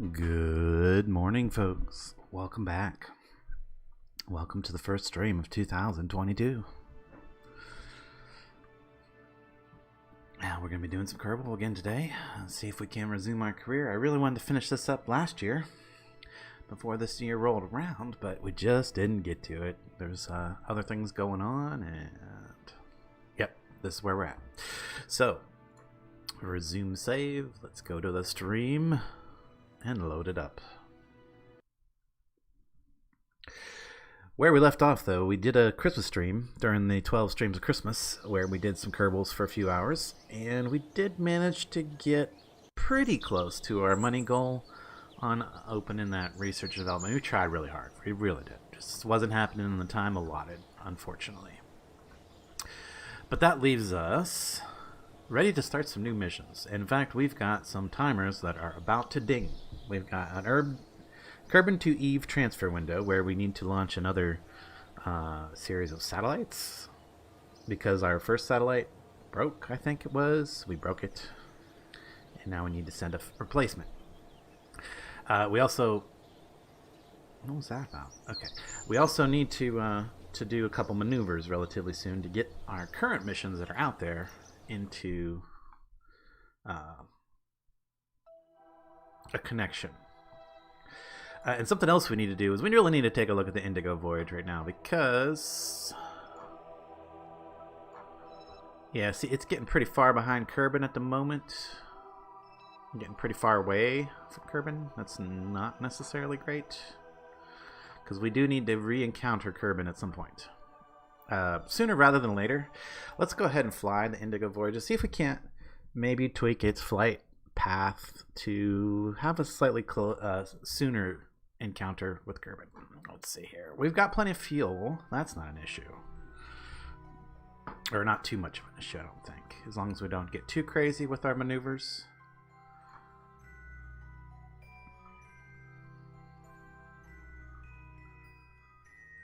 Good morning, folks. Welcome back. Welcome to the first stream of 2022. Now we're going to be doing some Kerbal again today. Let's see if we can resume our career. I really wanted to finish this up last year before this year rolled around, but we just didn't get to it. There's other things going on, and yep, this is where we're at. So, resume save. Let's go to the stream and load it up. Where we left off, though, we did a Christmas stream during the 12 streams of Christmas where we did some Kerbals for a few hours, and we did manage to get pretty close to our money goal on opening that research and development. We tried really hard. We really did. Just wasn't happening in the time allotted, unfortunately. But that leaves us ready to start some new missions. In fact, we've got some timers that are about to ding. We've got an Kerbin to Eve transfer window where we need to launch another series of satellites because our first satellite broke, I think it was. We broke it, and now we need to send a replacement. We also... What was that about? Okay. We also need to do a couple maneuvers relatively soon to get our current missions that are out there into a connection. And something else we need to do is we really need to take a look at the Indigo Voyage right now because... Yeah, see, it's getting pretty far behind Kerbin at the moment. Getting pretty far away from Kerbin. That's not necessarily great. Because we do need to re-encounter Kerbin at some point. Sooner rather than later. Let's go ahead and fly the Indigo Voyage to see if we can't maybe tweak its flight path to have a slightly sooner encounter with Kerbin. Let's see here. We've got plenty of fuel. That's not an issue. Or not too much of an issue, I don't think. As long as we don't get too crazy with our maneuvers.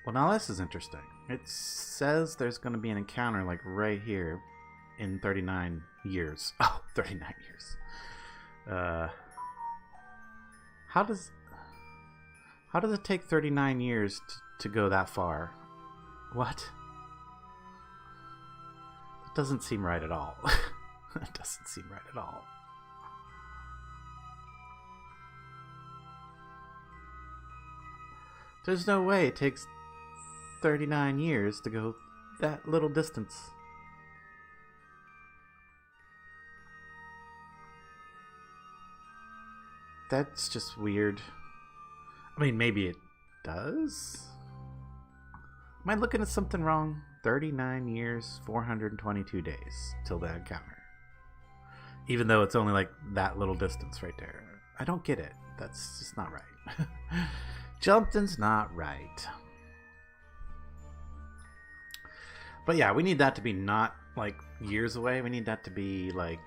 Well, now this is interesting. It says there's going to be an encounter like right here in 39 years. Oh, 39 years. How does it take 39 years to go that far? What? It doesn't seem right at all. It doesn't seem right at all. There's no way it takes 39 years to go that little distance. That's just weird. I mean, maybe it does? Am I looking at something wrong? 39 years, 422 days till the encounter. Even though it's only like that little distance right there. I don't get it. That's just not right. Something's not right. But yeah, we need that to be not like years away. We need that to be like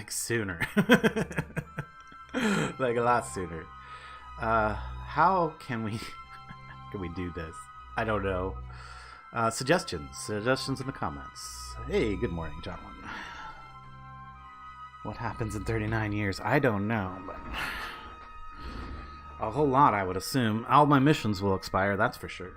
sooner. Like a lot sooner. How can we do this? I don't know. Suggestions in the comments. Hey, good morning, gentlemen. What happens in 39 years? I don't know, but a whole lot, I would assume. All my missions will expire, that's for sure.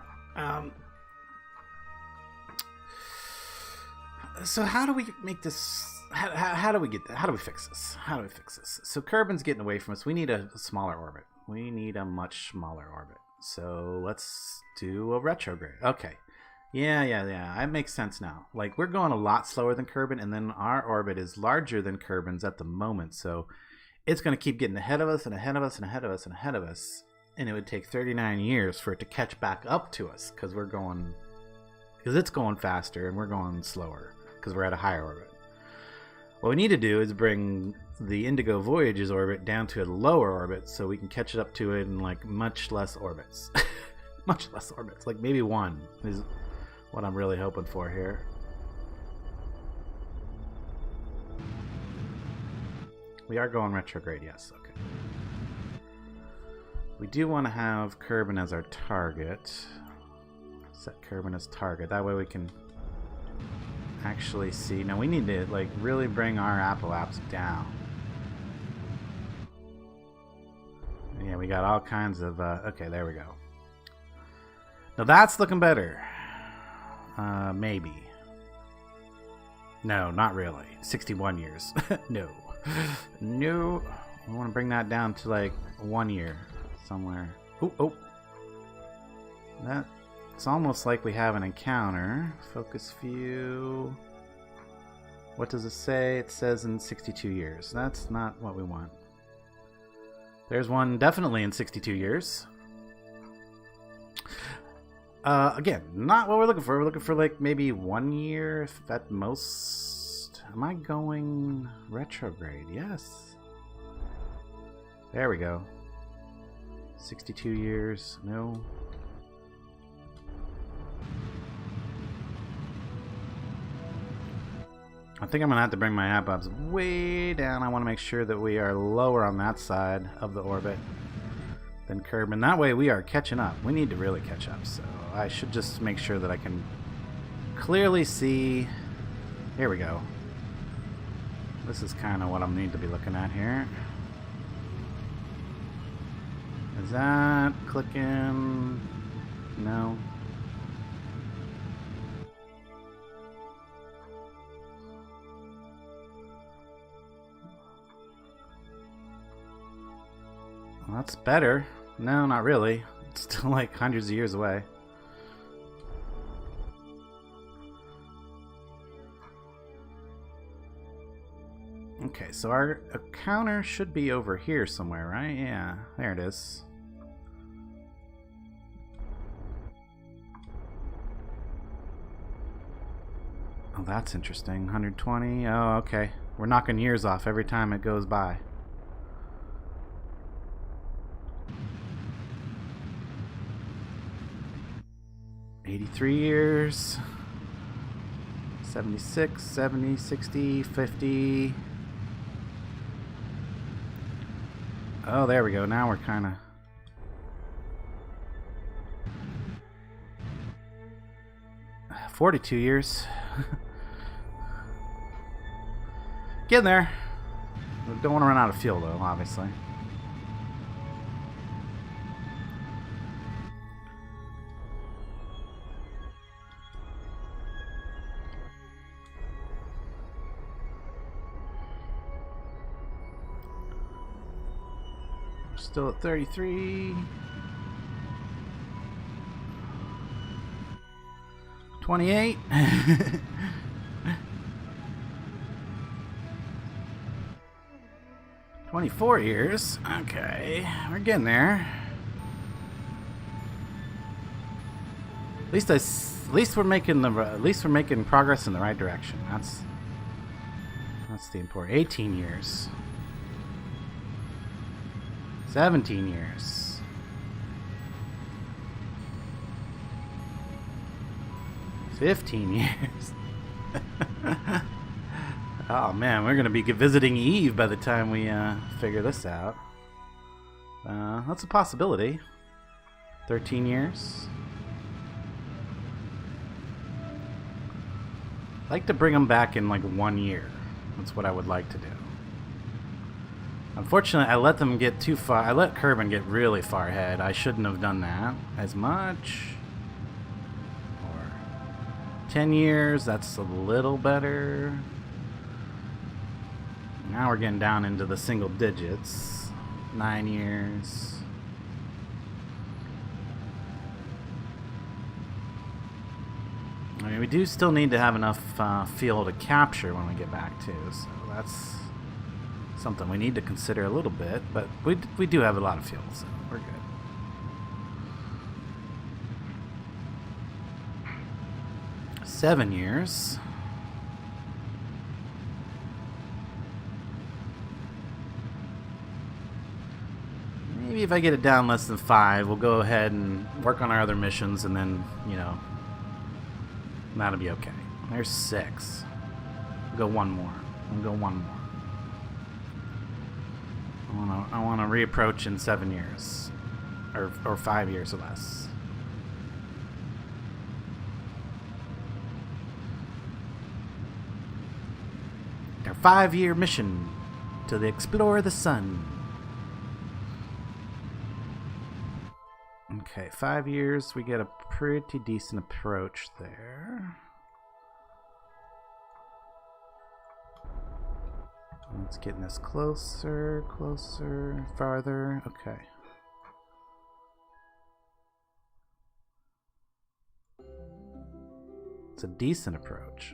So how do we make this... How do we get that? How do we fix this? How do we fix this? So Kerbin's getting away from us. We need a smaller orbit. We need a much smaller orbit. So let's do a retrograde. Okay. Yeah. That makes sense now. Like, we're going a lot slower than Kerbin, and then our orbit is larger than Kerbin's at the moment. So it's going to keep getting ahead of us and ahead of us and ahead of us and ahead of us. And it would take 39 years for it to catch back up to us because it's going faster and we're going slower because we're at a higher orbit. What we need to do is bring the Indigo Voyage's orbit down to a lower orbit so we can catch it up to it in like much less orbits. Much less orbits. Like maybe one is what I'm really hoping for here. We are going retrograde, yes, okay. We do want to have Kerbin as our target. Set Kerbin as target. That way we can actually see. Now we need to like really bring our apoapse down. Yeah, we got all kinds of okay, there we go. Now that's looking better. Maybe. No, not really. 61 years. No. No. I want to bring that down to like 1 year somewhere. Oh. That it's almost like we have an encounter. Focus view. What does it say? It says in 62 years. That's not what we want. There's one definitely in 62 years. Again, not what we're looking for. We're looking for like maybe 1 year, if at most. Am I going retrograde? Yes. There we go. 62 years. No. I think I'm going to have to bring my apoapse way down. I want to make sure that we are lower on that side of the orbit than Kerbal. That way we are catching up. We need to really catch up. So I should just make sure that I can clearly see. Here we go. This is kind of what I need to be looking at here. Is that clicking? No. Well, that's better. No, not really. It's still like hundreds of years away. Okay, so our counter should be over here somewhere, right? Yeah, there it is. Oh, that's interesting. 120. Oh, okay. We're knocking years off every time it goes by. $83 years. 76, 70, 60, 50. Oh, there we go. Now we're kind of... $42 years. Getting there. We don't want to run out of fuel, though, obviously. We're still at 33. 28. 24 years. Okay, we're getting there. At least we're making progress in the right direction. That's the important. 18 years. 17 years. 15 years. Oh man, we're gonna be visiting Eve by the time we figure this out. That's a possibility. 13 years. I'd like to bring them back in like 1 year. That's what I would like to do. Unfortunately, I let them get too far. I let Kerbal get really far ahead. I shouldn't have done that as much. 10 years, that's a little better. Now we're getting down into the single digits. 9 years. I mean, we do still need to have enough fuel to capture when we get back too, so that's something we need to consider a little bit, but we do have a lot of fuel, so we're good. Seven years. Maybe if I get it down less than 5, we'll go ahead and work on our other missions, and then, you know, that'll be okay. There's 6. We'll go one more. We'll go one more. I want to reapproach in 7 years, or 5 years or less. 5-year mission to explore the sun. Okay, 5 years. We get a pretty decent approach there. It's getting us closer, farther. Okay. It's a decent approach.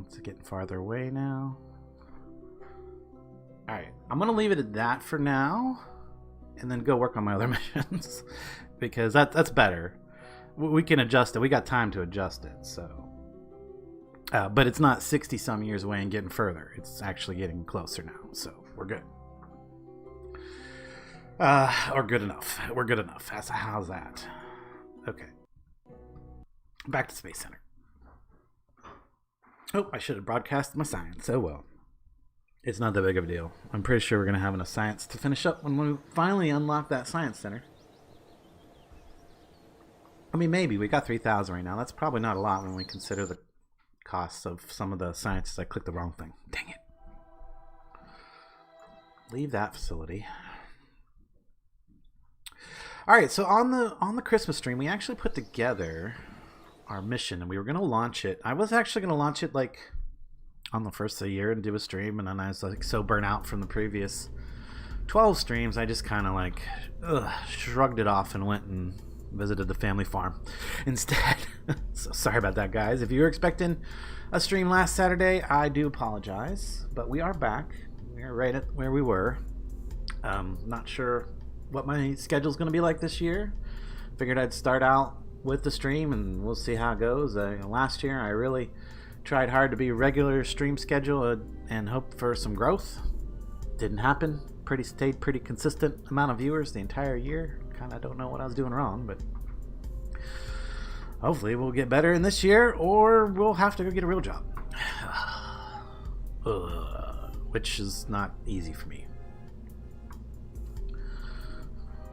It's getting farther away now. Alright, I'm going to leave it at that for now. And then go work on my other missions. Because that's better. We can adjust it. We got time to adjust it, so... but it's not 60-some years away and getting further. It's actually getting closer now, so we're good. Or good enough. We're good enough. How's that? Okay. Back to Space Center. Oh, I should have broadcasted my science. Oh well. It's not that big of a deal. I'm pretty sure we're going to have enough science to finish up when we finally unlock that science center. I mean, maybe. We got 3,000 right now. That's probably not a lot when we consider the costs of some of the sciences. I clicked the wrong thing. Dang it. Leave that facility. Alright, so on the Christmas stream, we actually put together our mission, and we were going to launch it. I was actually going to launch it, like, on the first of the year and do a stream, and then I was, like, so burnt out from the previous 12 streams, I just kind of, like, shrugged it off and went and visited the family farm instead. So sorry about that, guys. If you were expecting a stream last Saturday, I do apologize, but we are back. We're right at where we were. Not sure what my schedule's going to be like this year. Figured I'd start out with the stream and we'll see how it goes. Last year I really tried hard to be a regular stream schedule and hoped for some growth. Didn't happen. Stayed pretty consistent amount of viewers the entire year. Kind of don't know what I was doing wrong, but hopefully we'll get better in this year, or we'll have to go get a real job. Which is not easy for me.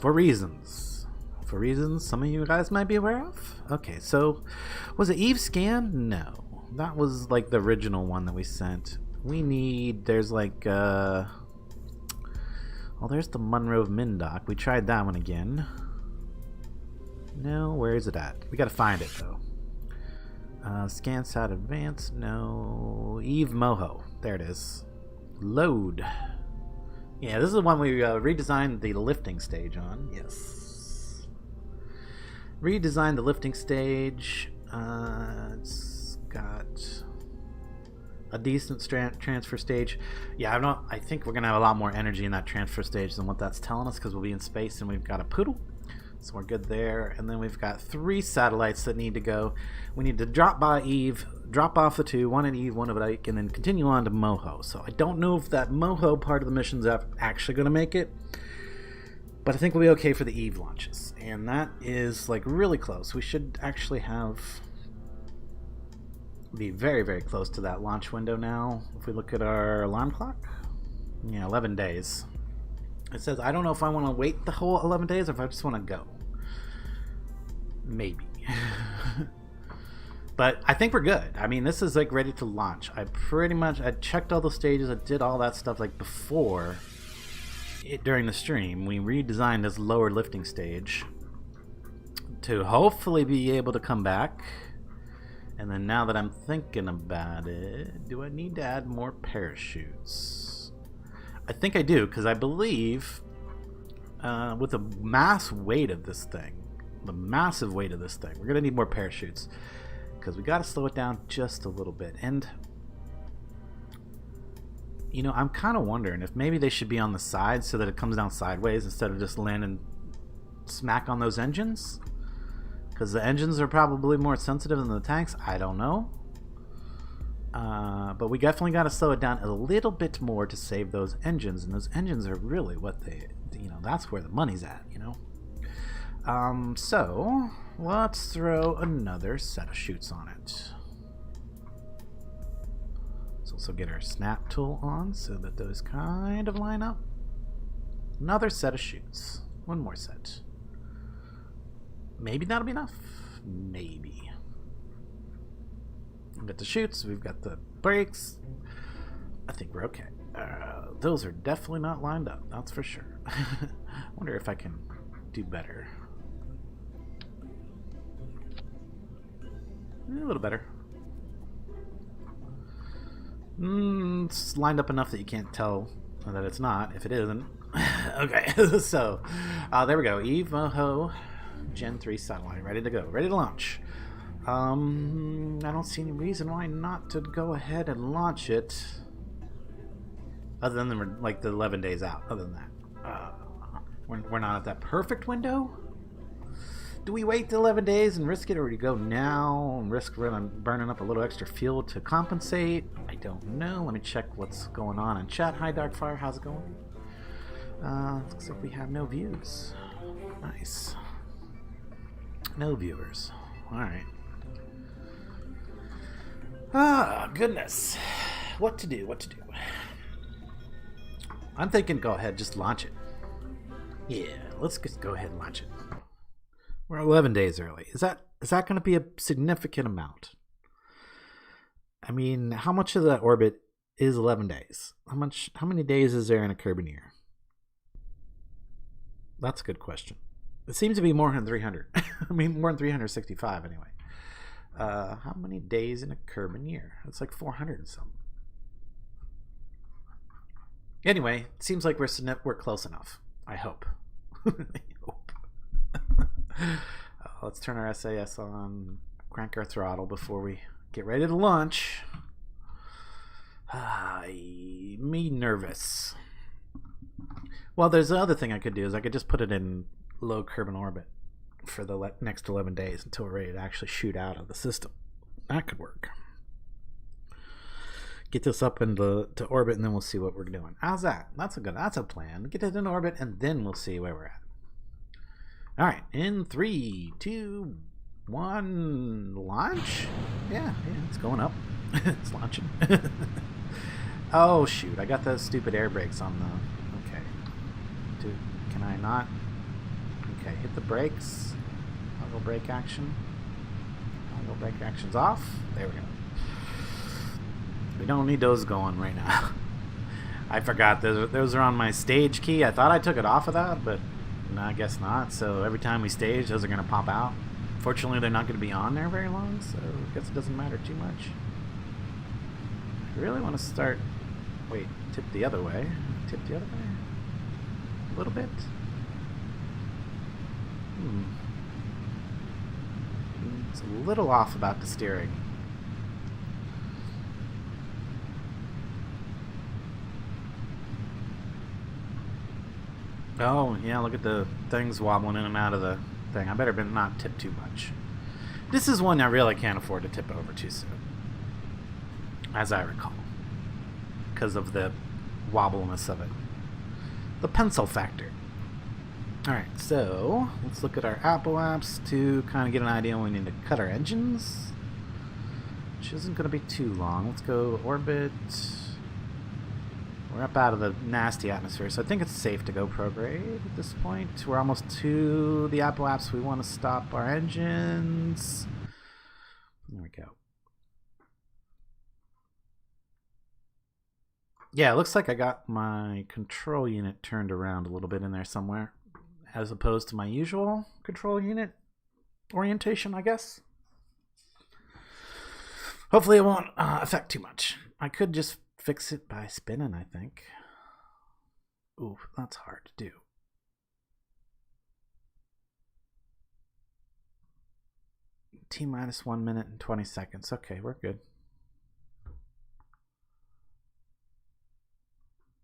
For reasons some of you guys might be aware of. Okay, so was it Eve Scan? No. That was like the original one that we sent. There's like well, there's the Monroe Mindock. We tried that one again. No, where is it at? We gotta find it though. ScanSat Advanced. No. Eve Moho. There it is. Load. Yeah, this is the one we redesigned the lifting stage on. Yes. Redesigned the lifting stage. It's got a decent transfer stage. Yeah, I think we're gonna have a lot more energy in that transfer stage than what that's telling us, because we'll be in space and we've got a poodle, so we're good there. And then we've got 3 satellites that need to go. We need to drop by Eve, drop off the 2, one at Eve, one at Ike, and then continue on to Moho. So I don't know if that Moho part of the mission's actually gonna make it, but I think we'll be okay for the Eve launches, and that is like really close. We should actually be very, very close to that launch window now. If we look at our alarm clock, yeah, 11 days. It says I don't know if I want to wait the whole 11 days or if I just want to go. Maybe. But I think we're good. I mean, this is like ready to launch. I checked all the stages. I did all that stuff like before during the stream. We redesigned this lower lifting stage to hopefully be able to come back. And then now that I'm thinking about it, do I need to add more parachutes? I think I do, because I believe with the massive weight of this thing, we're going to need more parachutes, because we got to slow it down just a little bit. And, you know, I'm kind of wondering if maybe they should be on the side so that it comes down sideways instead of just landing smack on those engines. Because the engines are probably more sensitive than the tanks. I don't know. But we definitely got to slow it down a little bit more to save those engines. And those engines are really what that's where the money's at, you know. So, let's throw another set of chutes on it. Let's also get our snap tool on so that those kind of line up. Another set of chutes. One more set. Maybe that'll be enough. Maybe. We've got the chutes, we've got the brakes. I think we're okay. Those are definitely not lined up, that's for sure. I wonder if I can do better. A little better. It's lined up enough that you can't tell that it's not, if it isn't. Okay, so there we go. Evo Gen 3 satellite, ready to go, ready to launch. I don't see any reason why not to go ahead and launch it. Other than we're like the 11 days out. Other than that, we're not at that perfect window. Do we wait the 11 days and risk it, or do we go now and risk burning up a little extra fuel to compensate? I don't know. Let me check what's going on in chat. Hi, Darkfire. How's it going? Looks like we have no views. Nice. No viewers. Alright. Ah, goodness. What to do, what to do. I'm thinking go ahead, just launch it. Yeah, let's just go ahead and launch it. We're 11 days early. Is that going to be a significant amount? I mean, how much of that orbit is 11 days? How many days is there in a Kerbal year? That's a good question. It seems to be more than 300. I mean, more than 365 anyway. How many days in a Kerbal year? It's like 400 and something. Anyway, it seems like we're close enough. I hope. I hope. Let's turn our SAS on, crank our throttle before we get ready to launch. Me nervous. Well, there's the other thing I could do is I could just put it in low Kerbal orbit for the next 11 days until we're ready to actually shoot out of the system. That could work. Get this up into orbit and then we'll see what we're doing. How's that? That's a plan. Get it in orbit and then we'll see where we're at. All right, in 3, 2, 1, launch. Yeah, it's going up. It's launching. Oh shoot! I got those stupid air brakes on the. Okay. Dude, can I not? Okay, hit the brakes. Toggle brake action. Toggle brake action's off. There we go. We don't need those going right now. I forgot those are on my stage key. I thought I took it off of that, but no, I guess not. So every time we stage, those are going to pop out. Fortunately, they're not going to be on there very long, so I guess it doesn't matter too much. I really want to start... Wait, tip the other way. Tip the other way. A little bit. It's a little off about the steering. Oh, yeah, look at the things wobbling in and out of the thing. I better not tip too much. This is one I really can't afford to tip over too soon, as I recall, because of the wobbleness of it. The pencil factor. Alright, so let's look at our Apple apps to kind of get an idea when we need to cut our engines, which isn't going to be too long. Let's go orbit. We're up out of the nasty atmosphere, so I think it's safe to go prograde at this point. We're almost to the Apple apps. We want to stop our engines. There we go. Yeah, it looks like I got my control unit turned around a little bit in there somewhere, as opposed to my usual control unit orientation, I guess. Hopefully it won't affect too much. I could just fix it by spinning, I think. Ooh, that's hard to do. T-minus 1 minute and 20 seconds. Okay, we're good.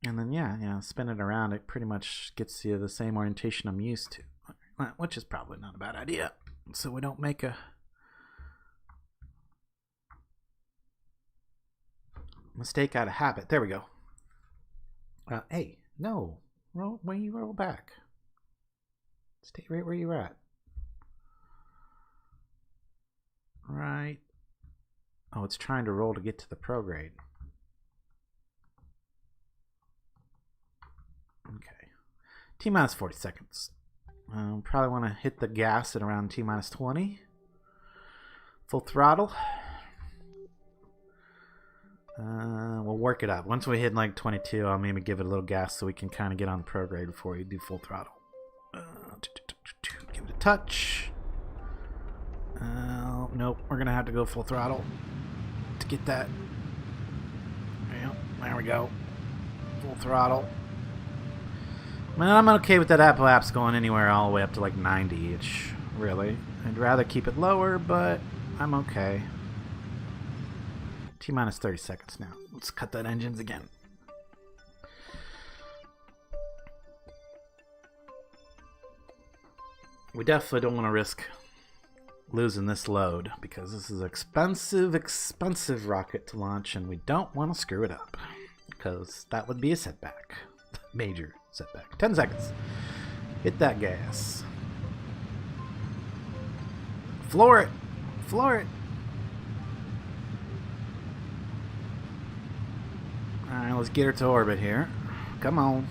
And then, yeah, spin it around. It pretty much gets you the same orientation I'm used to, which is probably not a bad idea. So we don't make a mistake out of habit. There we go. Hey, no. When you roll back. Stay right where you're at. Right. Oh, it's trying to roll to get to the prograde. Okay. T-minus 40 seconds. Probably want to hit the gas at around T-minus 20. Full throttle. work it up. Once we hit like 22, I'll maybe give it a little gas so we can kind of get on the prograde before we do full throttle. Give it a touch. Nope, we're gonna have to go full throttle to get that. Yep, there we go. Full throttle. Man, I'm okay with that apps going anywhere all the way up to like 90-ish, really. I'd rather keep it lower, but I'm okay. T-minus 30 seconds now. Let's cut that engines again. We definitely don't want to risk losing this load because this is expensive rocket to launch, and we don't want to screw it up because that would be a setback. Major setback. 10 seconds. Hit that gas. Floor it. Floor it. Alright, let's get her to orbit here. Come on.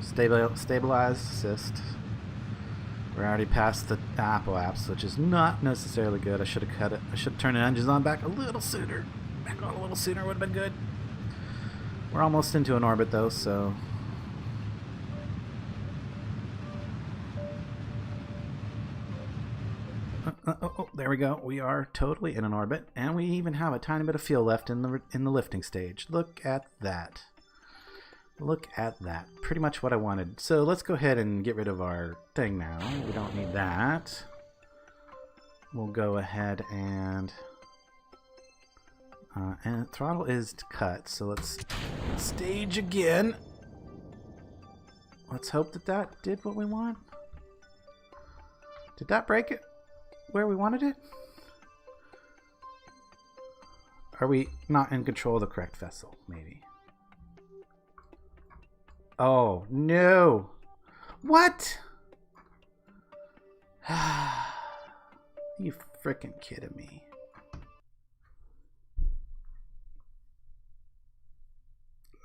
Stabilize, assist. We're already past the apps, which is not necessarily good. I should have cut it. I should have turned the engines on back a little sooner. Back on a little sooner would have been good. We're almost into an orbit though, so... Oh, there we go. We are totally in an orbit, and we even have a tiny bit of fuel left in the lifting stage. Look at that. Look at that. Pretty much what I wanted. So let's go ahead and get rid of our thing now. We don't need that. We'll go ahead and throttle is cut. So let's stage again. Let's hope that that did what we want. Did that break it where we wanted it? Are we not in control of the correct vessel? Maybe. Oh, no. What? You freaking kidding me?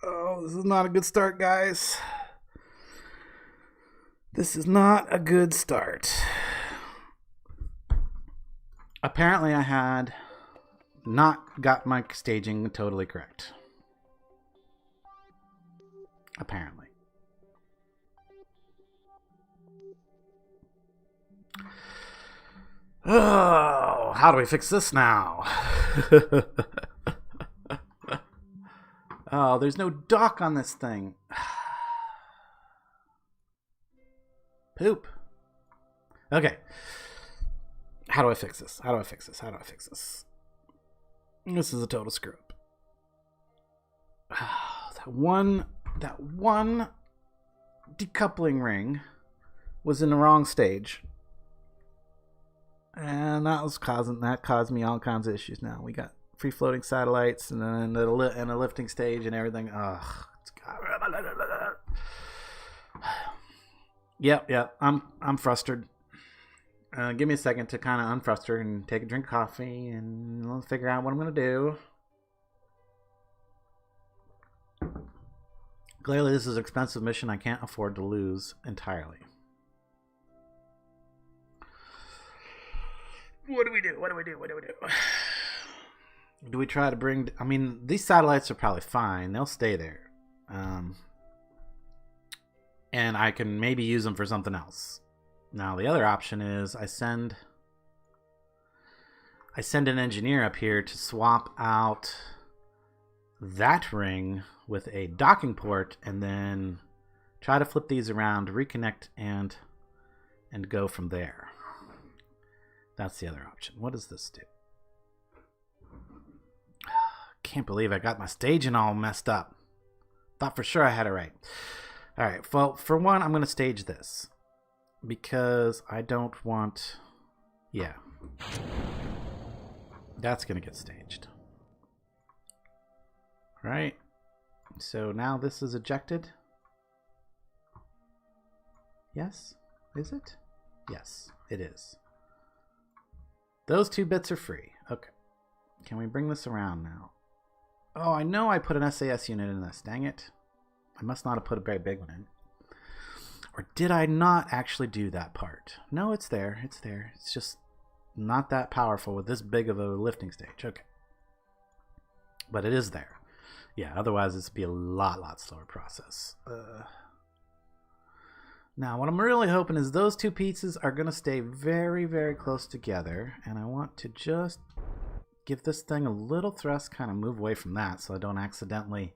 Oh, this is not a good start, guys. This is not a good start. Apparently, I had not got my staging totally correct. Apparently. Oh, how do we fix this now? Oh, there's no dock on this thing. Poop. Okay. How do I fix this? How do I fix this? How do I fix this? This is a total screw up. That one decoupling ring was in the wrong stage. And that caused me all kinds of issues now. We got free floating satellites and then a lifting stage and everything. Ugh. Yep. I'm frustrated. Give me a second to kind of unfrustrate and take a drink of coffee and I'll figure out what I'm going to do. Clearly, this is an expensive mission I can't afford to lose entirely. What do we do? Do we try to bring... I mean, these satellites are probably fine. They'll stay there. And I can maybe use them for something else. Now, the other option is I send an engineer up here to swap out that ring with a docking port and then try to flip these around, reconnect, and go from there. That's the other option. What does this do? Can't believe I got my staging all messed up. Thought for sure I had it right. All right, well, for one, I'm going to stage this. Because I don't want... Yeah. That's going to get staged. Right? So now this is ejected. Yes? Is it? Yes, it is. Those two bits are free. Okay. Can we bring this around now? Oh, I know I put an SAS unit in this. Dang it. I must not have put a very big one in. Or did I not actually do that part? No, it's there. It's there. It's just not that powerful with this big of a lifting stage. Okay. But it is there. Yeah, otherwise this would be a lot slower process. Now, what I'm really hoping is those two pieces are going to stay very close together, and I want to just give this thing a little thrust, kind of move away from that so I don't accidentally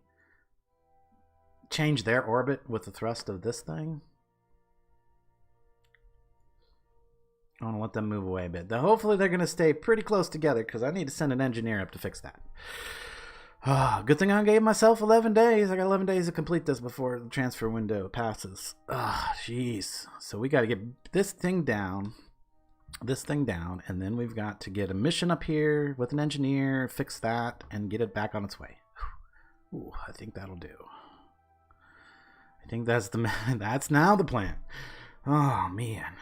change their orbit with the thrust of this thing. I want to let them move away a bit. Hopefully they're going to stay pretty close together because I need to send an engineer up to fix that. Good thing I gave myself 11 days. I got 11 days to complete this before the transfer window passes. Jeez. So we got to get this thing down, and then we've got to get a mission up here with an engineer, fix that, and get it back on its way. Ooh, I think that'll do. I think that's now the plan. Oh, man.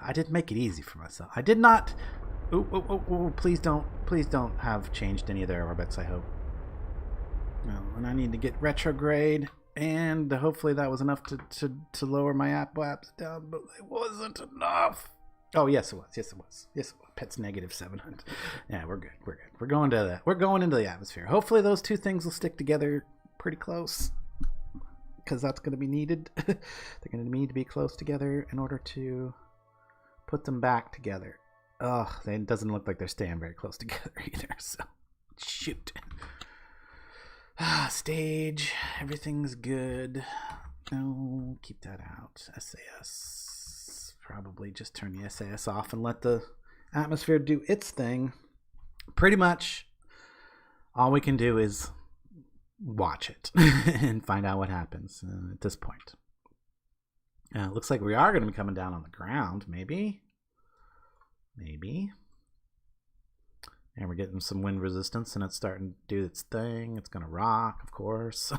I didn't make it easy for myself. I did not... Oh, please don't have changed any of their orbits, I hope. No, and I need to get retrograde, and hopefully that was enough to lower my apps down, but it wasn't enough. Oh, yes it was. Pet's negative 700. Yeah, we're good. We're going into the atmosphere. Hopefully those two things will stick together pretty close, because that's going to be needed. They're going to need to be close together in order to put them back together. It doesn't look like they're staying very close together either, so shoot. Stage, everything's good. No, keep that out. SAS, probably just turn the SAS off and let the atmosphere do its thing. Pretty much all we can do is watch it and find out what happens at this point. It looks like we are going to be coming down on the ground, maybe. And we're getting some wind resistance, and it's starting to do its thing. It's going to rock, of course.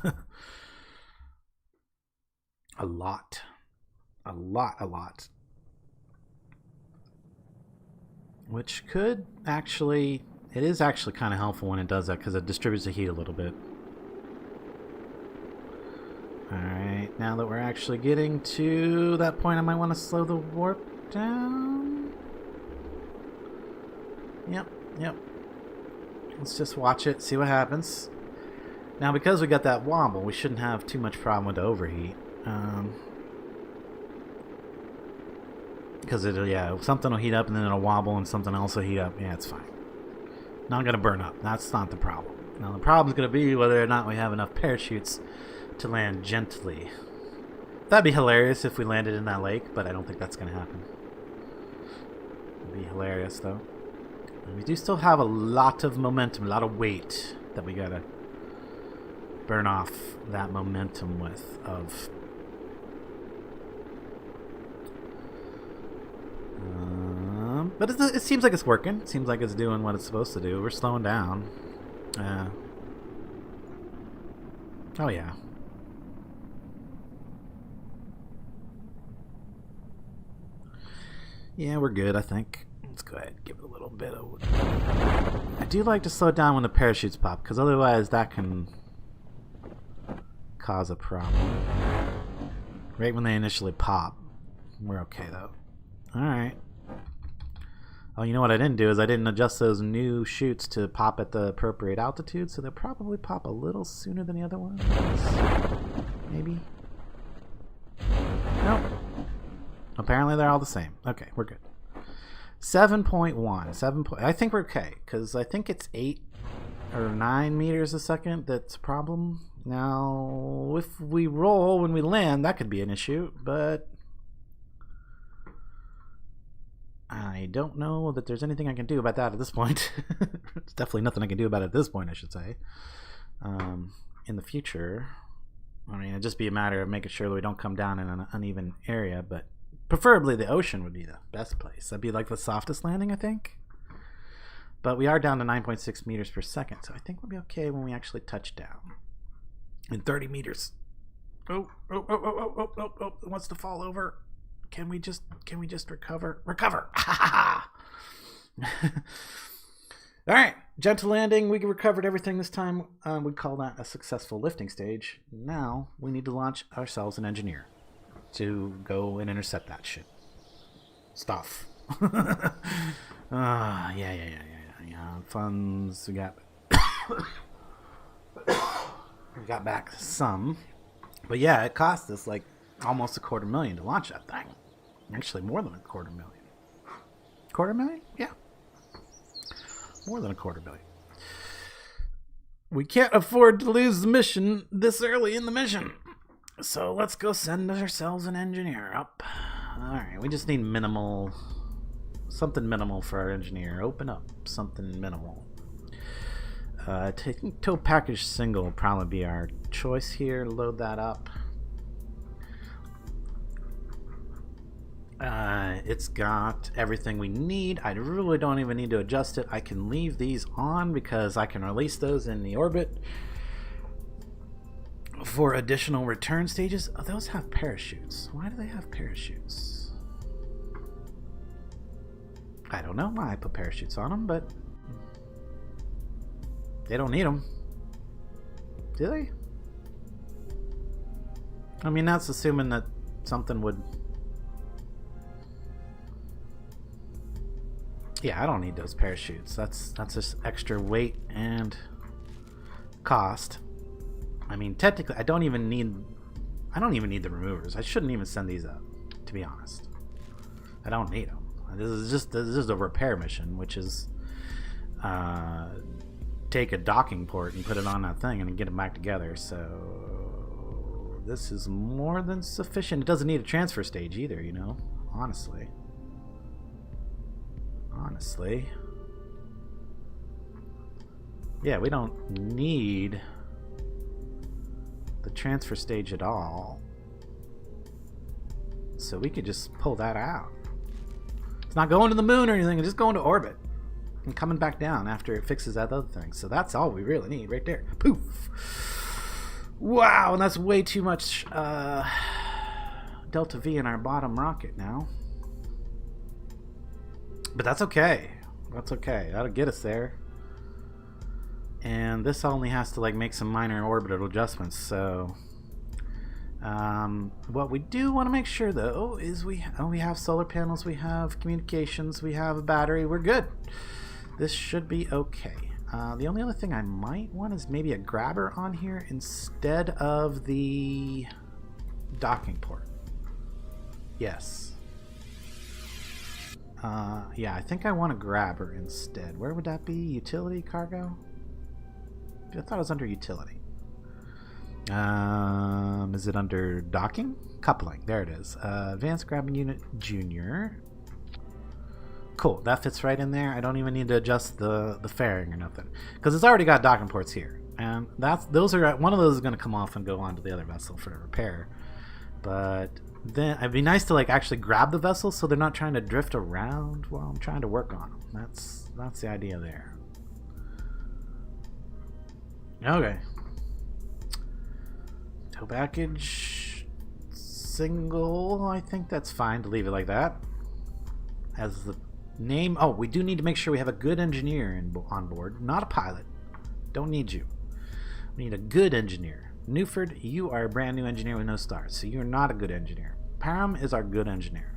A lot. Which could actually... It is actually kind of helpful when it does that, because it distributes the heat a little bit. Alright, now that we're actually getting to that point, I might want to slow the warp down. Yep. Let's just watch it, see what happens. Now, because we got that wobble, we shouldn't have too much problem with the overheat. Because something will heat up and then it'll wobble and something else will heat up. Yeah, it's fine. Not going to burn up. That's not the problem. Now, the problem is going to be whether or not we have enough parachutes to land gently. That'd be hilarious if we landed in that lake, but I don't think that's going to happen. It'd be hilarious, though. We do still have a lot of momentum, a lot of weight that we gotta burn off that momentum with. But it seems like it's working. It seems like it's doing what it's supposed to do. We're slowing down. Oh yeah. Yeah, we're good, I think. Let's go ahead and give it a little bit of... I do like to slow down when the parachutes pop, because otherwise that can cause a problem. Right when they initially pop. We're okay, though. Alright. Oh, you know what I didn't do is I didn't adjust those new chutes to pop at the appropriate altitude, so they'll probably pop a little sooner than the other ones. Maybe. Nope. Apparently they're all the same. Okay, we're good. 7.1. I think we're okay, because I think it's 8 or 9 meters a second that's a problem. Now, if we roll when we land, that could be an issue, but I don't know that there's anything I can do about that at this point. There's definitely nothing I can do about it at this point, I should say. In the future, I mean, it'd just be a matter of making sure that we don't come down in an uneven area, but preferably the ocean would be the best place. That'd be like the softest landing, I think. But we are down to 9.6 meters per second, so I think we'll be okay when we actually touch down. In 30 meters. Oh, it wants to fall over. Can we just recover? Recover! All right, gentle landing. We recovered everything this time. We call that a successful lifting stage. Now we need to launch ourselves an engineer to go and intercept that shit. Stuff. Yeah. Yeah, funds, we got we got back some. But yeah, it cost us like almost $250,000 to launch that thing. Actually, more than $250,000. $250,000? Yeah. More than $250,000. We can't afford to lose the mission this early in the mission. So let's go send ourselves an engineer up. Alright, we just need minimal... something minimal for our engineer. Open up something minimal. Taking tow package single will probably be our choice here. Load that up. It's got everything we need. I really don't even need to adjust it. I can leave these on because I can release those in the orbit for additional return stages. Oh, those have parachutes. Why do they have parachutes? I don't know why I put parachutes on them, but they don't need them. Do they? I mean, that's assuming that something would... Yeah, I don't need those parachutes. That's just extra weight and cost. I mean, technically, I don't even need the removers. I shouldn't even send these up, to be honest. I don't need them. This is a repair mission, which is take a docking port and put it on that thing and get it back together. So this is more than sufficient. It doesn't need a transfer stage either, you know, honestly. Yeah, we don't need the transfer stage at all. So we could just pull that out. It's not going to the moon or anything, it's just going to orbit and coming back down after it fixes that other thing. So that's all we really need right there. Poof. Wow, and that's way too much Delta V in our bottom rocket now. But that's okay. That's okay. That'll get us there. And this only has to like make some minor orbital adjustments. So what we do want to make sure though is we have solar panels, we have communications, we have a battery. We're good. This should be okay. The only other thing I might want is maybe a grabber on here instead of the docking port. Yes. Yeah, I think I want a grabber instead. Where would that be? Utility, cargo? I thought it was under utility. Is it under docking? Coupling. There it is. Advanced grabbing unit junior. Cool. That fits right in there. I don't even need to adjust the fairing or nothing because it's already got docking ports here, and those are one of those is going to come off and go onto the other vessel for repair. But then it'd be nice to like actually grab the vessel so they're not trying to drift around while I'm trying to work on them. That's the idea there. Okay. Tow package single. I think that's fine to leave it like that. As the name. Oh, we do need to make sure we have a good engineer on board, not a pilot. Don't need you. We need a good engineer. Newford, you are a brand new engineer with no stars, so you're not a good engineer. Param is our good engineer.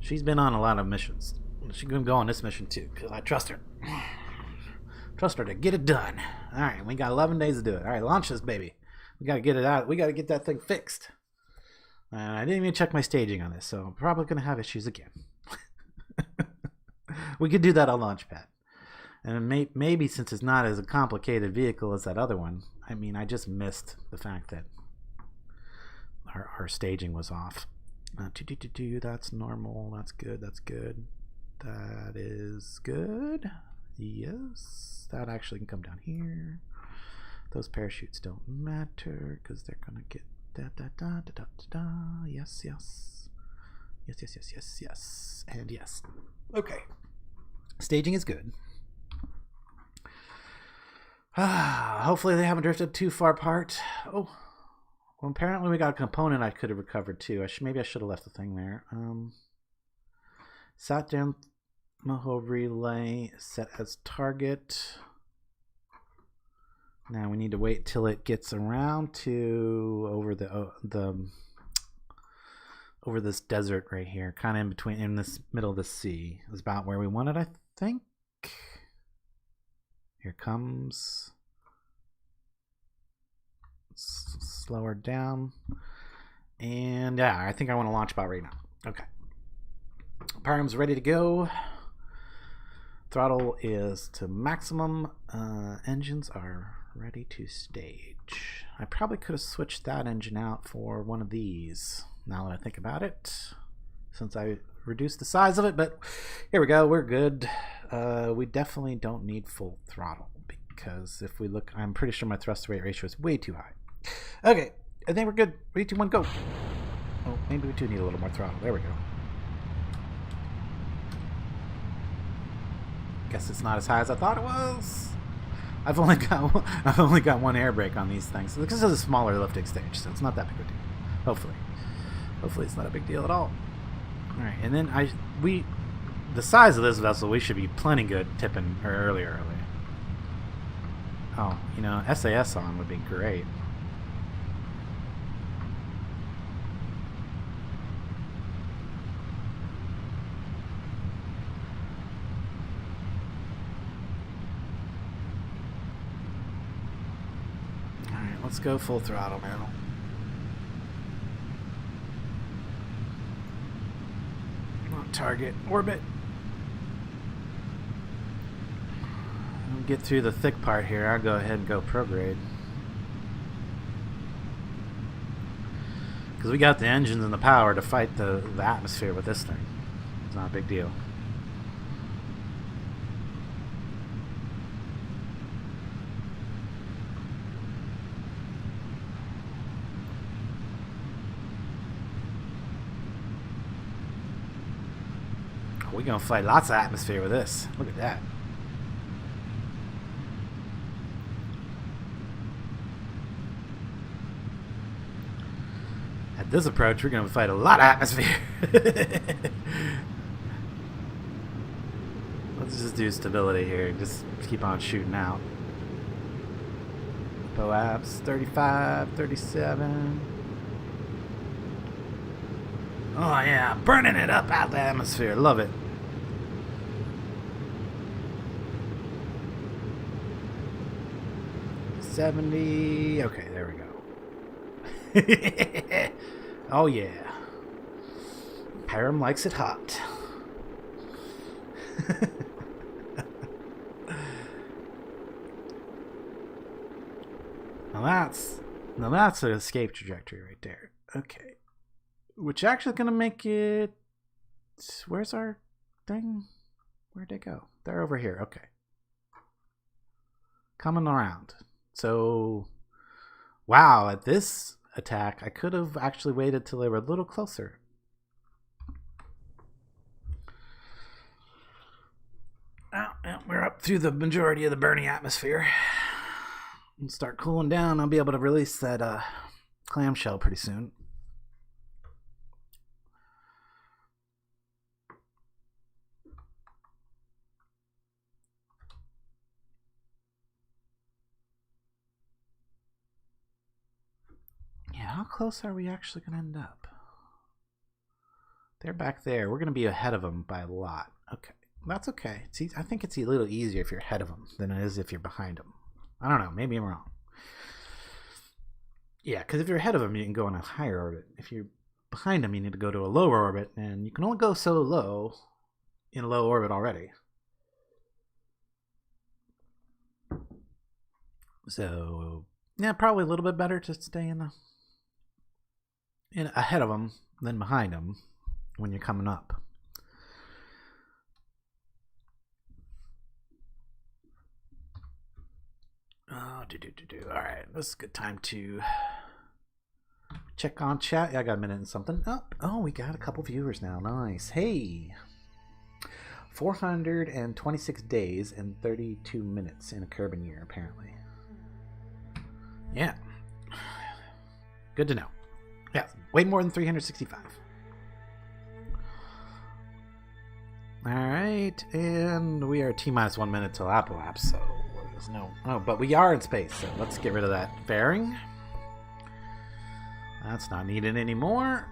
She's been on a lot of missions. She's going to go on this mission too, because I trust her. Trust her to get it done. Alright, we got 11 days to do it. Alright, launch this baby. We got to get it out. We got to get that thing fixed. I didn't even check my staging on this, so I'm probably going to have issues again. We could do that on Launchpad. And maybe since it's not as a complicated vehicle as that other one, I mean, I just missed the fact that our staging was off. That's normal. That's good. That's good. That is good. Yes. That actually can come down here. Those parachutes don't matter because they're going to get da-da-da-da-da-da. Yes, yes. Yes, yes, yes, yes, yes. And yes. Okay. Staging is good. Hopefully they haven't drifted too far apart. Oh, well, apparently we got a component I could have recovered too. Maybe I should have left the thing there. Sat down Moho relay set as target. Now we need to wait till it gets around to over this desert right here, kind of in between, in this middle of the sea. Is about where we want it, I think. Here comes. Slow her down. And yeah, I think I want to launch about right now. Okay. Power arm's ready to go. Throttle is to maximum. Engines are ready to stage. I probably could have switched that engine out for one of these, now that I think about it, since I reduced the size of it, but here we go, we're good. We definitely don't need full throttle, because if we look, I'm pretty sure my thrust to weight ratio is way too high. Okay, I think we're good. 3, 2, 1, go. Oh, maybe we do need a little more throttle. There we go. Guess it's not as high as I thought it was. I've only got one air brake on these things. This is a smaller lifting stage, so it's not that big of a deal. Hopefully it's not a big deal at all. All right, and then the size of this vessel, we should be plenty good tipping her early. Oh, you know, SAS on would be great. Let's go full throttle now. On target orbit. We'll get through the thick part here. I'll go ahead and go prograde. Because we got the engines and the power to fight the atmosphere with this thing. It's not a big deal. We're gonna fight lots of atmosphere with this. Look at that. At this approach, we're gonna fight a lot of atmosphere. Let's just do stability here and just keep on shooting out. POAPs 35, 37. Oh yeah, burning it up out the atmosphere. Love it. 70. Okay, there we go. Oh yeah. Pyram likes it hot. Now that's an escape trajectory right there. Okay. Which actually gonna make it. Where's our thing? Where'd it go? They're over here. Okay. Coming around. So, wow, at this attack, I could have actually waited till they were a little closer. Oh, yeah, we're up through the majority of the burning atmosphere. We'll start cooling down. I'll be able to release that clamshell pretty soon. How close are we actually going to end up? They're back there. We're going to be ahead of them by a lot. Okay. That's okay. See, I think it's a little easier if you're ahead of them than it is if you're behind them. I don't know. Maybe I'm wrong. Yeah, because if you're ahead of them, you can go on a higher orbit. If you're behind them, you need to go to a lower orbit, and you can only go so low in a low orbit already. So, yeah, probably a little bit better to stay ahead of them than behind them when you're coming up. Oh, all right, this is a good time to check on chat. Yeah, I got a minute and something. Oh, we got a couple viewers now. Nice. Hey, 426 days and 32 minutes in a Kerbal year, apparently. Yeah, good to know. Yeah, way more than 365. All right, and we are T-minus 1 minute till Apple so there's no... Oh, but we are in space, so let's get rid of that fairing. That's not needed anymore.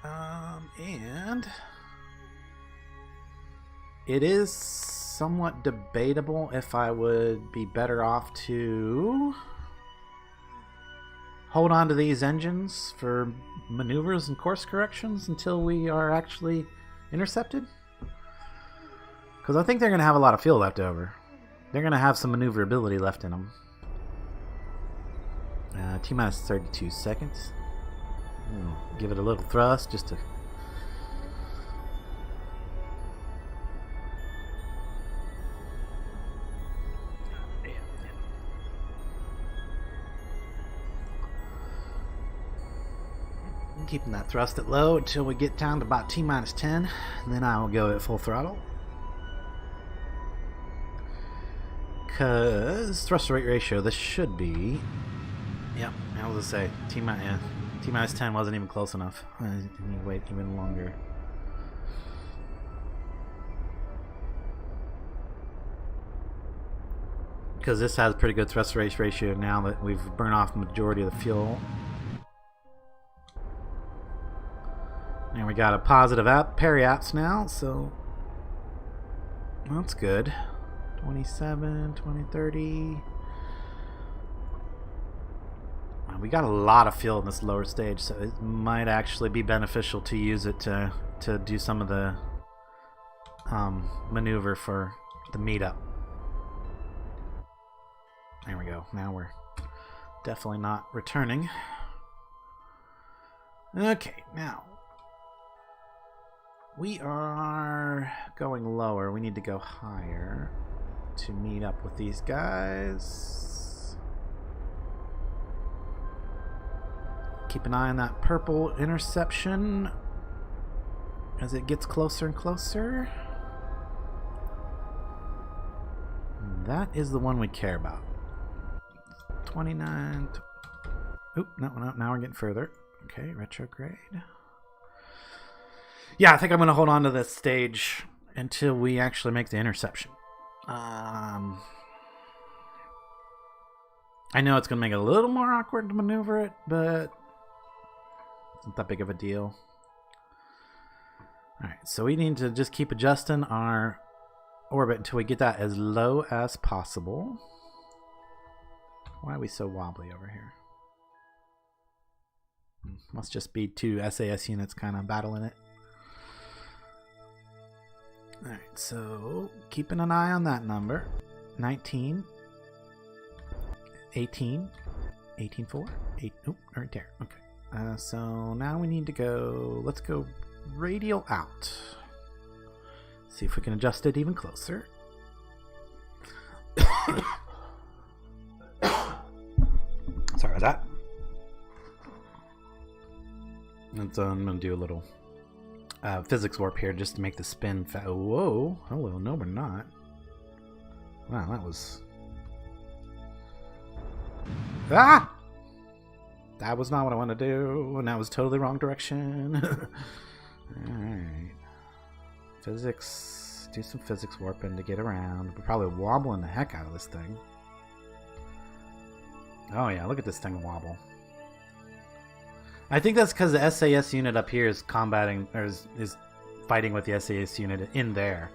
And... It is somewhat debatable if I would be better off to hold on to these engines for maneuvers and course corrections until we are actually intercepted. Because I think they're going to have a lot of fuel left over. They're going to have some maneuverability left in them. T-minus 32 seconds. Give it a little thrust just to... Keeping that thrust at low until we get down to about T-minus 10. And then I will go at full throttle. Because thrust to rate ratio, this should be... Yep, I was going to say, T-minus 10 wasn't even close enough. I need to wait even longer. Because this has pretty good thrust to rate ratio now that we've burned off the majority of the fuel. And we got a positive peri-apse now, so that's good. 27, 20, 30. We got a lot of fuel in this lower stage, so it might actually be beneficial to use it to do some of the maneuver for the meetup. There we go. Now we're definitely not returning. Okay, now we are going lower. We need to go higher to meet up with these guys. Keep an eye on that purple interception as it gets closer and closer. And that is the one we care about. 29. Oop, no, now we're getting further. Okay, retrograde. Yeah, I think I'm going to hold on to this stage until we actually make the interception. I know it's going to make it a little more awkward to maneuver it, but it's not that big of a deal. Alright, so we need to just keep adjusting our orbit until we get that as low as possible. Why are we so wobbly over here? Must just be two SAS units kind of battling it. Alright, so keeping an eye on that number. 19, 18, 18.4, 8, oh, right there. Okay. So now we need to go, let's go radial out. See if we can adjust it even closer. Sorry about that. And so I'm going to do a little physics warp here just to make the spin whoa. Oh, well, no, we're not. Wow, that was... Ah! That was not what I want to do, and that was totally wrong direction. Alright. Physics. Do some physics warping to get around. We're probably wobbling the heck out of this thing. Oh yeah, look at this thing wobble. I think that's because the SAS unit up here is combating, or is fighting with the SAS unit in there.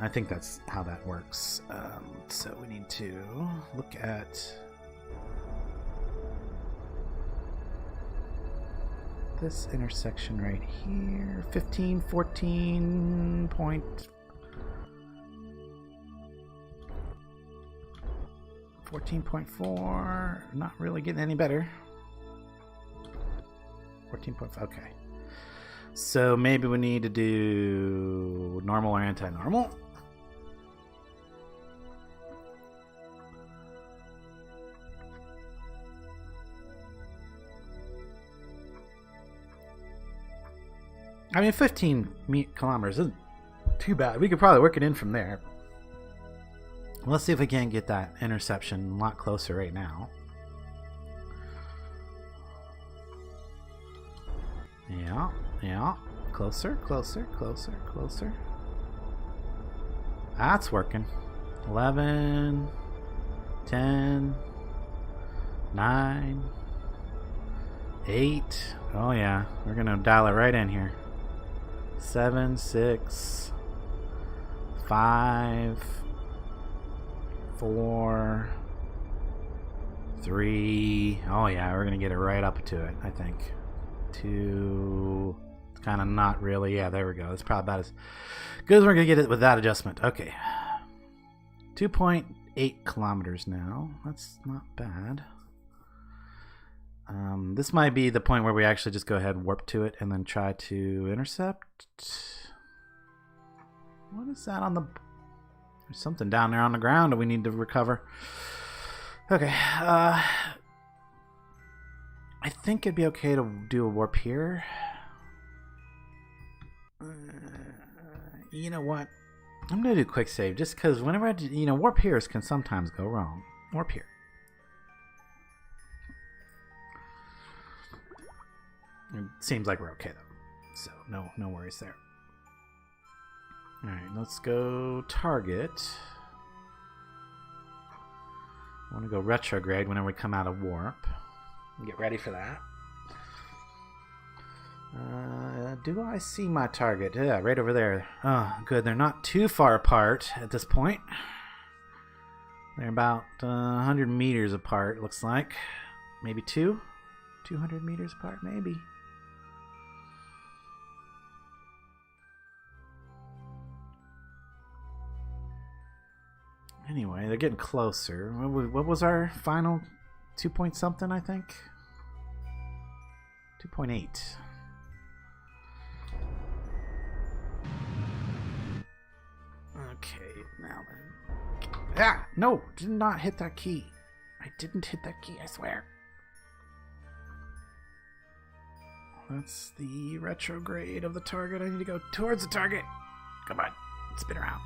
I think that's how that works. So we need to look at this intersection right here. 15, 14 point... 14.4, not really getting any better. 14.5, okay. So maybe we need to do normal or anti-normal. I mean, 15 kilometers isn't too bad. We could probably work it in from there. Let's see if we can get that interception a lot closer right now. Yeah. Closer, closer, closer, closer. That's working. 11, 10, 9, 8. Oh yeah, we're gonna dial it right in here. 7, 6, 5, 4, 3. Oh yeah, we're gonna get it right up to it, I think. 2. It's kind of not really. Yeah, there we go. That's probably about as good as we're gonna get it with that adjustment. Okay. 2.8 kilometers now. That's not bad. This might be the point where we actually just go ahead and warp to it and then try to intercept. What is that on the... There's something down there on the ground that we need to recover. Okay. I think it'd be okay to do a warp here. You know what? I'm going to do a quick save just because whenever I do, warp here's can sometimes go wrong. Warp here. It seems like we're okay though. So no worries there. Alright, let's go target. I want to go retrograde whenever we come out of warp. Get ready for that. Do I see my target? Yeah, right over there. Oh, good. They're not too far apart at this point. They're about 100 meters apart, looks like. Maybe 200 meters apart, maybe. Anyway, they're getting closer. What was our final 2 point something, I think? 2.8. Okay, now then. Ah! No! Did not hit that key. I didn't hit that key, I swear. That's the retrograde of the target. I need to go towards the target. Come on. Spin around.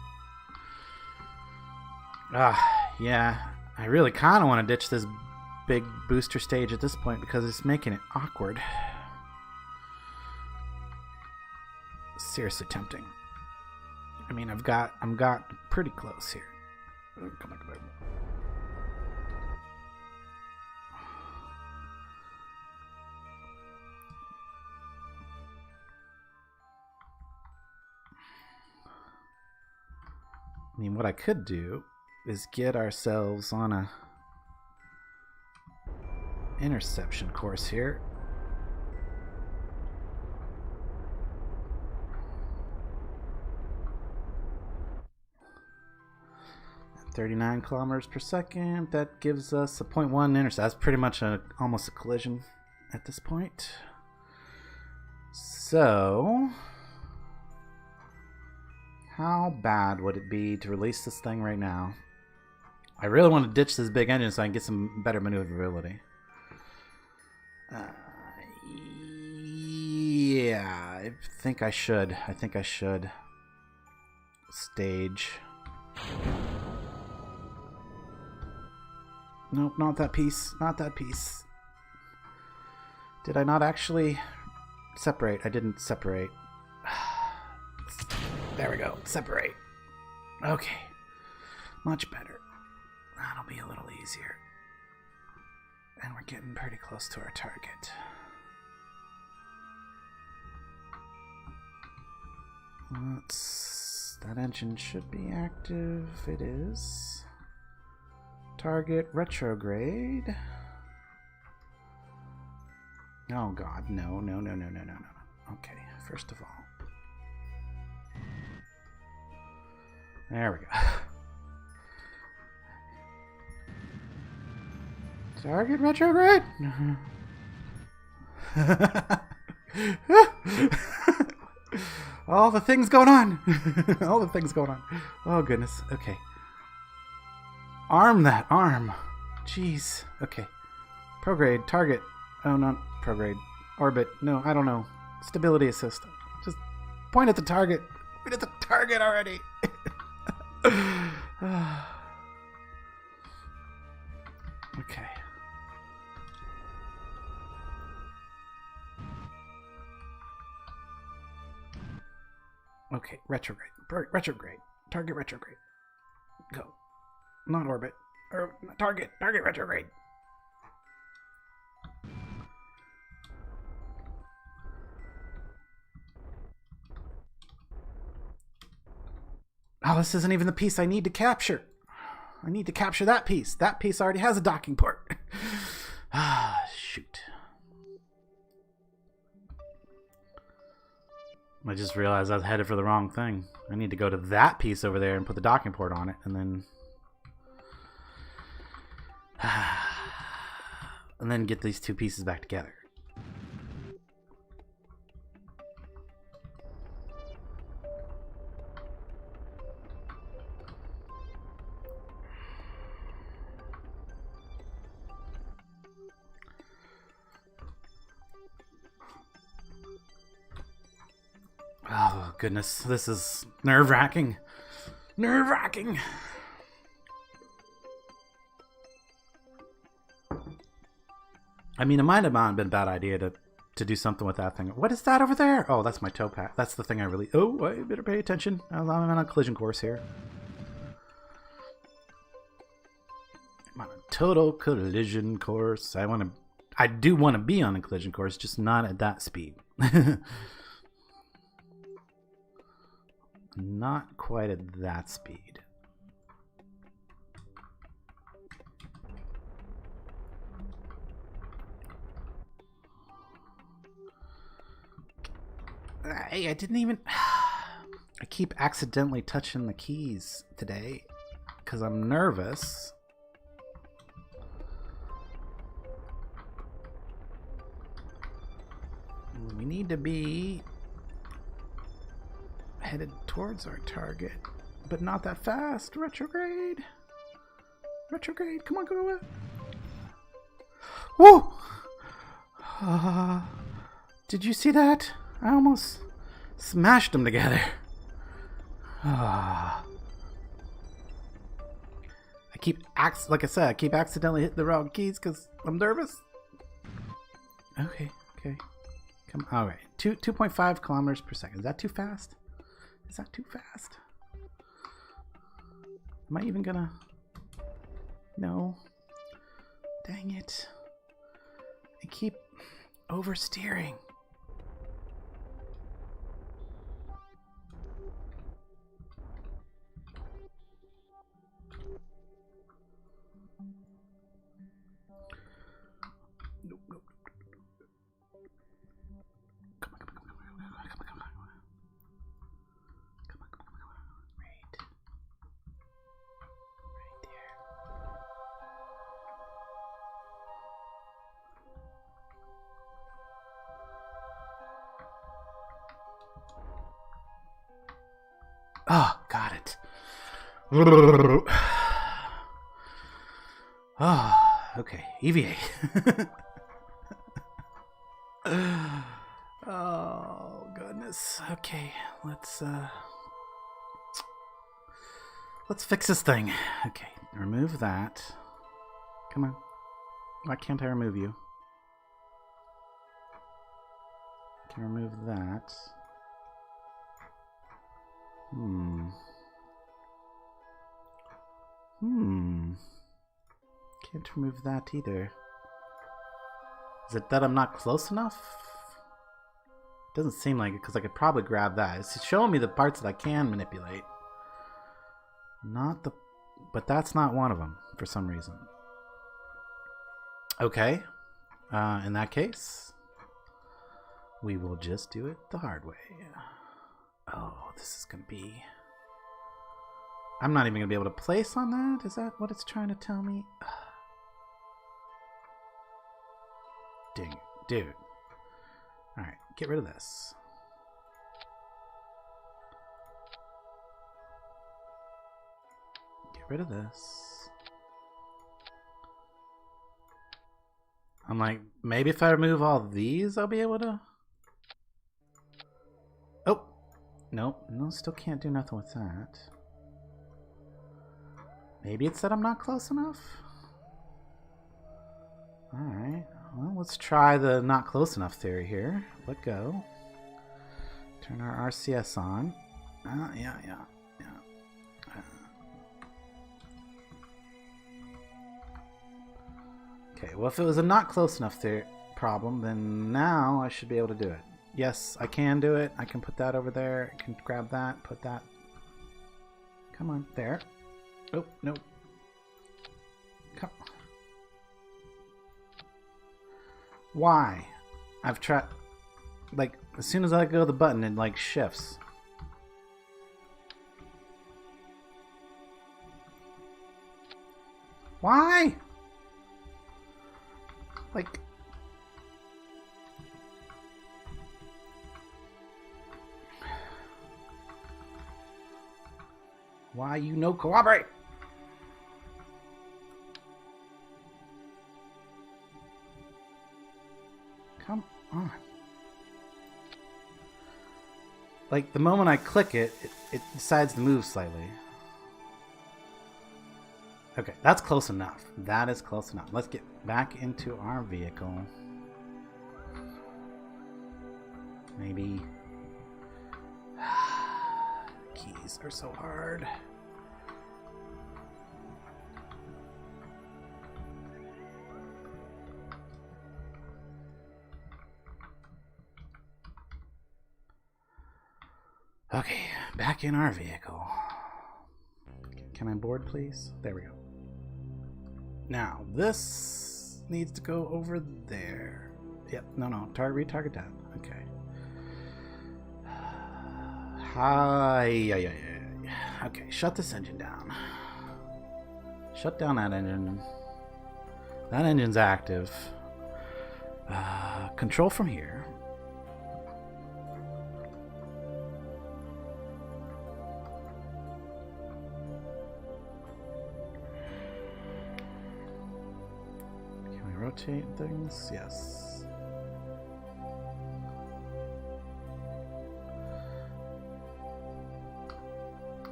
Yeah. I really kind of want to ditch this big booster stage at this point because it's making it awkward. Seriously tempting. I mean, I'm got pretty close here. Oh, come on. I mean, what I could do is get ourselves on a interception course here. At 39 kilometers per second, that gives us a 0.1 intercept. That's pretty much almost a collision at this point. So, how bad would it be to release this thing right now? I really want to ditch this big engine so I can get some better maneuverability. Yeah, I think I should. Stage. Nope, not that piece. Did I not actually separate? I didn't separate. There we go. Separate. Okay. Much better. That'll be a little easier. And we're getting pretty close to our target. That engine should be active. It is. Target retrograde. Oh god, no. Okay, first of all. There we go. Target retrograde. All the things going on. Oh goodness. Okay. Arm that arm. Jeez. Okay. Prograde. Target. Oh, not prograde. Orbit. No, I don't know. Stability assist. Just point at the target. Point at the target already. Okay. Okay, retrograde. Target retrograde. Go. Not orbit. Or target retrograde. Oh, this isn't even the piece I need to capture. I need to capture that piece. That piece already has a docking port. Ah, shoot. I just realized I was headed for the wrong thing. I need to go to that piece over there and put the docking port on it, and then... and then get these two pieces back together. Oh, goodness. This is nerve-wracking. Nerve-wracking. I mean, it might have not been a bad idea to do something with that thing. What is that over there? Oh, that's my towpath. That's the thing I really... Oh, I better pay attention. I'm on a collision course here. I'm on a total collision course. I do want to be on a collision course, just not at that speed. Not quite at that speed. Hey, I didn't even... I keep accidentally touching the keys today because I'm nervous. We need to be headed towards our target, but not that fast. Retrograde. Retrograde. Come on, go away. Whoa! Did you see that? I almost smashed them together. I keep like I said, I keep accidentally hitting the wrong keys because I'm nervous. Okay. Come on. All right. 2.5 kilometers per second. Is that too fast? Is that too fast? Am I even gonna... No. Dang it. I keep oversteering. Oh, got it. Oh, okay. EVA. Oh, goodness. Okay, let's fix this thing. Okay, remove that. Come on. Why can't I remove you? Can remove that. Can't remove that either. Is it that I'm not close enough? Doesn't seem like it, because I could probably grab that. It's showing me the parts that I can manipulate. But that's not one of them for some reason. Okay. In that case, we will just do it the hard way. Oh, this is going to be... I'm not even going to be able to place on that? Is that what it's trying to tell me? Dang it. Dude. Alright, get rid of this. Get rid of this. I'm like, maybe if I remove all these, I'll be able to... Oh! Nope, no, still can't do nothing with that. Maybe it's that I'm not close enough? Alright, well, let's try the not close enough theory here. Let go. Turn our RCS on. Yeah. Okay, well, if it was a not close enough problem, then now I should be able to do it. Yes, I can do it. I can put that over there. I can grab that, put that. Come on, there. Oh, no. Come. Why? I've tried... Like, as soon as I let go of the button, it, like, shifts. Why? Like... Why you no cooperate? Come on. Like, the moment I click it, it decides to move slightly. Okay, that's close enough. That is close enough. Let's get back into our vehicle. Maybe. Keys are so hard. Okay, back in our vehicle. Can I board, please? There we go. Now, this needs to go over there. Yep, no, retarget that. Okay. Hi. Okay, shut this engine down. Shut down that engine. That engine's active. Control from here. Rotate things, yes.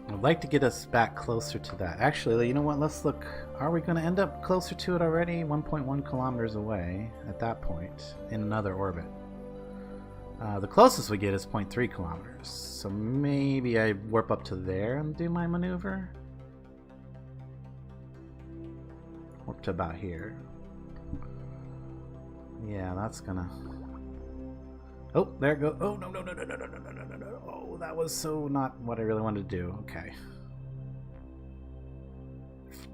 I'd like to get us back closer to that. Actually, you know what? Let's look. Are we going to end up closer to it already? 1.1 kilometers away at that point in another orbit. The closest we get is 0.3 kilometers. So maybe I warp up to there and do my maneuver. Warp to about here. Yeah, that's gonna... Oh, there it goes. Oh, no. Oh, that was so not what I really wanted to do. Okay.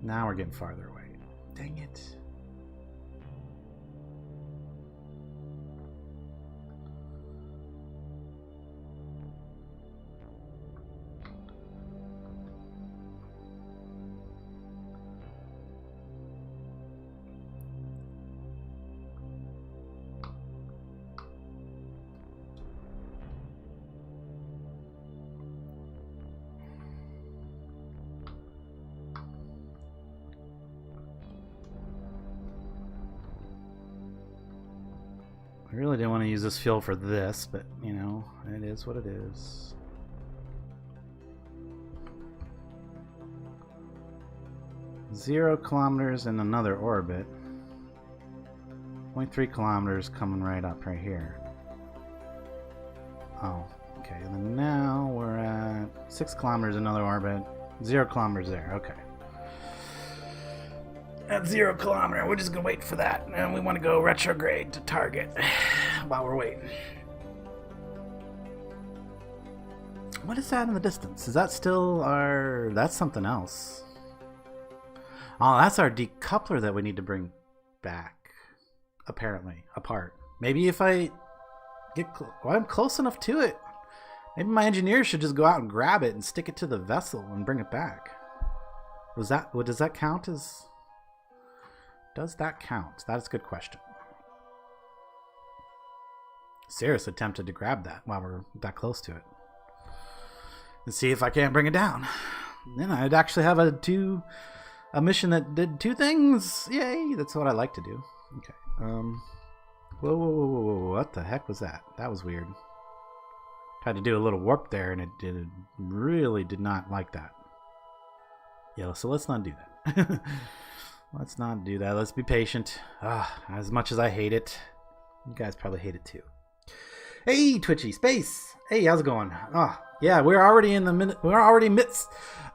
Now we're getting farther away. Dang it. I really didn't want to use this fuel for this, but, you know, it is what it is. Zero kilometers in another orbit. 0.3 kilometers coming right up right here. Oh, okay. And then now we're at 6 kilometers in another orbit. 0 kilometers there. Okay. At 0 kilometer, we're just gonna wait for that, and we want to go retrograde to target while we're waiting. What is that in the distance? Is that still our... That's something else. Oh, that's our decoupler that we need to bring back. Apparently, apart. Maybe if I get... Well, I'm close enough to it. Maybe my engineer should just go out and grab it and stick it to the vessel and bring it back. Was that... What does that count as... Does that count? That is a good question. Seriously tempted to grab that while we're that close to it. And see if I can't bring it down. Then I'd actually have a mission that did 2 things. Yay! That's what I like to do. Okay. Whoa. What the heck was that? That was weird. Tried to do a little warp there and it really did not like that. Yeah, so let's not do that. Let's not do that. Let's be patient. As much as I hate it, you guys probably hate it too. Hey, Twitchy Space. Hey, how's it going? Yeah, we're already midst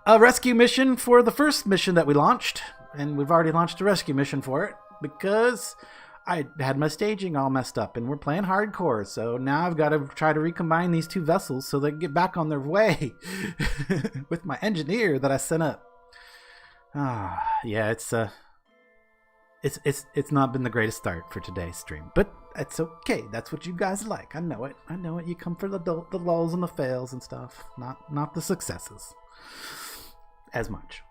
a rescue mission for the first mission that we launched, and we've already launched a rescue mission for it because I had my staging all messed up, and we're playing hardcore, so now I've got to try to recombine these two vessels so they can get back on their way with my engineer that I sent up. Yeah, it's not been the greatest start for today's stream, but it's okay. That's what you guys like. I know it. You come for the lulls and the fails and stuff, not the successes as much.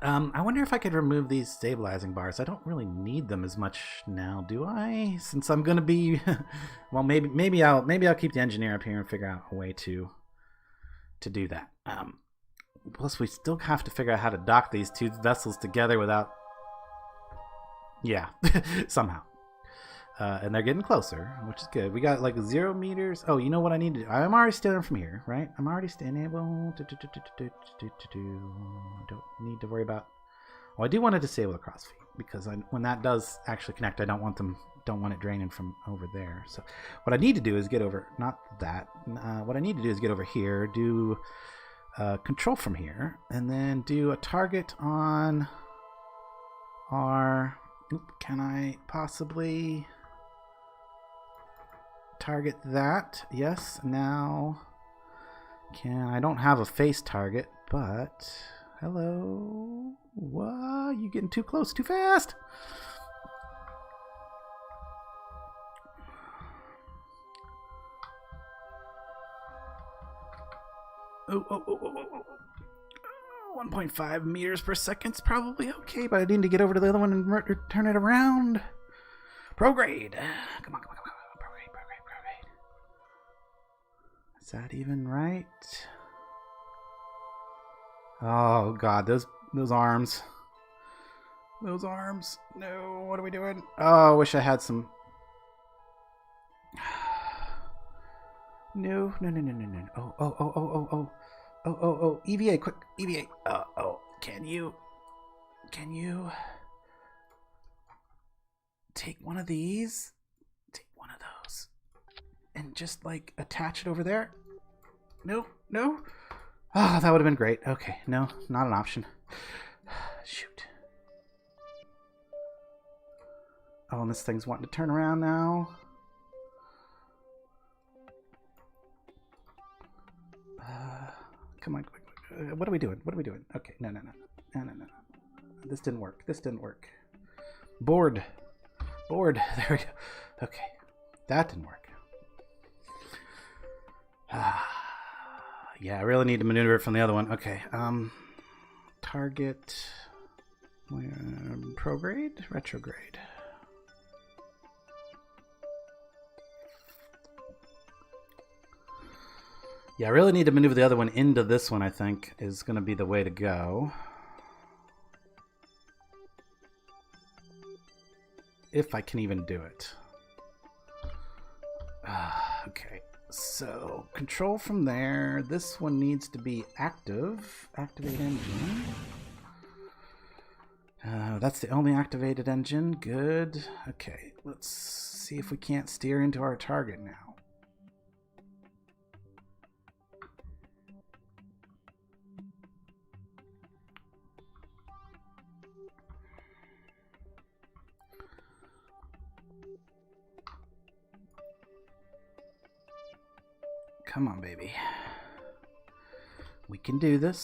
I wonder if I could remove these stabilizing bars. I don't really need them as much now, do I? Since I'm gonna be, well, maybe I'll keep the engineer up here and figure out a way to do that. Plus, we still have to figure out how to dock these two vessels together without, yeah, somehow. And they're getting closer, which is good. We got like 0 meters. Oh, you know what I need to do? I'm already standing from here, right? I'm already standing. Well, don't need to worry about. Well, I do want to disable the crossfeed because when that does actually connect, I don't want it draining from over there. So what I need to do is get over. Not that. What I need to do is get over here. Do control from here, and then do a target on our. Can I possibly target that? Yes. Now, I don't have a face target, but hello. What? You getting too close, too fast? Oh. 1.5 meters per second's probably okay, but I need to get over to the other one and turn it around. Prograde. Come on. Prograde. Is that even right? Oh god, those arms. Those arms. No, what are we doing? Oh, I wish I had some. No. Oh, EVA, quick, EVA. Can you take one of these? Take one of those. And just, like, attach it over there? No? Oh, that would have been great. Okay, no, not an option. Shoot. Oh, and this thing's wanting to turn around now. Come on, quick. What are we doing? Okay, no. This didn't work. Board. There we go. Okay, that didn't work. Yeah, I really need to maneuver it from the other one. Okay, target. Prograde? Retrograde. Yeah, I really need to maneuver the other one into this one, I think, is going to be the way to go. If I can even do it. Okay, so control from there. This one needs to be active. Activate engine. That's the only activated engine. Good. Okay, let's see if we can't steer into our target now. Come on, baby. We can do this.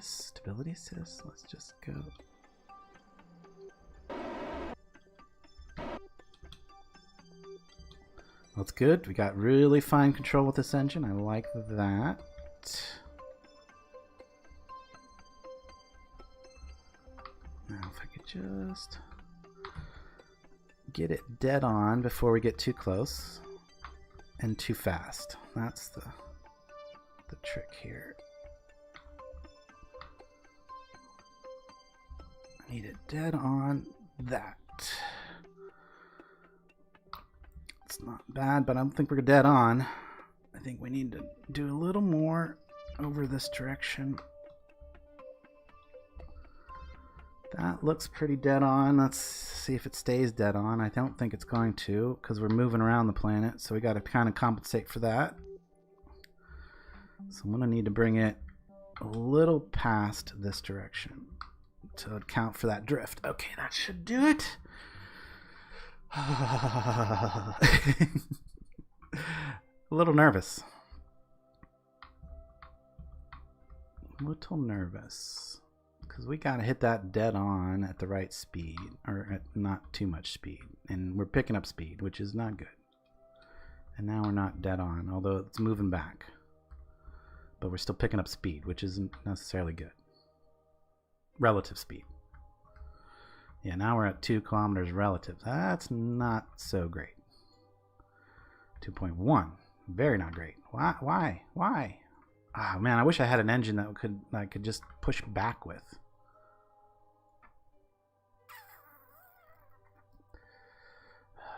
Stability assist. Let's just go. That's good. We got really fine control with this engine. I like that. Now, if I could just get it dead on before we get too close and too fast. That's the trick here. I need it dead on that. It's not bad, but I don't think we're dead on. I think we need to do a little more over this direction. That looks pretty dead on. Let's see if it stays dead on. I don't think it's going to, because we're moving around the planet, so we got to kind of compensate for that. So I'm going to need to bring it a little past this direction to account for that drift. Okay, that should do it. A little nervous. A little nervous. Because we got to hit that dead on at the right speed. Or at not too much speed. And we're picking up speed, which is not good. And now we're not dead on, although it's moving back. But we're still picking up speed, which isn't necessarily good. Relative speed. Yeah, now we're at 2 kilometers relative. That's not so great. 2.1. Very not great. Why? Oh man, I wish I had an engine that I could just push back with.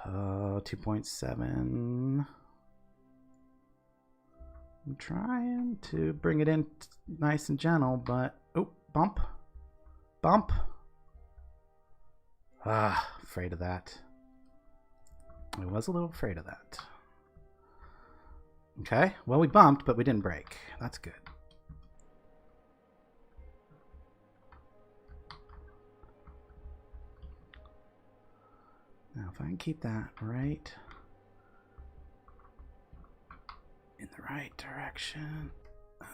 Oh, 2.7. I'm trying to bring it in nice and gentle, but oh, bump. Afraid of that. I was a little afraid of that. Okay, well we bumped, but we didn't break. That's good. Now if I can keep that right in the right direction.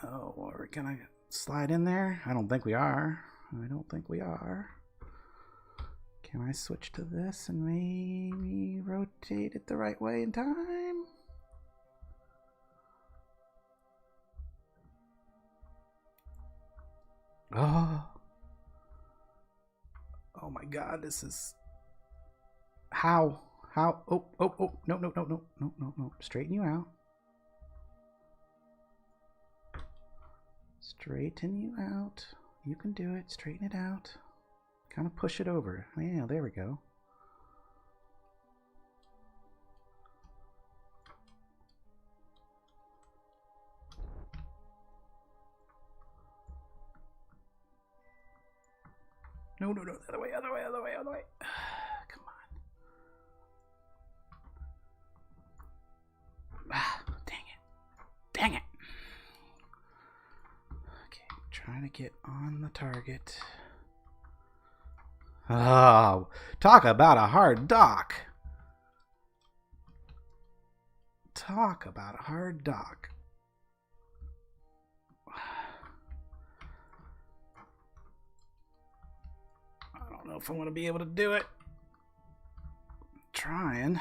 Oh, are we gonna slide in there? I don't think we are. Can I switch to this and maybe rotate it the right way in time? Oh my god, this is... How? Oh, no. Straighten you out. Straighten you out. You can do it. Straighten it out. Kind of push it over. Yeah, there we go. No. The other way. Come on. Dang it. Okay, trying to get on the target. Oh, talk about a hard dock. I don't know if I'm going to be able to do it. Trying.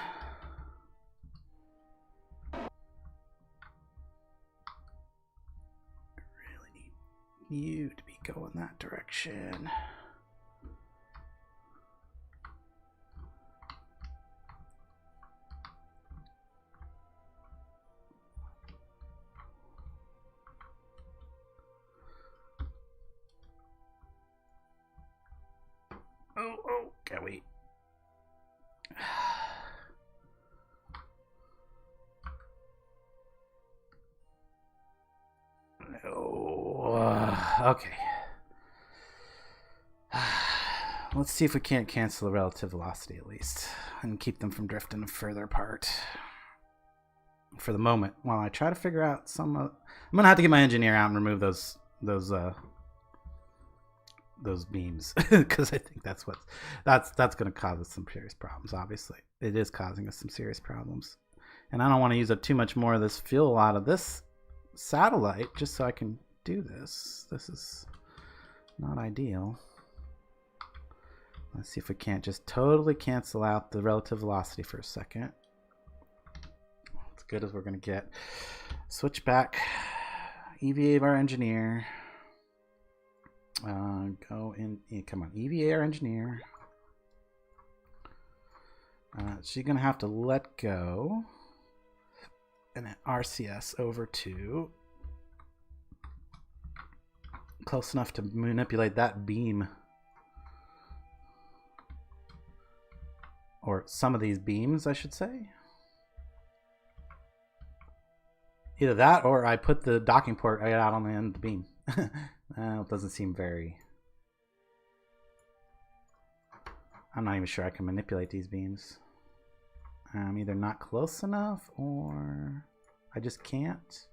I really need you to be going that direction. Oh, can we? No. Okay. Let's see if we can't cancel the relative velocity at least and keep them from drifting further apart for the moment while I try to figure out some... I'm going to have to get my engineer out and remove those beams because I think that's going to cause us some serious problems. Obviously it is causing us some serious problems, and I don't want to use up too much more of this fuel out of this satellite just so I can do this. This is not ideal. Let's see if we can't just totally cancel out the relative velocity for a second. As good as we're going to get. Switch back. EVA of our engineer. Go in. Come on, EVA our engineer. She's gonna have to let go, and then RCS over to close enough to manipulate that beam, or some of these beams, I should say. Either that, or I put the docking port right out on the end of the beam. It doesn't seem very... I'm not even sure I can manipulate these beams. I'm either not close enough or I just can't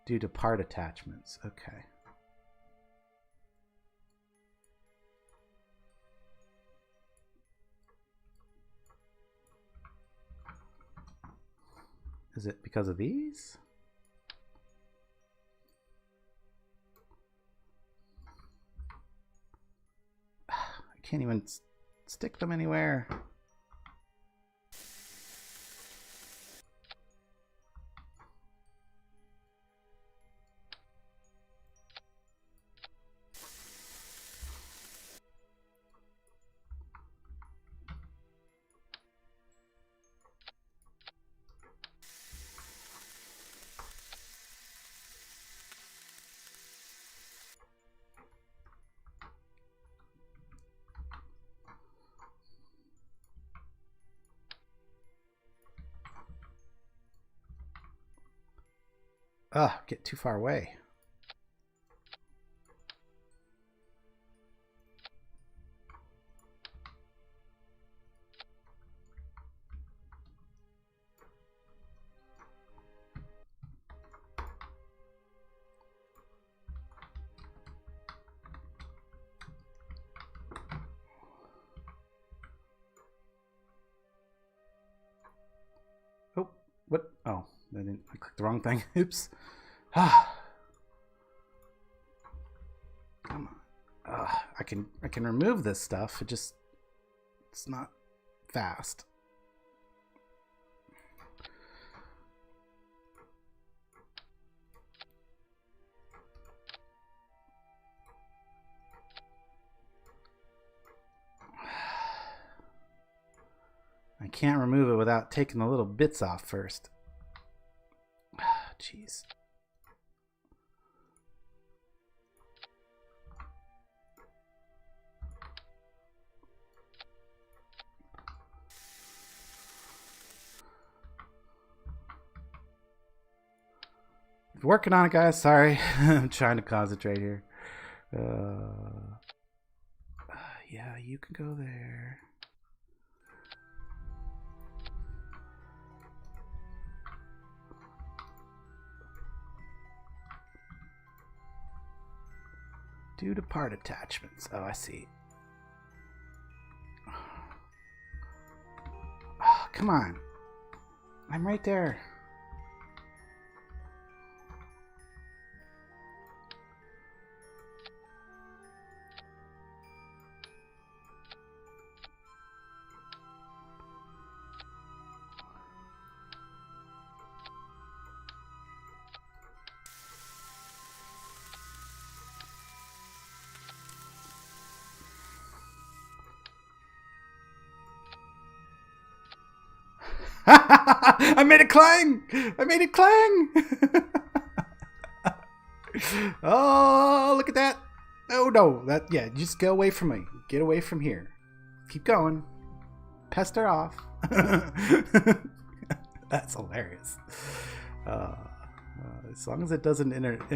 due to part attachments. Okay. Is it because of these? I can't even stick them anywhere. Ugh, get too far away. Oh, what? Oh, I clicked the wrong thing. Oops. Ah. Come on. I can remove this stuff. It's not fast. I can't remove it without taking the little bits off first. Jeez. Working on it, guys. Sorry. I'm trying to concentrate here. Yeah, you can go there. Due to part attachments. Oh, I see. Oh, come on. I'm right there. I made it clang! I made it clang! Oh, look at that. Oh, no. Yeah, just go away from me. Get away from here. Keep going. Pester off. That's hilarious. As long as it doesn't interact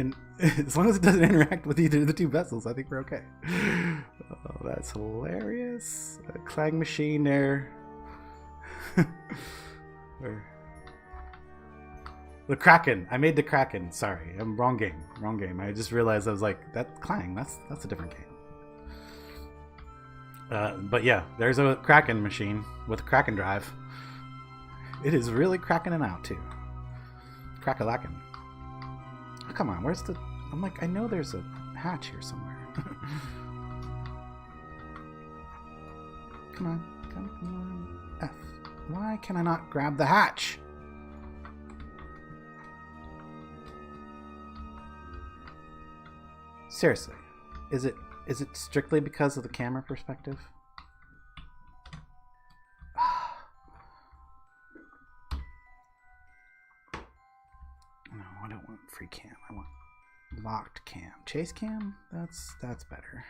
with either of the two vessels, I think we're okay. Oh, that's hilarious. A clang machine there. The Kraken. I made the Kraken. Sorry, I'm wrong game. Wrong game. I just realized I was like, that Clang. That's a different game. But yeah, there's a Kraken machine with a Kraken drive. It is really cracking it out too. Crack-a-lackin'. Oh, come on, where's the? I'm like, I know there's a hatch here somewhere. Come on. F. Why can I not grab the hatch? Seriously, is it strictly because of the camera perspective? No, I don't want free cam. I want locked cam. Chase cam? That's better.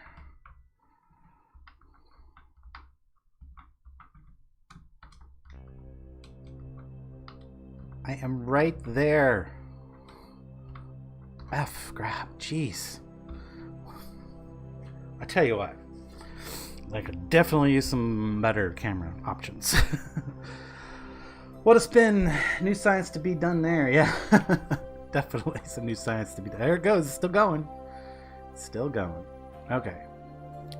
I am right there. F, grab. Jeez. I tell you what. I could definitely use some better camera options. What a spin. New science to be done there. Yeah. Definitely some new science to be done. There it goes. It's still going. It's still going. Okay.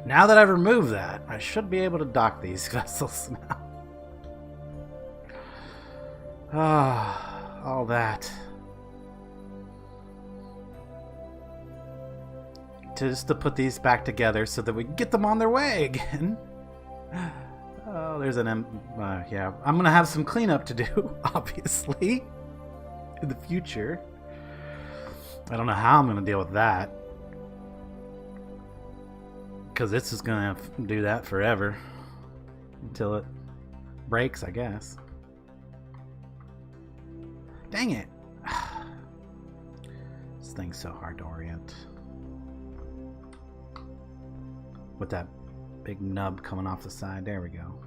Now that I've removed that, I should be able to dock these vessels now. all that. Just to put these back together so that we can get them on their way again. Oh, there's an yeah, I'm gonna have some cleanup to do, obviously, in the future. I don't know how I'm gonna deal with that, because this is gonna do that forever until it breaks, I guess. Dang it! This thing's so hard to orient with that big nub coming off the side. There we go.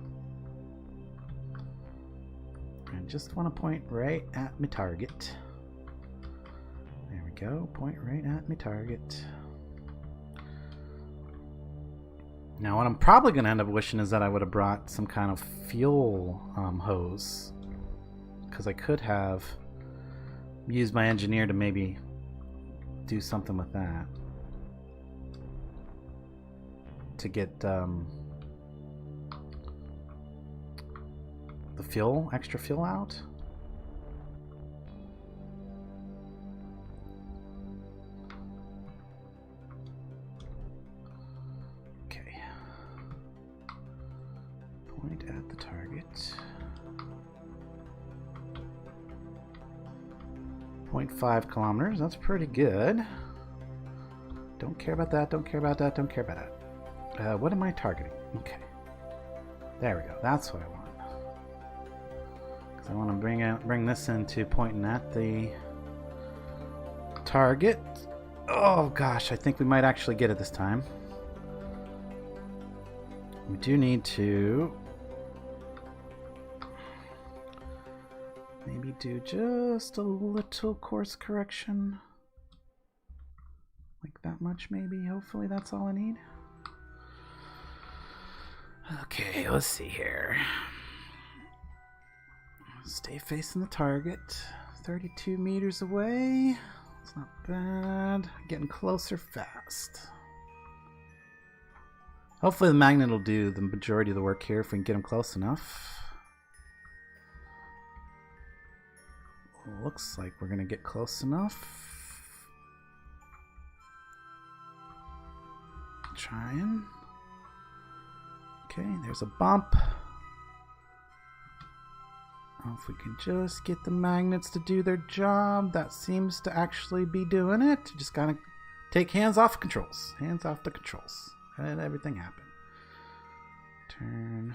I just want to point right at my target. There we go. Point right at my target. Now what I'm probably going to end up wishing is that I would have brought some kind of fuel hose, because I could have used my engineer to maybe do something with that to get the extra fuel out. Okay. Point at the target. 0.5 kilometers, that's pretty good. Don't care about that, don't care about that, don't care about that. What am I targeting? Okay. There we go. That's what I want. Because I want to bring this into pointing at the target. Oh gosh, I think we might actually get it this time. We do need to maybe do just a little course correction. Like that much maybe. Hopefully that's all I need. Okay, let's see here. Stay facing the target. 32 meters away. It's not bad. Getting closer fast. Hopefully the magnet will do the majority of the work here if we can get him close enough. Looks like we're going to get close enough. Trying. Okay, there's a bump. Oh, if we can just get the magnets to do their job, that seems to actually be doing it. Just gotta take hands off controls. Hands off the controls. And everything happened. Turn.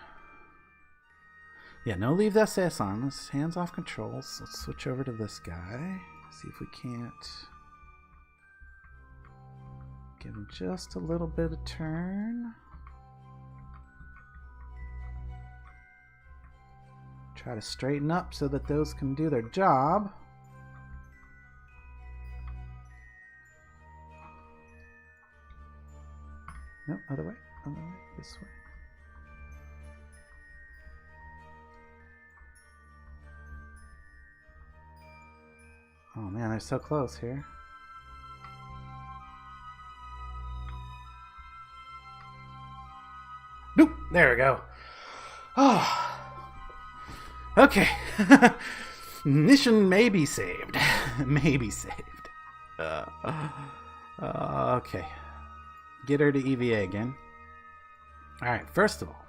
Yeah, no, leave the SAS on. Let's hands off controls. Let's switch over to this guy. See if we can't give him just a little bit of turn. Try to straighten up so that those can do their job. Nope, other way, this way. Oh man, they're so close here. Nope, there we go. Oh. Okay. Mission may be saved. May be saved. Okay. Get her to EVA again. Alright, first of all,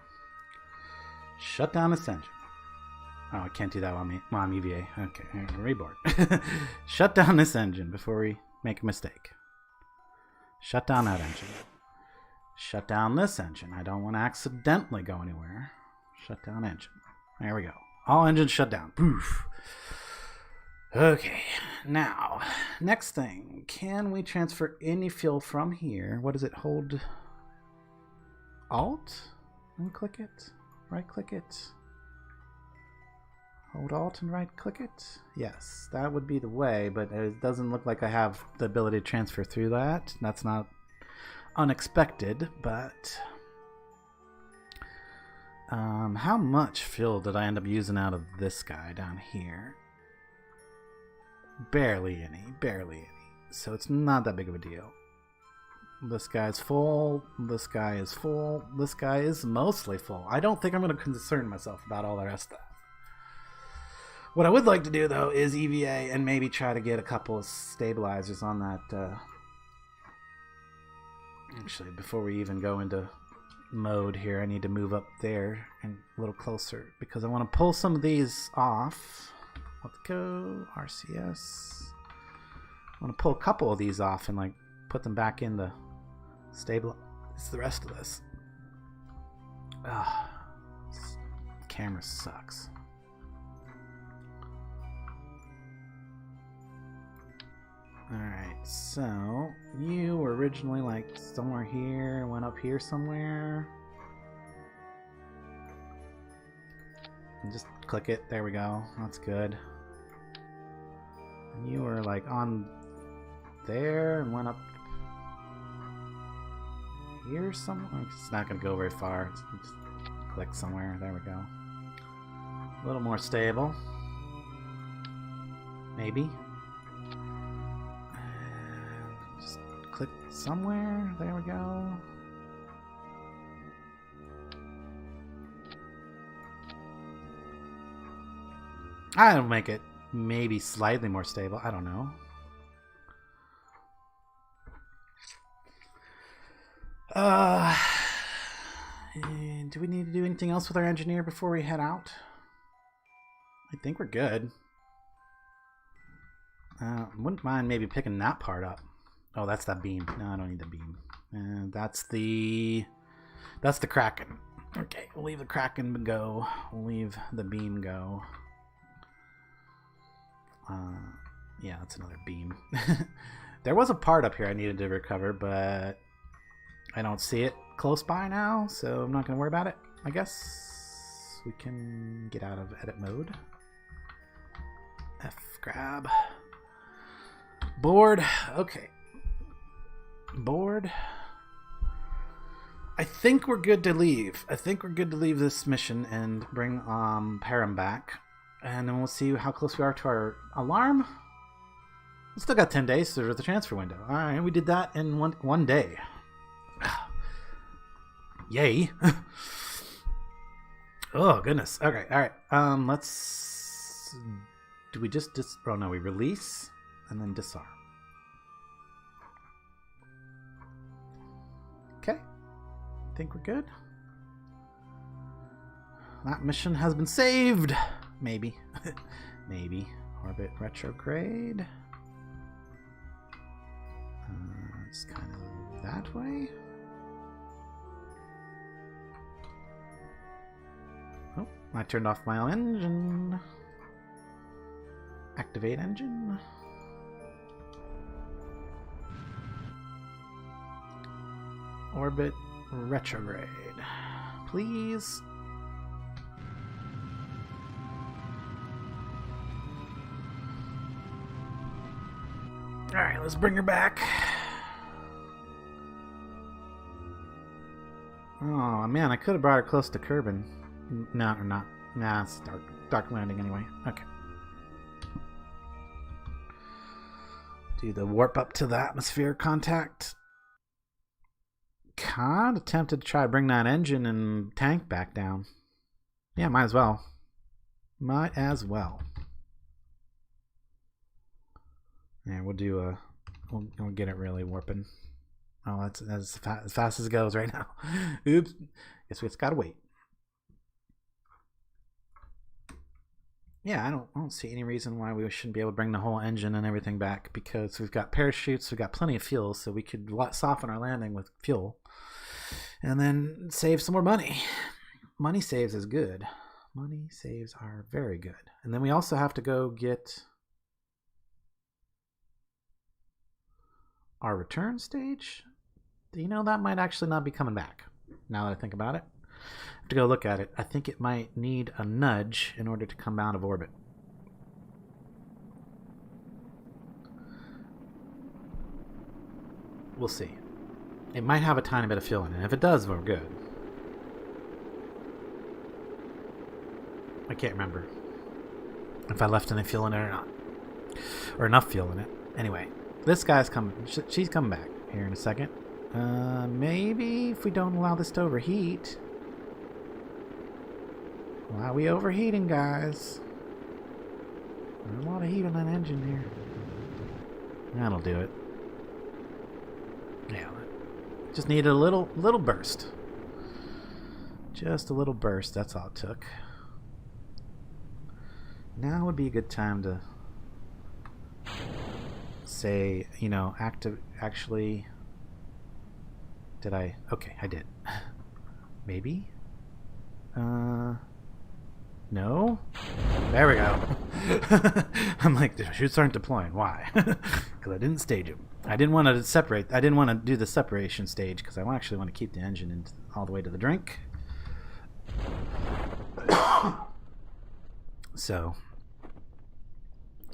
shut down this engine. Oh, I can't do that while I'm EVA. Okay, reboard. Shut down this engine before we make a mistake. Shut down that engine. Shut down this engine. I don't want to accidentally go anywhere. Shut down engine. There we go. All engines shut down. Poof. Okay, now, next thing. Can we transfer any fuel from here? What does it hold? Alt? And click it. Right click it. Hold Alt and right click it. Yes, that would be the way, but it doesn't look like I have the ability to transfer through that. That's not unexpected, but how much fuel did I end up using out of this guy down here? Barely any, barely any. So it's not that big of a deal. This guy's full, this guy is full, this guy is mostly full. I don't think I'm going to concern myself about all the rest of that. What I would like to do, though, is EVA and maybe try to get a couple of stabilizers on that. Actually, before we even go into mode here, I need to move up there and a little closer because I want to pull some of these off. Let's go, RCS. I want to pull a couple of these off and like put them back in the stabilize the rest of this. This camera sucks. Alright, so you were originally like somewhere here, went up here somewhere. And just click it, there we go, that's good. And you were like on there and went up here somewhere. It's not going to go very far, just click somewhere, there we go. A little more stable. Maybe. Click somewhere. There we go. I'll make it maybe slightly more stable. I don't know. Do we need to do anything else with our engineer before we head out? I think we're good. Wouldn't mind maybe picking that part up. Oh, that's that beam. No, I don't need the beam. And that's the Kraken. Okay, we'll leave the Kraken go. We'll leave the beam go. Yeah, that's another beam. There was a part up here I needed to recover, but I don't see it close by now, so I'm not going to worry about it. I guess we can get out of edit mode. F grab. Board. Okay. Board. I think we're good to leave. I think we're good to leave this mission and bring Param back. And then we'll see how close we are to our alarm. We still got 10 days to the transfer window. Alright, we did that in one day. Yay. Oh, goodness. Okay, alright. Let's... Do we just... Oh, no, we release and then disarm. Okay, I think we're good. That mission has been saved. Maybe. Maybe. Orbit retrograde. It's kind of that way. Oh, I turned off my engine. Activate engine. Orbit retrograde, please. All right, let's bring her back. Oh man, I could have brought her close to Kerbin. No, or not. Nah, it's dark landing anyway. Okay. Do the warp up to the atmosphere contact. Kind of tempted to try to bring that engine and tank back down. Yeah, might as well. Might as well. Yeah, we'll do a... We'll get it really warping. Oh, that's as fast as it goes right now. Oops. Guess we just gotta wait. Yeah, I don't see any reason why we shouldn't be able to bring the whole engine and everything back, because we've got parachutes, we've got plenty of fuel, so we could soften our landing with fuel and then save some more money. Money saves is good. Money saves are very good. And then we also have to go get our return stage. You know, that might actually not be coming back, now that I think about it. I have to go look at it. I think it might need a nudge in order to come out of orbit. We'll see. It might have a tiny bit of fuel in it. If it does, we're good. I can't remember if I left any fuel in it or not. Or enough fuel in it. Anyway, this guy's coming. She's coming back here in a second. Maybe if we don't allow this to overheat. Why are we overheating, guys? There's a lot of heat on that engine here. That'll do it. Yeah. Just needed a little burst. Just a little burst, that's all it took. Now would be a good time to say, you know, actually, did I? Okay, I did. Maybe? No? There we go. I'm like, the chutes aren't deploying. Why? Because I didn't stage them. I didn't want to separate. I didn't want to do the separation stage because I actually want to keep the engine all the way to the drink. So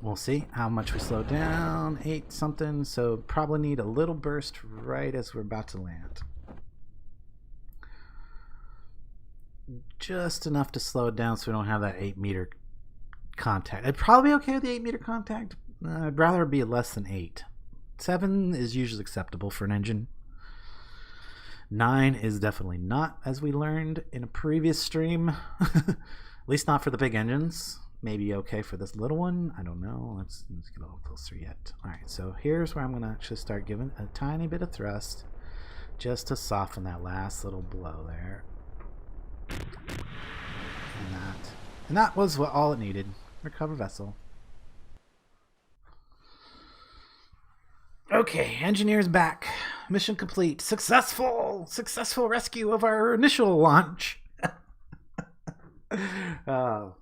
we'll see how much we slow down. 8 something. So probably need a little burst right as we're about to land. Just enough to slow it down so we don't have that 8-meter contact. I'd probably be okay with the 8-meter contact. I'd rather be less than 8. 7 is usually acceptable for an engine. 9 is definitely not, as we learned in a previous stream. At least not for the big engines. Maybe okay for this little one. I don't know. Let's get a little closer yet. Alright, so here's where I'm going to actually start giving a tiny bit of thrust just to soften that last little blow there. And that was all it needed. Recover vessel. Okay, engineers back. Mission complete. Successful rescue of our initial launch. So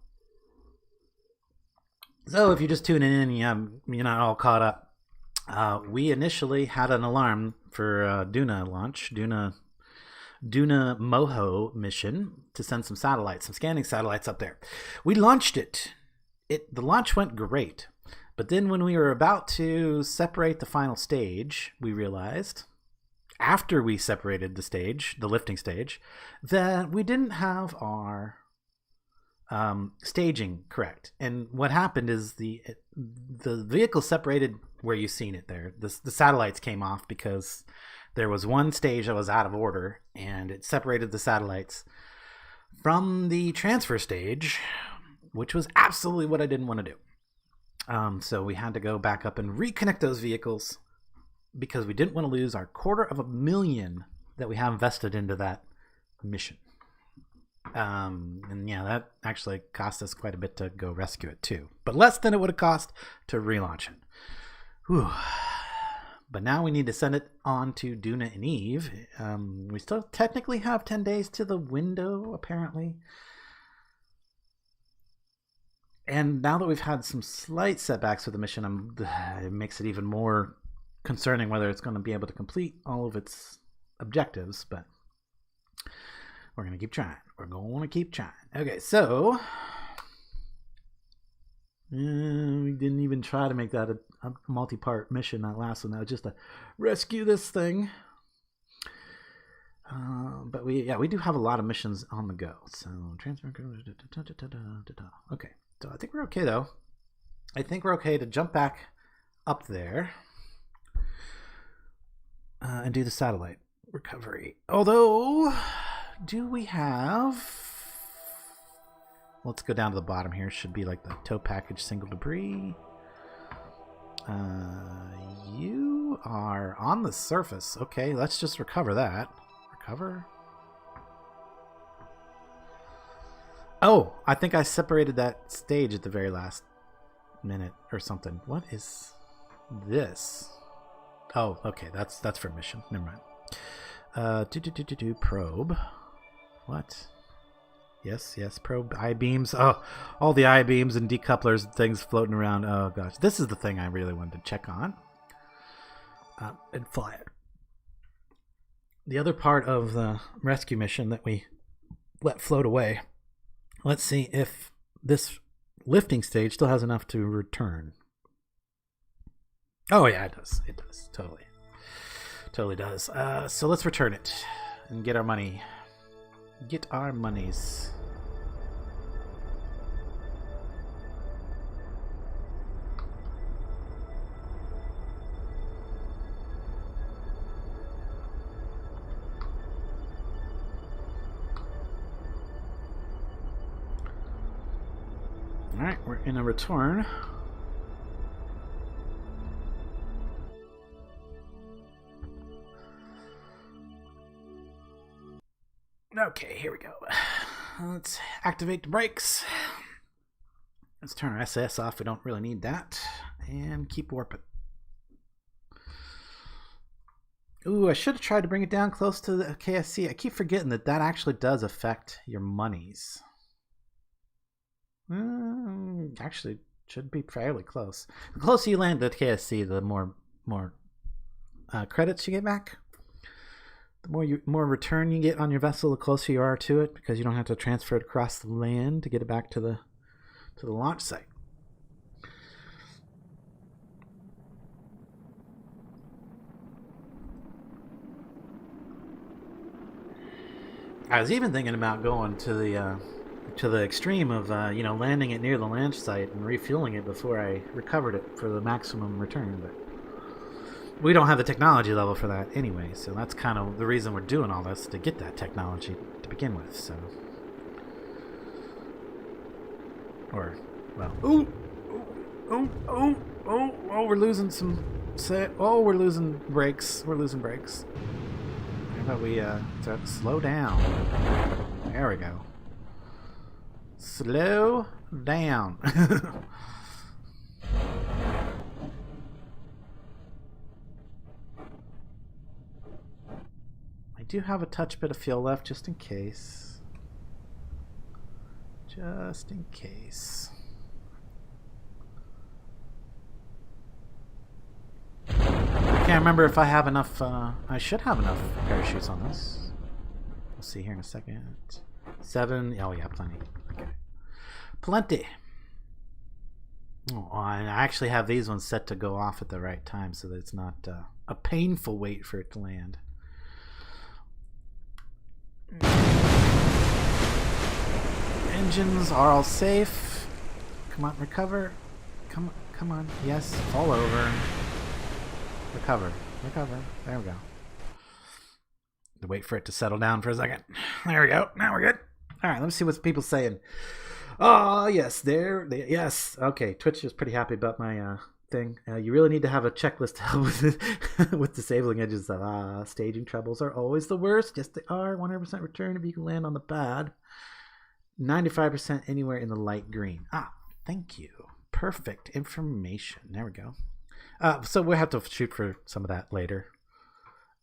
if you're just tuning in, you're not all caught up. We initially had an alarm for Duna launch. Duna Moho mission to send some scanning satellites up there. We launched it. The launch went great. But then when we were about to separate the final stage, we realized, after we separated the lifting stage, that we didn't have our staging correct. And what happened is the vehicle separated where you've seen it there. The satellites came off because there was one stage that was out of order, and it separated the satellites from the transfer stage, which was absolutely what I didn't want to do. So we had to go back up and reconnect those vehicles because we didn't want to lose our $250,000 that we have invested into that mission. And yeah, that actually cost us quite a bit to go rescue it too, but less than it would have cost to relaunch it. Whew. But now we need to send it on to Duna and Eve. We still technically have 10 days to the window, apparently. And now that we've had some slight setbacks with the mission, it makes it even more concerning whether it's going to be able to complete all of its objectives. But we're going to keep trying. We're going to keep trying. Okay, so we didn't even try to make that a multi-part mission, that last one. That was just to rescue this thing. But we do have a lot of missions on the go. So transfer. Okay, so I think we're okay though. I think we're okay to jump back up there and do the satellite recovery. Although, do we have? Let's go down to the bottom here. Should be like the tow package single debris. You are on the surface. Okay, let's just recover that. Recover. Oh, I think I separated that stage at the very last minute or something. What is this? Oh, okay, that's for mission. Never mind. Probe. What? Yes, probe I-beams. Oh, all the I-beams and decouplers and things floating around. Oh, gosh. This is the thing I really wanted to check on. And fly it. The other part of the rescue mission that we let float away. Let's see if this lifting stage still has enough to return. Oh, yeah, it does. It does. Totally does. So let's return it and get our money. Get our monies. Alright, we're in a return. Okay, here we go. Let's activate the brakes. Let's turn our SS off. We don't really need that. And keep warping. Ooh, I should have tried to bring it down close to the KSC. I keep forgetting that actually does affect your monies. Actually, should be fairly close. The closer you land to the KSC, the more credits you get back. The more return you get on your vessel, the closer you are to it, because you don't have to transfer it across the land to get it back to the launch site. I was even thinking about going to the extreme of landing it near the launch site and refueling it before I recovered it for the maximum return, but we don't have the technology level for that anyway, so that's kind of the reason we're doing all this, to get that technology to begin with. So, or well, we're losing some set. Oh, we're losing brakes. How about we slow down? There we go. Slow down. I do have a touch bit of fuel left, just in case. Just in case. I can't remember if I have enough. I should have enough parachutes on this. We'll see here in a second. 7. Oh yeah, plenty. Okay, plenty. Oh, I actually have these ones set to go off at the right time, so that it's not a painful wait for it to land. Engines are all safe. Come on, recover. Come on. Yes, fall over. Recover. There we go. To wait for it to settle down for a second. There we go. Now we're good. All right, let's see what people's saying. Oh, yes, yes. Okay, Twitch is pretty happy about my thing. You really need to have a checklist to help with disabling edges. Staging troubles are always the worst. Yes, they are. 100% return if you can land on the pad. 95% anywhere in the light green. Thank you. Perfect information. There we go. So we'll have to shoot for some of that later.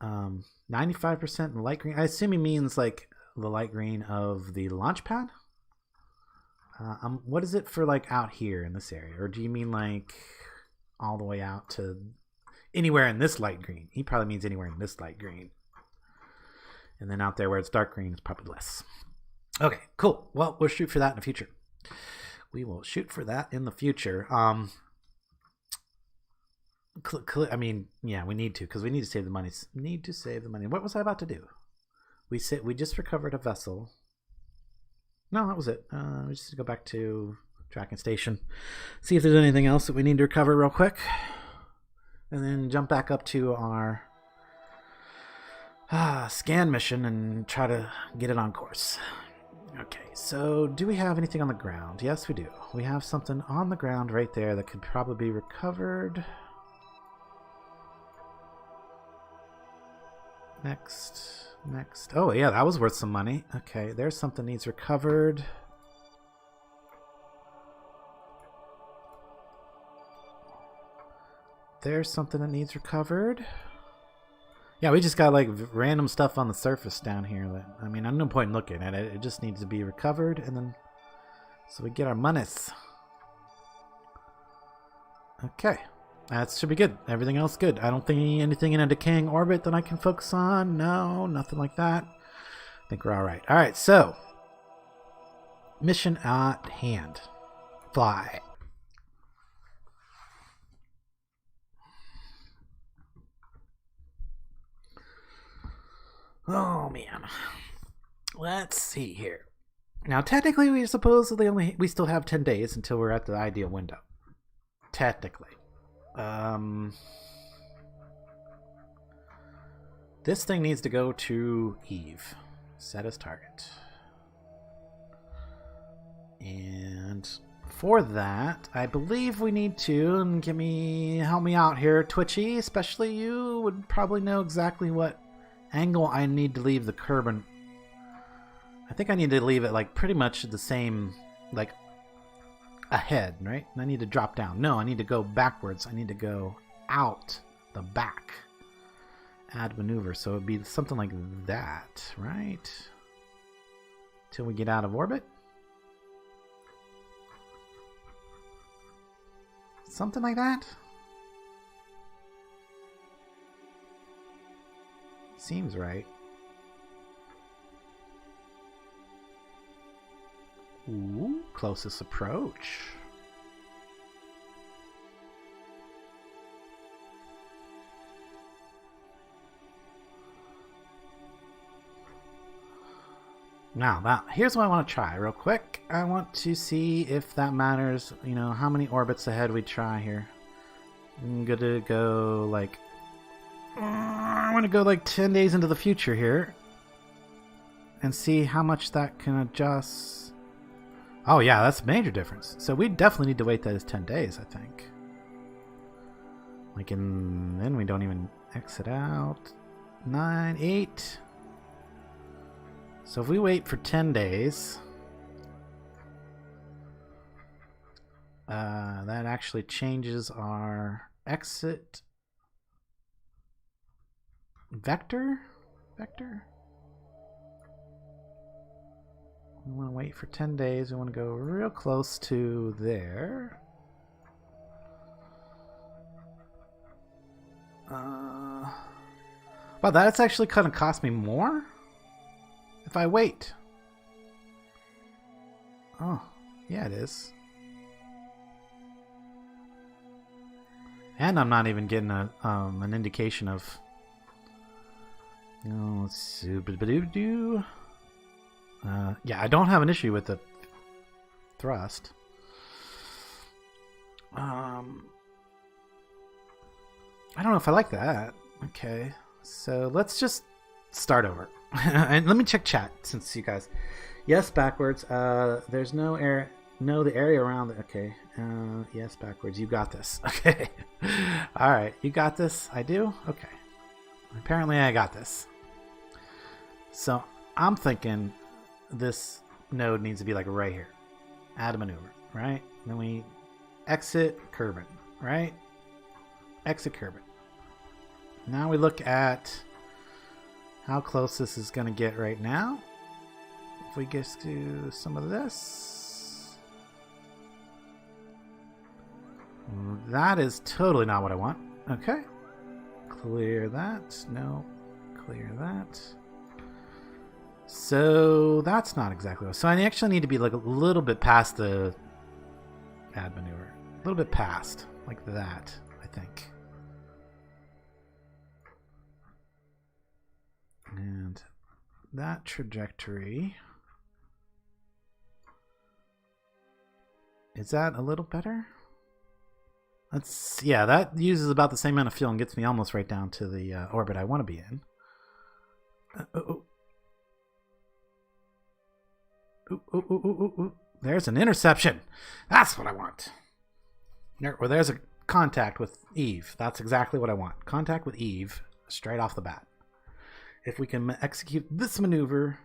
95% in light green. I assume he means like the light green of the launch pad. What is it for like out here in this area? Or do you mean like all the way out to anywhere in this light green? He probably means anywhere in this light green. And then out there where it's dark green is probably less. Okay, cool. Well, we'll shoot for that in the future. We will shoot for that in the future. I mean, yeah, we need to, because we need to save the money. What was I about to do? We just recovered a vessel. No, that was it. We just go back to tracking station, see if there's anything else that we need to recover real quick, and then jump back up to our scan mission and try to get it on course. Okay, so do we have anything on the ground? Yes, we do. We have something on the ground right there that could probably be recovered. Next. Oh, yeah, that was worth some money. Okay, there's something needs recovered. There's something that needs recovered. Yeah, we just got like random stuff on the surface down here. I mean, no point in looking at it. It just needs to be recovered, and then so we get our monies. Okay. That should be good. Everything else good. I don't think anything in a decaying orbit that I can focus on. No, nothing like that. I think we're all right. All right, so mission at hand. Fly. Oh man. Let's see here. Now, technically, we still have 10 days until we're at the ideal window. Technically. This thing needs to go to Eve. Set as target. And for that, I believe we need to, and help me out here, Twitchy, especially you would probably know exactly what angle I need to leave the Kerbal I think I need to leave it like pretty much the same, like ahead, right? I need to drop down. No, I need to go backwards. I need to go out the back. Add maneuver. So it'd be something like that, right? Till we get out of orbit. Something like that. Seems right. Ooh, closest approach. Now, here's what I want to try real quick. I want to see if that matters, you know, how many orbits ahead we try here. I'm gonna go like, I want to go like 10 days into the future here and see how much that can adjust. Oh yeah, that's a major difference. So we definitely need to wait those 10 days, I think. Like, and then we don't even exit out. 9, 8. So if we wait for 10 days, that actually changes our exit vector. We want to wait for 10 days. We want to go real close to there. Wow, that's actually kind of cost me more if I wait. Oh, yeah, it is. And I'm not even getting an indication of. Oh, let's see. Yeah, I don't have an issue with the thrust. I don't know if I like that. Okay, so let's just start over. And let me check chat since you guys. Yes, backwards. There's no air. No, the area around it. Okay. Yes, backwards. You got this. Okay. All right. You got this. I do. Okay. Apparently, I got this. So I'm thinking this node needs to be like right here. Add a maneuver. Right. Then we exit Kerbal. Right. Exit Kerbal. Now we look at how close this is going to get right now. If we get to some of this. That is totally not what I want. Okay. Clear that. No. Clear that. So that's not exactly what. So I actually need to be like a little bit past the add maneuver. A little bit past. Like that, I think. And that trajectory. Is that a little better? Yeah, that uses about the same amount of fuel and gets me almost right down to the orbit I want to be in. There's an interception. That's what I want. Or there's a contact with Eve. That's exactly what I want. Contact with Eve straight off the bat. If we can execute this maneuver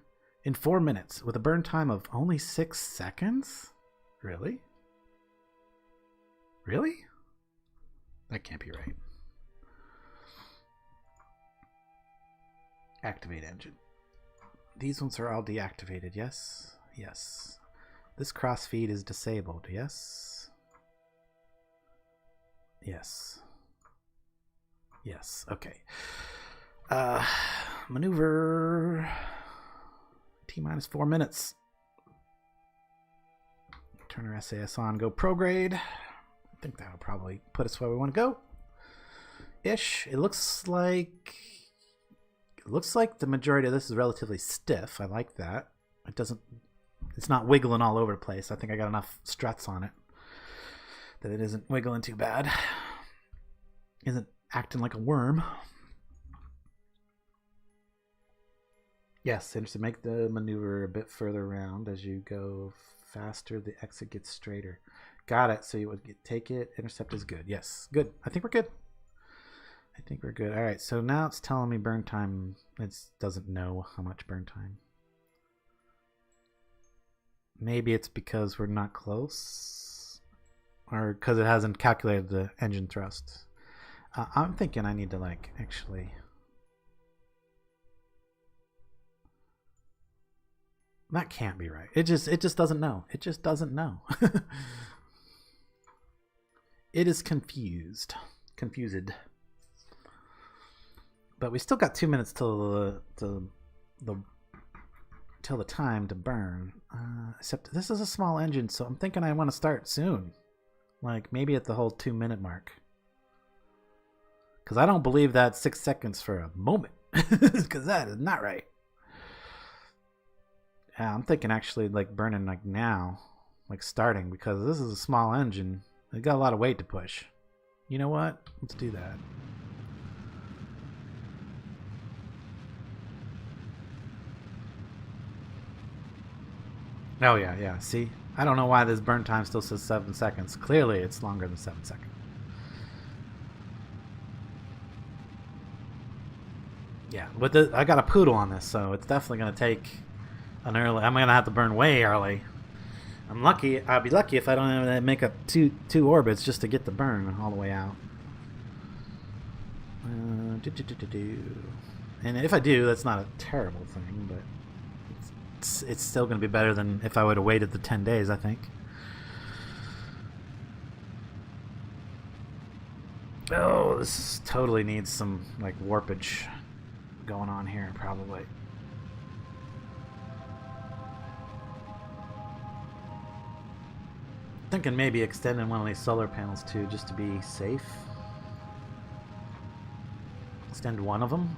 in 4 minutes with a burn time of only 6 seconds? Really? Really? That can't be right. Activate engine. These ones are all deactivated, yes? Yes. This crossfeed is disabled, yes? Yes. Yes, okay. Maneuver. T-minus 4 minutes. Turn our SAS on, go prograde. I think that'll probably put us where we want to go. Ish. It looks like the majority of this is relatively stiff. I like that. It's not wiggling all over the place. I think I got enough struts on it that it isn't wiggling too bad. Isn't acting like a worm. Yes, and to make the maneuver a bit further around as you go faster, the exit gets straighter. Got it. So you would take it. Intercept is good. Yes, good. I think we're good. All right. So now it's telling me burn time. It doesn't know how much burn time. Maybe it's because we're not close, or because it hasn't calculated the engine thrust. I'm thinking I need to like actually. That can't be right. It just doesn't know. It just doesn't know. It is confused. Confused. But we still got 2 minutes till the time to burn. Except this is a small engine, so I'm thinking I want to start soon. Like maybe at the whole 2 minute mark. Because I don't believe that 6 seconds for a moment. Because that is not right. Yeah, I'm thinking actually like burning like now. Like starting, because this is a small engine. It got a lot of weight to push. You know what? Let's do that. Oh yeah. See? I don't know why this burn time still says 7 seconds. Clearly it's longer than 7 seconds. Yeah, with the, I got a poodle on this, so it's definitely going to take an early... I'm going to have to burn way early. I'm lucky. I'll be lucky if I don't have to make up two orbits just to get the burn all the way out. And if I do, that's not a terrible thing, but it's still going to be better than if I would have waited the 10 days, I think. Oh, this totally needs some like warpage going on here, probably. Thinking maybe extending one of these solar panels too, just to be safe. Extend one of them.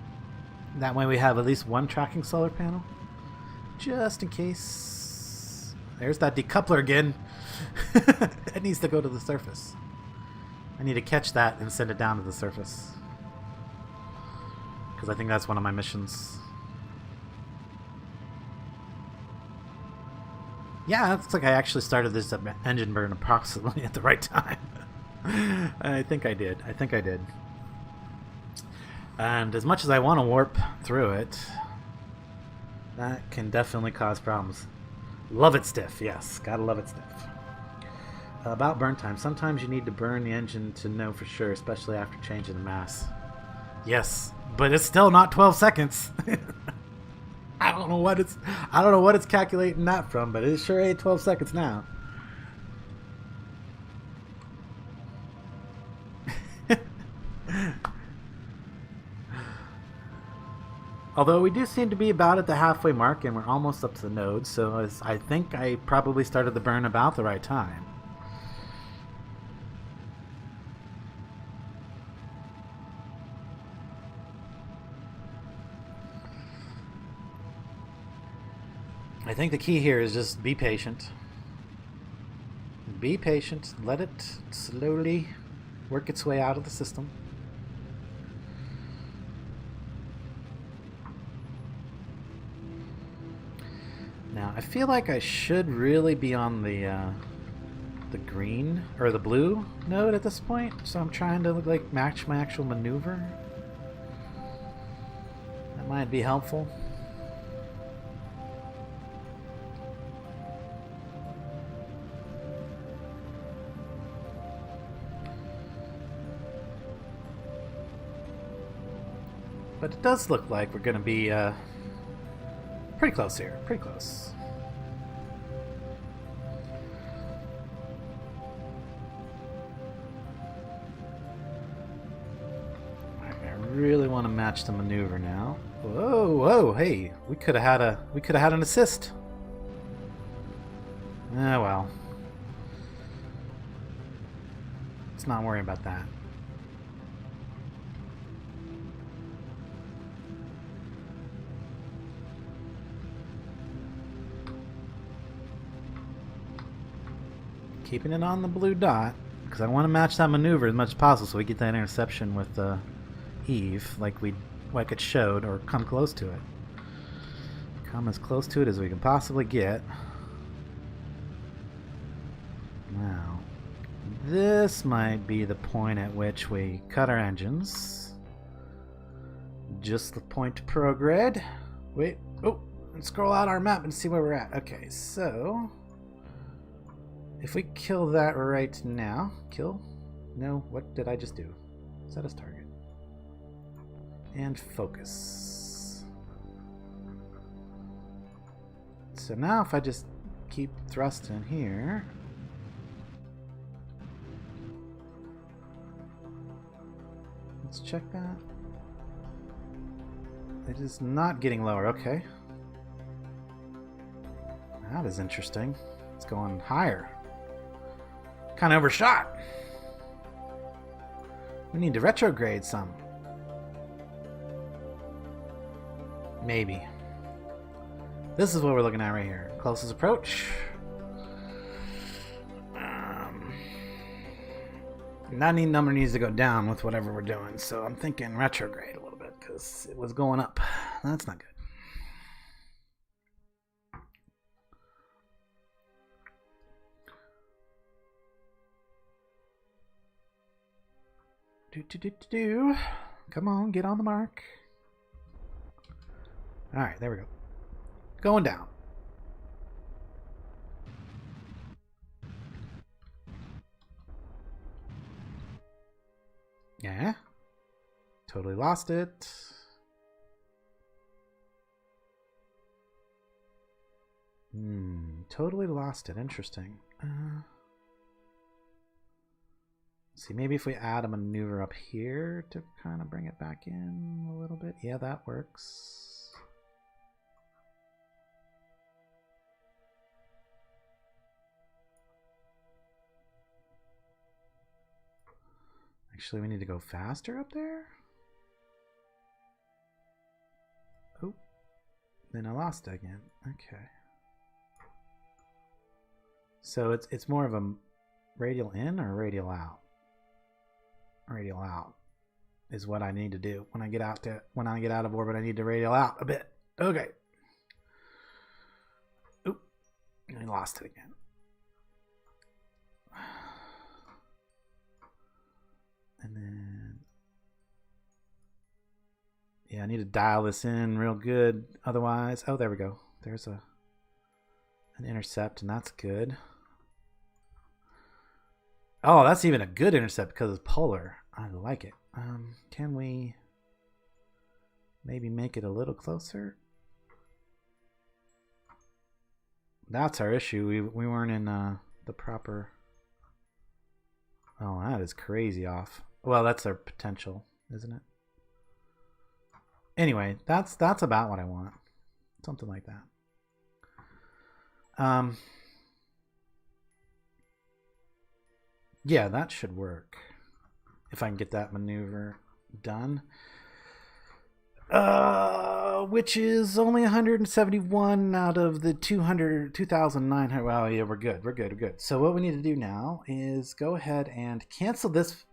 That way we have at least one tracking solar panel, just in case. There's that decoupler again. It needs to go to the surface. I need to catch that and send it down to the surface, because I think that's one of my missions. Yeah, it looks like I actually started this engine burn approximately at the right time. I think I did. And as much as I want to warp through it, that can definitely cause problems. Love it stiff, yes. Gotta love it stiff. About burn time. Sometimes you need to burn the engine to know for sure, especially after changing the mass. Yes, but it's still not 12 seconds. I don't know what it's calculating that from, but it sure ain't 12 seconds now. Although we do seem to be about at the halfway mark, and we're almost up to the node, so I think I probably started the burn about the right time. I think the key here is just be patient. Be patient. Let it slowly work its way out of the system. Now, I feel like I should really be on the green or the blue node at this point, so I'm trying to like match my actual maneuver. That might be helpful. But it does look like we're going to be pretty close here. Pretty close. I really want to match the maneuver now. Whoa, hey, we could have had an assist. Ah, well. Let's not worry about that. Keeping it on the blue dot, because I want to match that maneuver as much as possible so we get that interception with Eve, like it showed, or come close to it. Come as close to it as we can possibly get. Now, this might be the point at which we cut our engines. Just the point to prograde. Wait, oh, let's scroll out our map and see where we're at. Okay, so If we kill that right now... Kill? No, what did I just do? Set as target. And focus. So now if I just keep thrusting here... Let's check that. It is not getting lower, okay. That is interesting. It's going higher. Kind of overshot. We need to retrograde some. Maybe. This is what we're looking at right here. Closest approach. That number needs to go down with whatever we're doing, so I'm thinking retrograde a little bit because it was going up. That's not good. Do. Come on, get on the mark. Alright, there we go. Going down. Yeah. Totally lost it. Totally lost it. Interesting. See, maybe if we add a maneuver up here to kind of bring it back in a little bit. Yeah, that works. Actually, we need to go faster up there. Oh, then I lost it again. Okay. So it's more of a radial in or radial out? Radial out is what I need to do when I get out of orbit. I need to radial out a bit. Okay. Oop, I lost it again. And then, yeah, I need to dial this in real good. Otherwise, oh, there we go. There's an intercept, and that's good. Oh, that's even a good intercept because it's polar. I like it. Can we maybe make it a little closer? That's our issue. We weren't in the proper... Oh, that is crazy off. Well, that's our potential, isn't it? Anyway, that's about what I want. Something like that. Yeah, that should work. If I can get that maneuver done. Which is only 171 out of the 2,900. Wow, yeah, we're good. We're good. So what we need to do now is go ahead and cancel this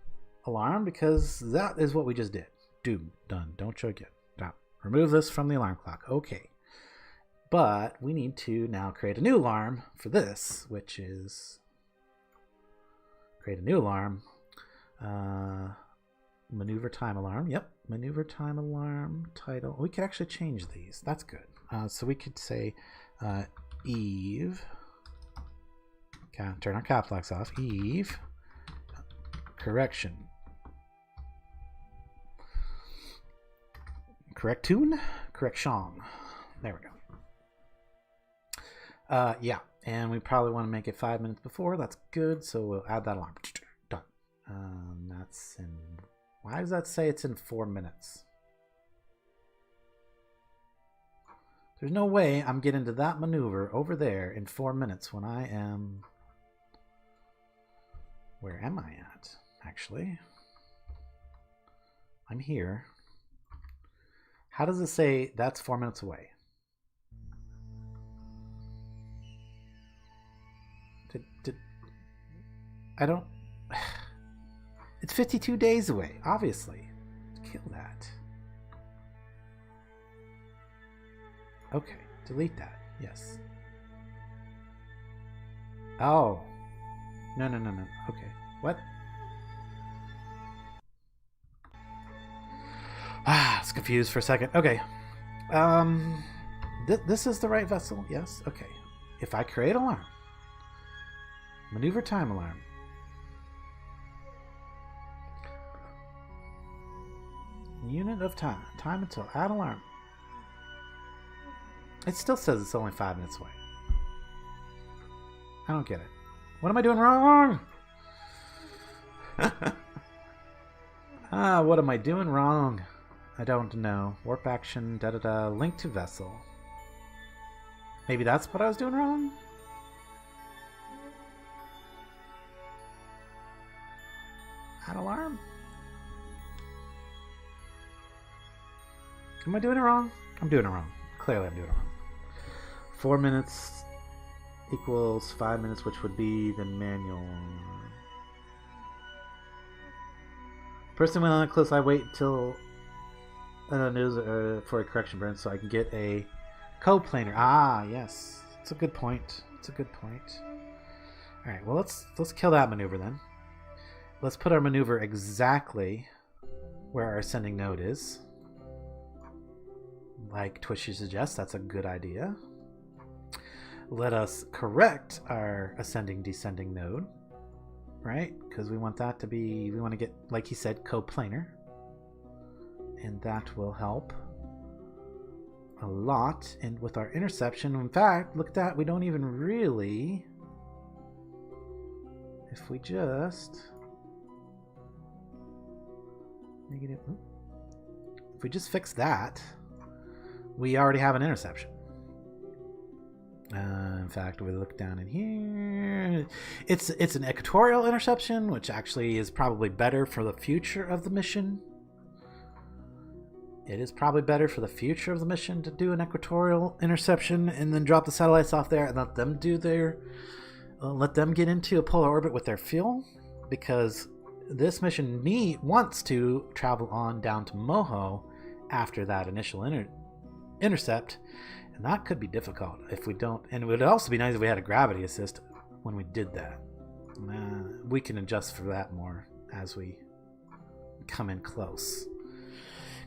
alarm because that is what we just did. Done. Don't show again. Stop. Remove this from the alarm clock. Okay. But we need to now create a new alarm for this, which is create a new alarm. Maneuver time alarm. Yep. Maneuver time alarm title. We could actually change these. That's good. So we could say Eve. Turn our caps locks off. Eve. Correction. Correction. There we go. Yeah. And we probably want to make it 5 minutes before. That's good. So we'll add that alarm. Done. That's in... Why does that say it's in 4 minutes? There's no way I'm getting to that maneuver over there in 4 minutes when I am... Where am I at, actually? I'm here. How does it say that's 4 minutes away? I don't... It's 52 days away, obviously. Kill that. Okay, delete that. Yes. Oh. No. Okay. What? I was confused for a second. Okay. This is the right vessel? Yes? Okay. If I create alarm, Maneuver time alarm. Unit of time. Time until add alarm. It still says it's only 5 minutes away. I don't get it. What am I doing wrong? What am I doing wrong? I don't know. Warp action, da-da-da. Link to vessel. Maybe that's what I was doing wrong? Add alarm? Am I doing it wrong? I'm doing it wrong. Clearly I'm doing it wrong. 4 minutes equals 5 minutes, which would be the manual. Person went on close. I wait until news for a correction burn so I can get a coplanar. Ah, yes. It's a good point. It's a good point. All right. Well, let's kill that maneuver then. Let's put our maneuver exactly where our ascending node is. Like Twishy suggests, that's a good idea. Let us correct our ascending descending node, right? Because we want that to be, we want to get, like he said, coplanar. And that will help a lot. And with our interception, in fact, look at that, we don't even really, if we just negative, if we just fix that, we already have an interception. In fact, we look down in here. It's an equatorial interception, which actually is probably better for the future of the mission. It is probably better for the future of the mission to do an equatorial interception and then drop the satellites off there and let them do their, let them get into a polar orbit with their fuel, because this mission wants to travel on down to Moho after that initial intercept, and that could be difficult if we don't. And it would also be nice if we had a gravity assist when we did that. We can adjust for that more as we come in close,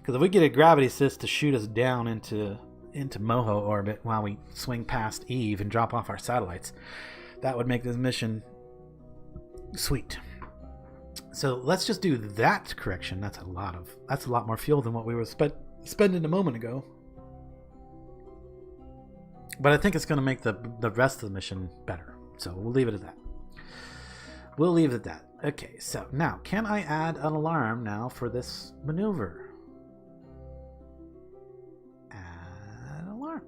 because if we get a gravity assist to shoot us down into Moho orbit while we swing past Eve and drop off our satellites, that would make this mission sweet. So let's just do that correction. That's a lot more fuel than what we were spending a moment ago. But I think it's going to make the rest of the mission better. So we'll leave it at that. We'll leave it at that. Okay, so now, can I add an alarm now for this maneuver? Add alarm.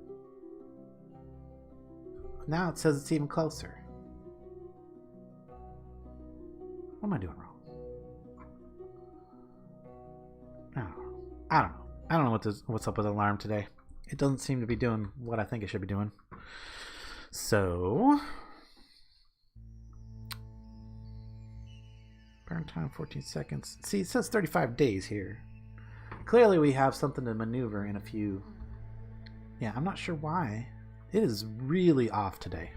Now it says it's even closer. What am I doing wrong? I don't know. I don't know what's up with the alarm today. It doesn't seem to be doing what I think it should be doing. So, burn time 14 seconds. See, it says 35 days here. Clearly we have something to maneuver in a few. Yeah, I'm not sure why. It is really off today.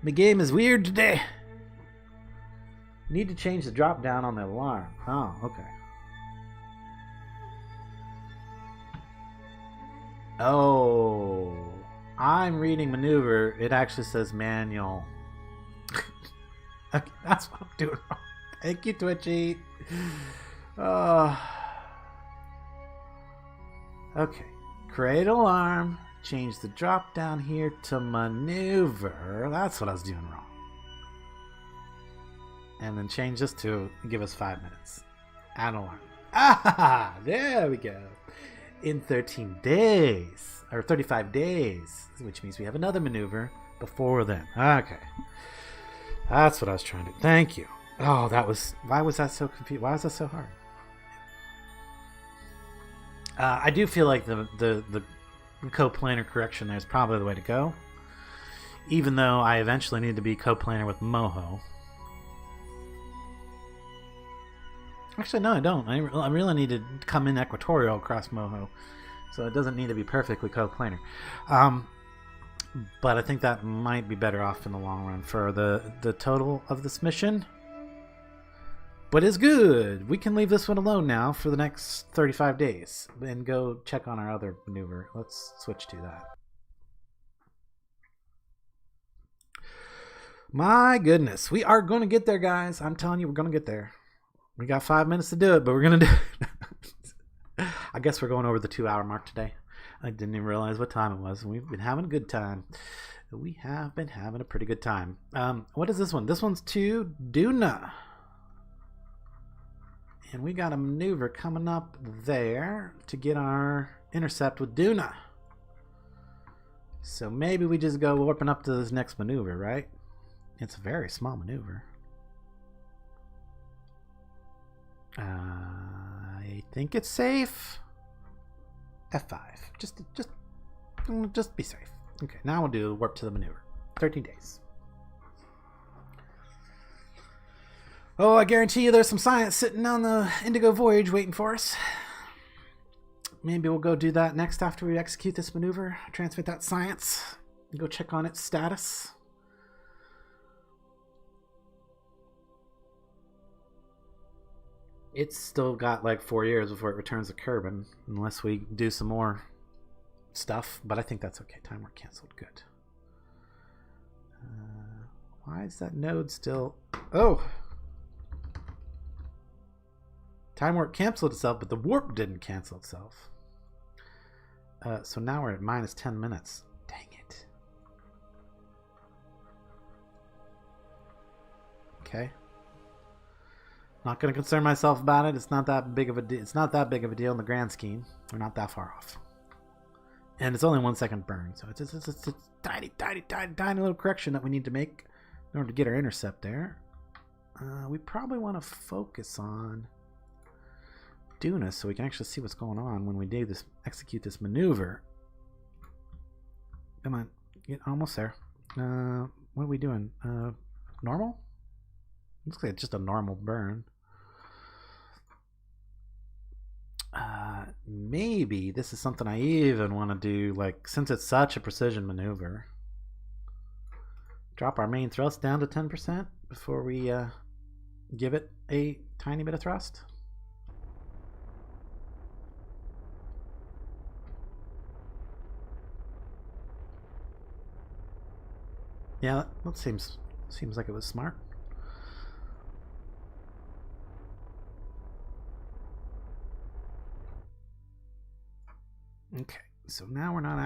The game is weird today. Need to change the drop down on the alarm. Oh, okay. Oh, I'm reading maneuver. It actually says manual. Okay, that's what I'm doing wrong. Thank you, Twitchy. Okay, create alarm. Change the drop down here to maneuver. That's what I was doing wrong. And then change this to give us 5 minutes. Add alarm. Ah, there we go. In 13 days, or 35 days, which means we have another maneuver before then. Okay. That's what I was trying to do. Thank you. Oh, why was that so confused? Why was that so hard? I do feel like the coplanar correction there is probably the way to go, even though I eventually need to be coplanar with Moho. Actually, no, I don't. I really need to come in equatorial across Moho, so it doesn't need to be perfectly coplanar. But I think that might be better off in the long run for the total of this mission. But it's good. We can leave this one alone now for the next 35 days and go check on our other maneuver. Let's switch to that. My goodness. We are going to get there, guys. I'm telling you, we're going to get there. We got 5 minutes to do it, but we're going to do it. I guess we're going over the 2-hour mark today. I didn't even realize what time it was. We've been having a good time. We have been having a pretty good time. What is this one? This one's to Duna. And we got a maneuver coming up there to get our intercept with Duna. So maybe we just go warping up to this next maneuver, right? It's a very small maneuver. I think it's safe. F5. Just be safe. Okay, now we'll do warp to the maneuver. 13 days. Oh, I guarantee you there's some science sitting on the Indigo Voyage waiting for us. Maybe we'll go do that next after we execute this maneuver. Transmit that science. And go check on its status. It's still got like 4 years before it returns to Kerbin, unless we do some more stuff. But I think that's okay. Time work canceled. Good. Why is that node still... Oh! Time warp canceled itself, but the warp didn't cancel itself. So now we're at minus 10 minutes. Dang it. Okay. Not going to concern myself about it. It's not that big of a it's not that big of a deal in the grand scheme. We're not that far off. And it's only 1 second burn, so it's a tiny little correction that we need to make in order to get our intercept there. We probably want to focus on Duna so we can actually see what's going on when we do this, execute this maneuver. Come on, get almost there. What are we doing? Normal? Looks like it's just a normal burn. Maybe this is something I even want to do, like, since it's such a precision maneuver. Drop our main thrust down to 10% before we give it a tiny bit of thrust. Yeah, that seems like it was smart. Okay, so now we're not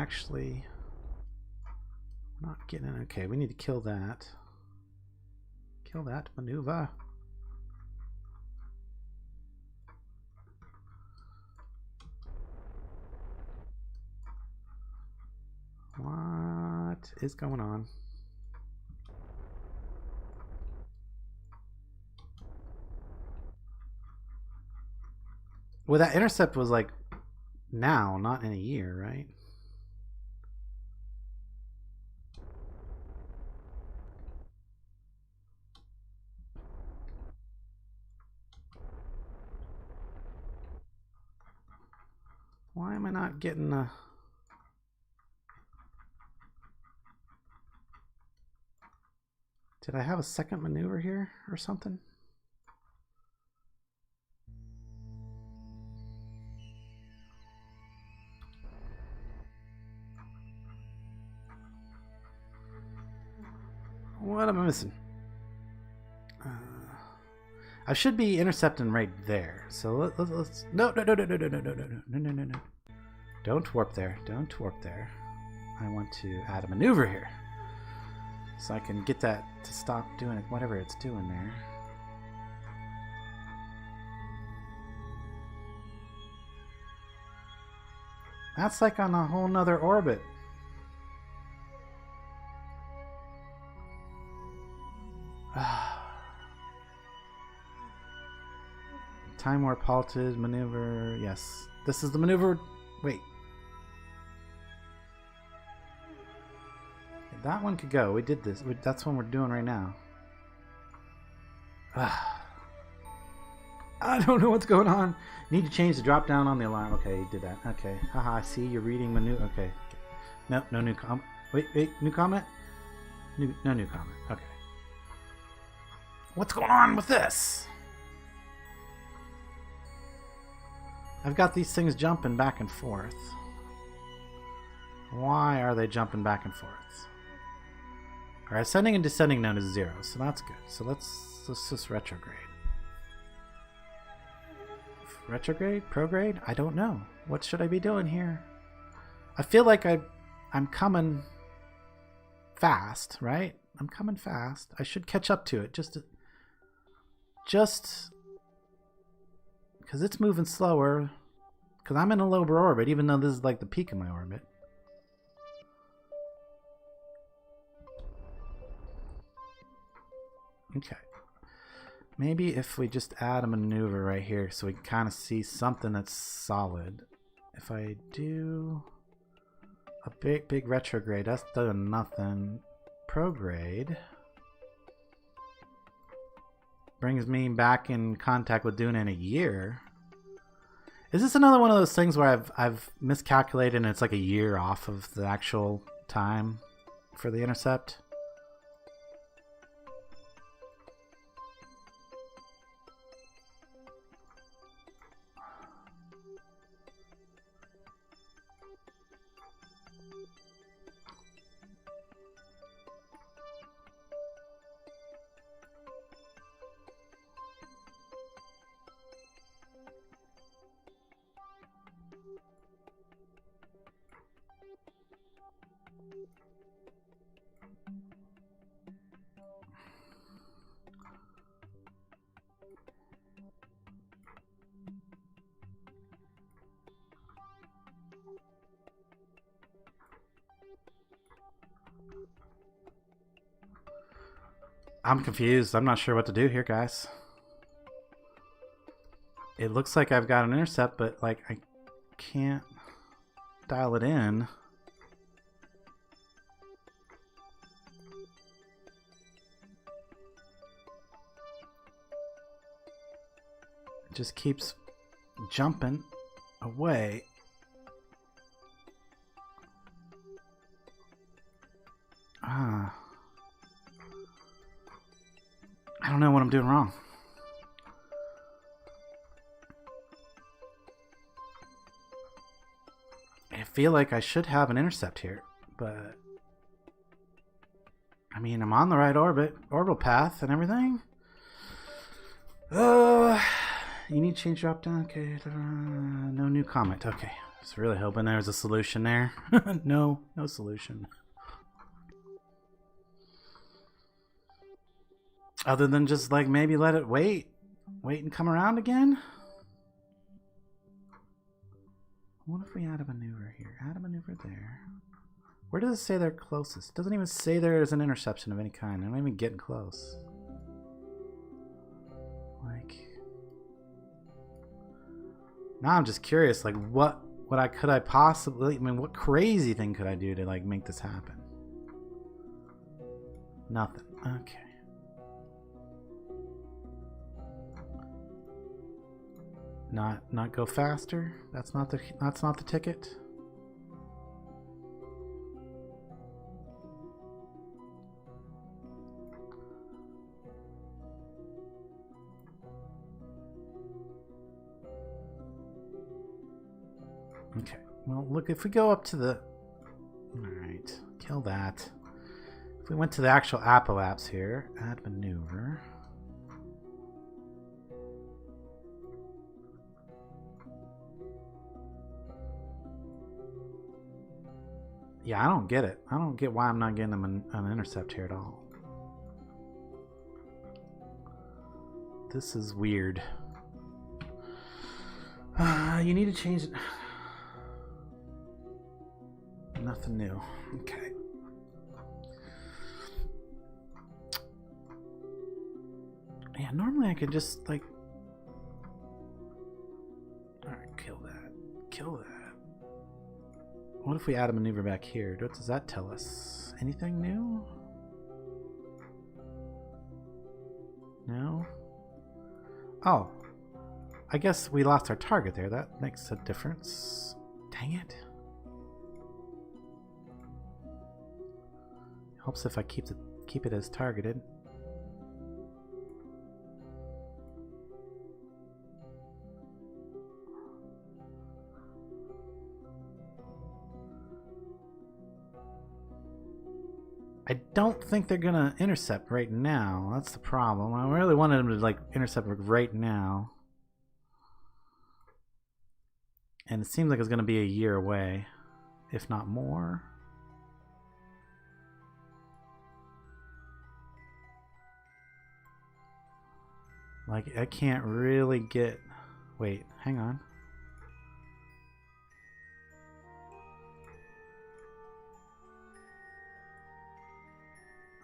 getting it. Okay, we need to kill that. Kill that maneuver. What is going on? Well, that intercept was like now, not in a year, right? Why am I not getting a... Did I have a second maneuver here or something? What am I missing? I should be intercepting right there. So let's no. Don't warp there. Don't warp there. I want to add a maneuver here, so I can get that to stop doing it, whatever it's doing there. That's like on a whole nother orbit. Time warp halted maneuver. Yes, this is the maneuver. Wait, that one could go. We did this. That's what we're doing right now. I don't know what's going on. Need to change the drop down on the alarm. Okay, you did that. Okay, haha. I see you're reading maneuver. Okay, no new comment. Wait, new comment. No new comment. Okay. What's going on with this? I've got these things jumping back and forth. Why are they jumping back and forth? Our ascending and descending node is 0, so that's good. So let's just retrograde. Retrograde? Prograde? I don't know. What should I be doing here? I feel like I'm coming fast, right? I'm coming fast. I should catch up to it. Just because it's moving slower. Because I'm in a lower orbit, even though this is like the peak of my orbit. Okay. Maybe if we just add a maneuver right here so we can kind of see something that's solid. If I do a big retrograde, that's doing nothing. Prograde brings me back in contact with Duna in a year. Is this another one of those things where I've miscalculated and it's like a year off of the actual time for the intercept? I'm confused. I'm not sure what to do here, guys. It looks like I've got an intercept, but like I can't dial it in. It just keeps jumping away. I don't know what I'm doing wrong. I feel like I should have an intercept here, but I mean, I'm on the right orbital path and everything. You need to change drop down. Okay, no new comment. Okay, I was really hoping there was a solution there. No solution. Other than just like maybe let it wait and come around again. What if we add a maneuver here? Add a maneuver there. Where does it say they're closest? It doesn't even say there's an interception of any kind. I'm not even getting close. Like, now I'm just curious. Like, what could I possibly? I mean, what crazy thing could I do to like make this happen? Nothing. Okay. Not go faster. That's not the ticket. Okay. Well, look, if we go up to the... Alright. Kill that. If we went to the actual apoapse here, add maneuver. Yeah, I don't get it. I don't get why I'm not getting them an intercept here at all. This is weird. You need to change it. Nothing new. Okay. Yeah, normally I could just like... Alright, kill that. Kill that. What if we add a maneuver back here? What does that tell us? Anything new? No? Oh. I guess we lost our target there. That makes a difference. Dang it. Helps if I keep it as targeted. I don't think they're gonna intercept right now. That's the problem. I really wanted them to like intercept right now. And it seems like it's gonna be a year away, if not more. Like, I can't really get... Wait, hang on.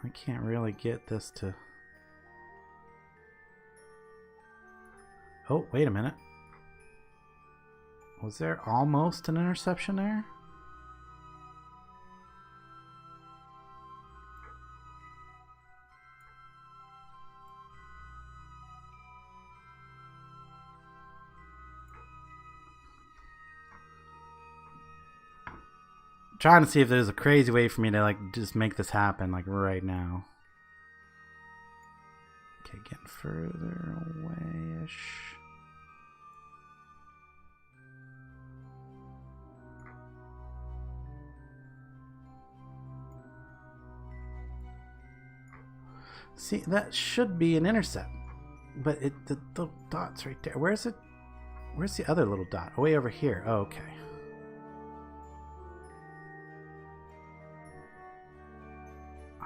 I can't really get this to... Oh, wait a minute. Was there almost an interception there? Trying to see if there's a crazy way for me to like just make this happen like right now. Okay, getting further away-ish. See, that should be an intercept, but the dot's right there. Where's it? Where's the other little dot? Oh, way over here. Oh, okay.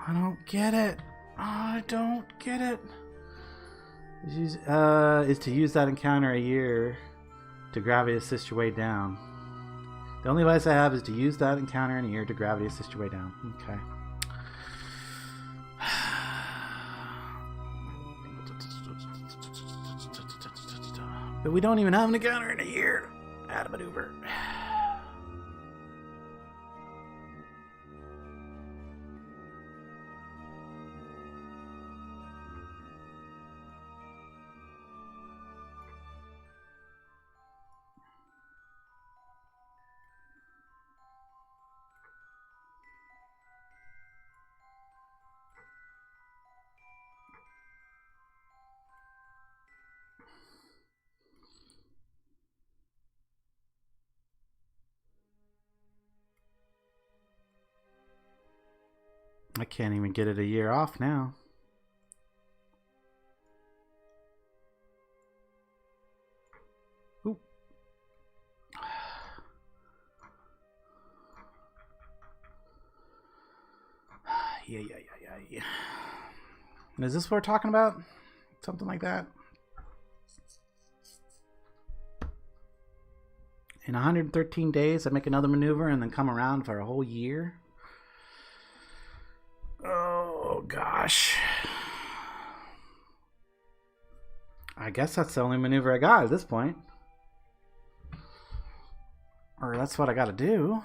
I don't get it. Oh, I don't get it. Is to use that encounter a year to gravity assist your way down. The only advice I have is to use that encounter in a year to gravity assist your way down. Okay. But we don't even have an encounter in a year. Add a maneuver. I can't even get it a year off now. Ooh. Yeah. Is this what we're talking about? Something like that? In 113 days, I make another maneuver and then come around for a whole year? Oh, gosh. I guess that's the only maneuver I got at this point. Or that's what I gotta do.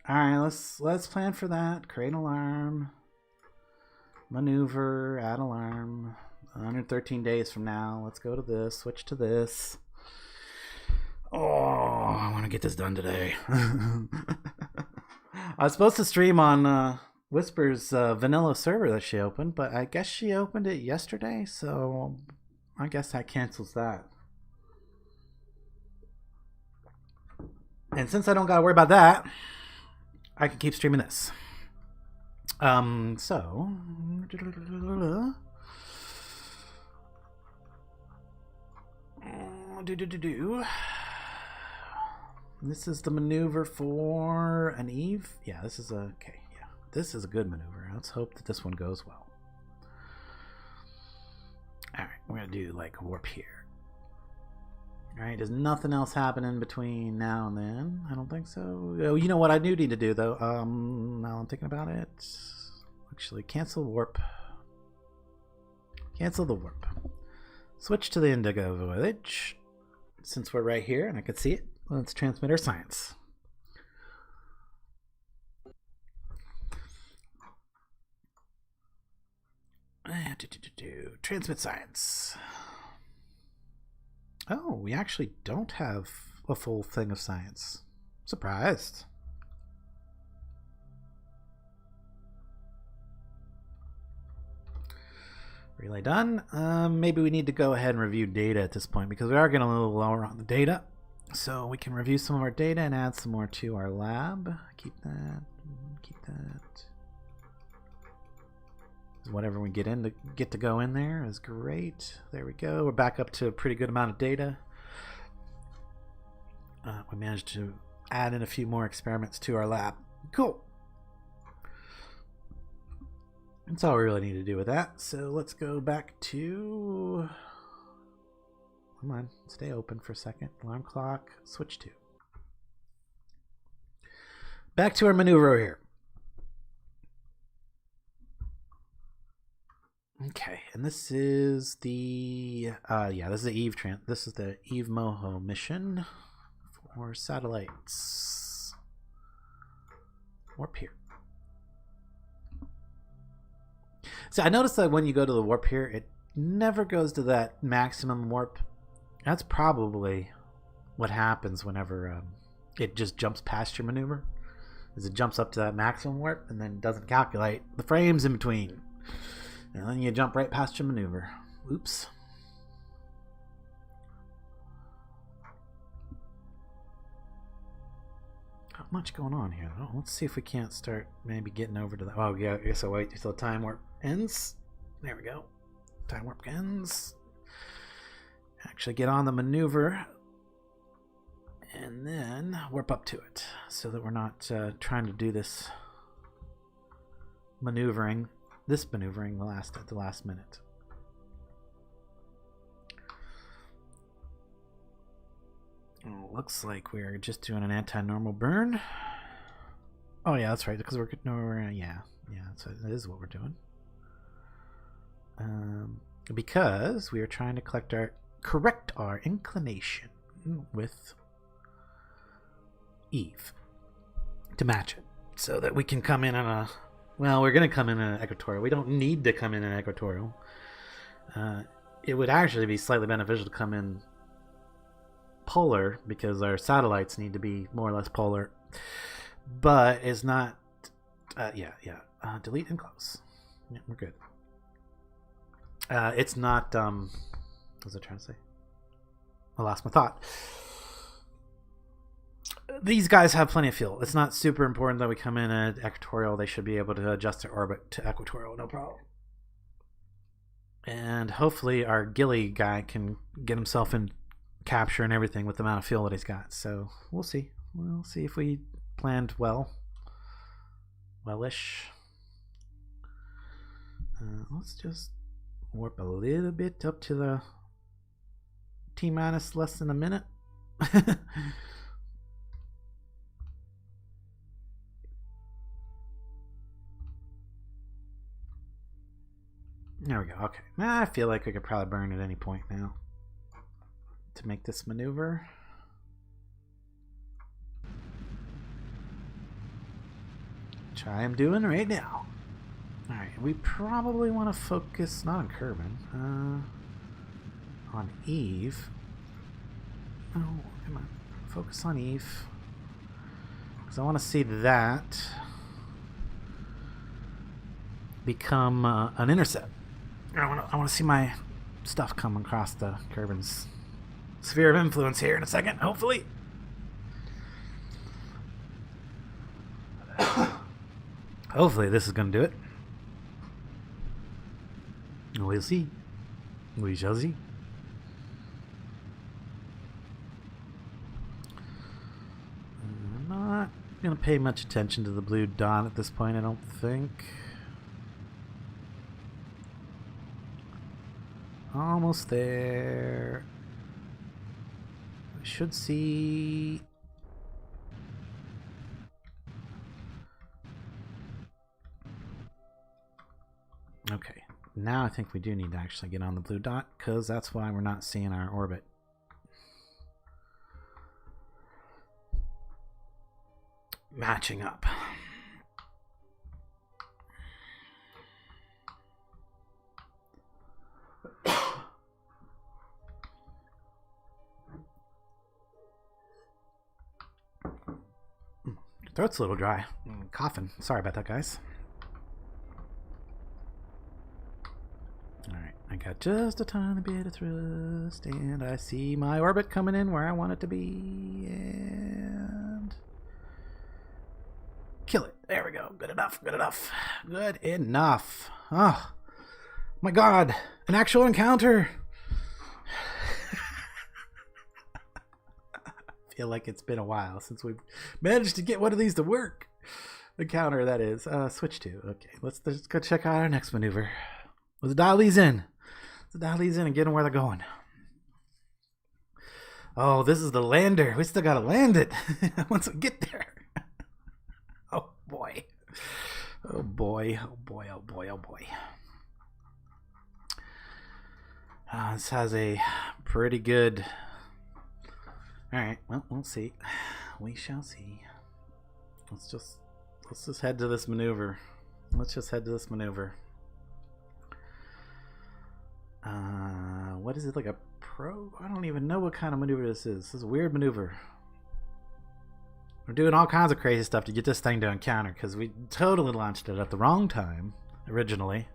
Alright, let's plan for that. Create an alarm. Maneuver, add alarm. 113 days from now. Let's go to this. Switch to this. Oh, I want to get this done today. I was supposed to stream on Whisper's vanilla server that she opened, but I guess she opened it yesterday, so I guess that cancels that. And since I don't got to worry about that, I can keep streaming this. So... This is the maneuver for an Eve. Yeah, this is okay. Yeah, this is a good maneuver. Let's hope that this one goes well. All right, we're gonna do like a warp here. All right, there's nothing else happening between now and then. I don't think so. Oh, you know what I do need to do though. Now I'm thinking about it. Actually, cancel warp. Cancel the warp. Switch to the Indigo Voyage. Since we're right here and I can see it, let's transmit our science. Transmit science. Oh, we actually don't have a full thing of science. Surprised. Relay done. Maybe we need to go ahead and review data at this point because we are getting a little lower on the data. So we can review some of our data and add some more to our lab. Keep that. Keep that. Whatever we get to go in there is great. There we go. We're back up to a pretty good amount of data. We managed to add in a few more experiments to our lab. Cool. That's all we really need to do with that. So let's go back to... Come on, stay open for a second. Alarm clock, switch to. Back to our maneuver here. Okay, and this is the this is the Eve Moho mission for satellites. Warp here. So I noticed that when you go to the warp here, it never goes to that maximum warp. That's probably what happens whenever it just jumps past your maneuver. Is it jumps up to that maximum warp and then doesn't calculate the frames in between. And then you jump right past your maneuver. Oops. Not much going on here though. Let's see if we can't start maybe getting over to that. Oh yeah, I guess I'll wait until time warp ends. There we go. Time warp ends. Actually get on the maneuver and then warp up to it so that we're not trying to do this maneuvering at the last minute. Oh, looks like we're just doing an anti-normal burn. Oh yeah, that's right, because that is what we're doing. Because we are trying to correct our inclination with Eve to match it, so that we can come in on a. Well, we're going to come in an equatorial. We don't need to come in an equatorial. It would actually be slightly beneficial to come in polar because our satellites need to be more or less polar. But it's not... delete and close. Yeah, we're good. It's not... what was I trying to say? I lost my thought. These guys have plenty of fuel. It's not super important that we come in at equatorial. They should be able to adjust their orbit to equatorial, no problem. And hopefully our Gilly guy can get himself in capture and everything with the amount of fuel that he's got. So we'll see. We'll see if we planned well. Wellish. Let's just warp a little bit up to the T-minus less than a minute. There we go. Okay. I feel like we could probably burn at any point now to make this maneuver. Which I am doing right now. Alright, we probably want to focus not on Kerbin, on Eve. Oh, come on. Focus on Eve. Because I want to see that become an intercept. I want to see my stuff come across the Kerbin's sphere of influence here in a second, hopefully. Hopefully this is going to do it. We'll see. We shall see. I'm not going to pay much attention to the blue dot at this point, I don't think. Almost there. I should see. Okay, now I think we do need to actually get on the blue dot, because that's why we're not seeing our orbit. Matching up. Throat's a little dry. I'm coughing. Sorry about that, guys. Alright, I got just a tiny bit of thrust, and I see my orbit coming in where I want it to be, and kill it. There we go. Good enough. Good enough. Good enough. Oh my God! An actual encounter. I feel like it's been a while since we've managed to get one of these to work. The counter, that is. Switch to. Okay, let's go check out our next maneuver. Let's dial these in. Let's dial these in and get them where they're going. Oh, this is the lander. We still gotta land it once we get there. Oh boy. Oh boy. Oh boy. Oh boy. Oh boy. This has a pretty good. All right. Well, we'll see. We shall see. Let's just head to this maneuver. Let's just head to this maneuver. What is it, like a pro? I don't even know what kind of maneuver this is. This is a weird maneuver. We're doing all kinds of crazy stuff to get this thing to encounter because we totally launched it at the wrong time originally.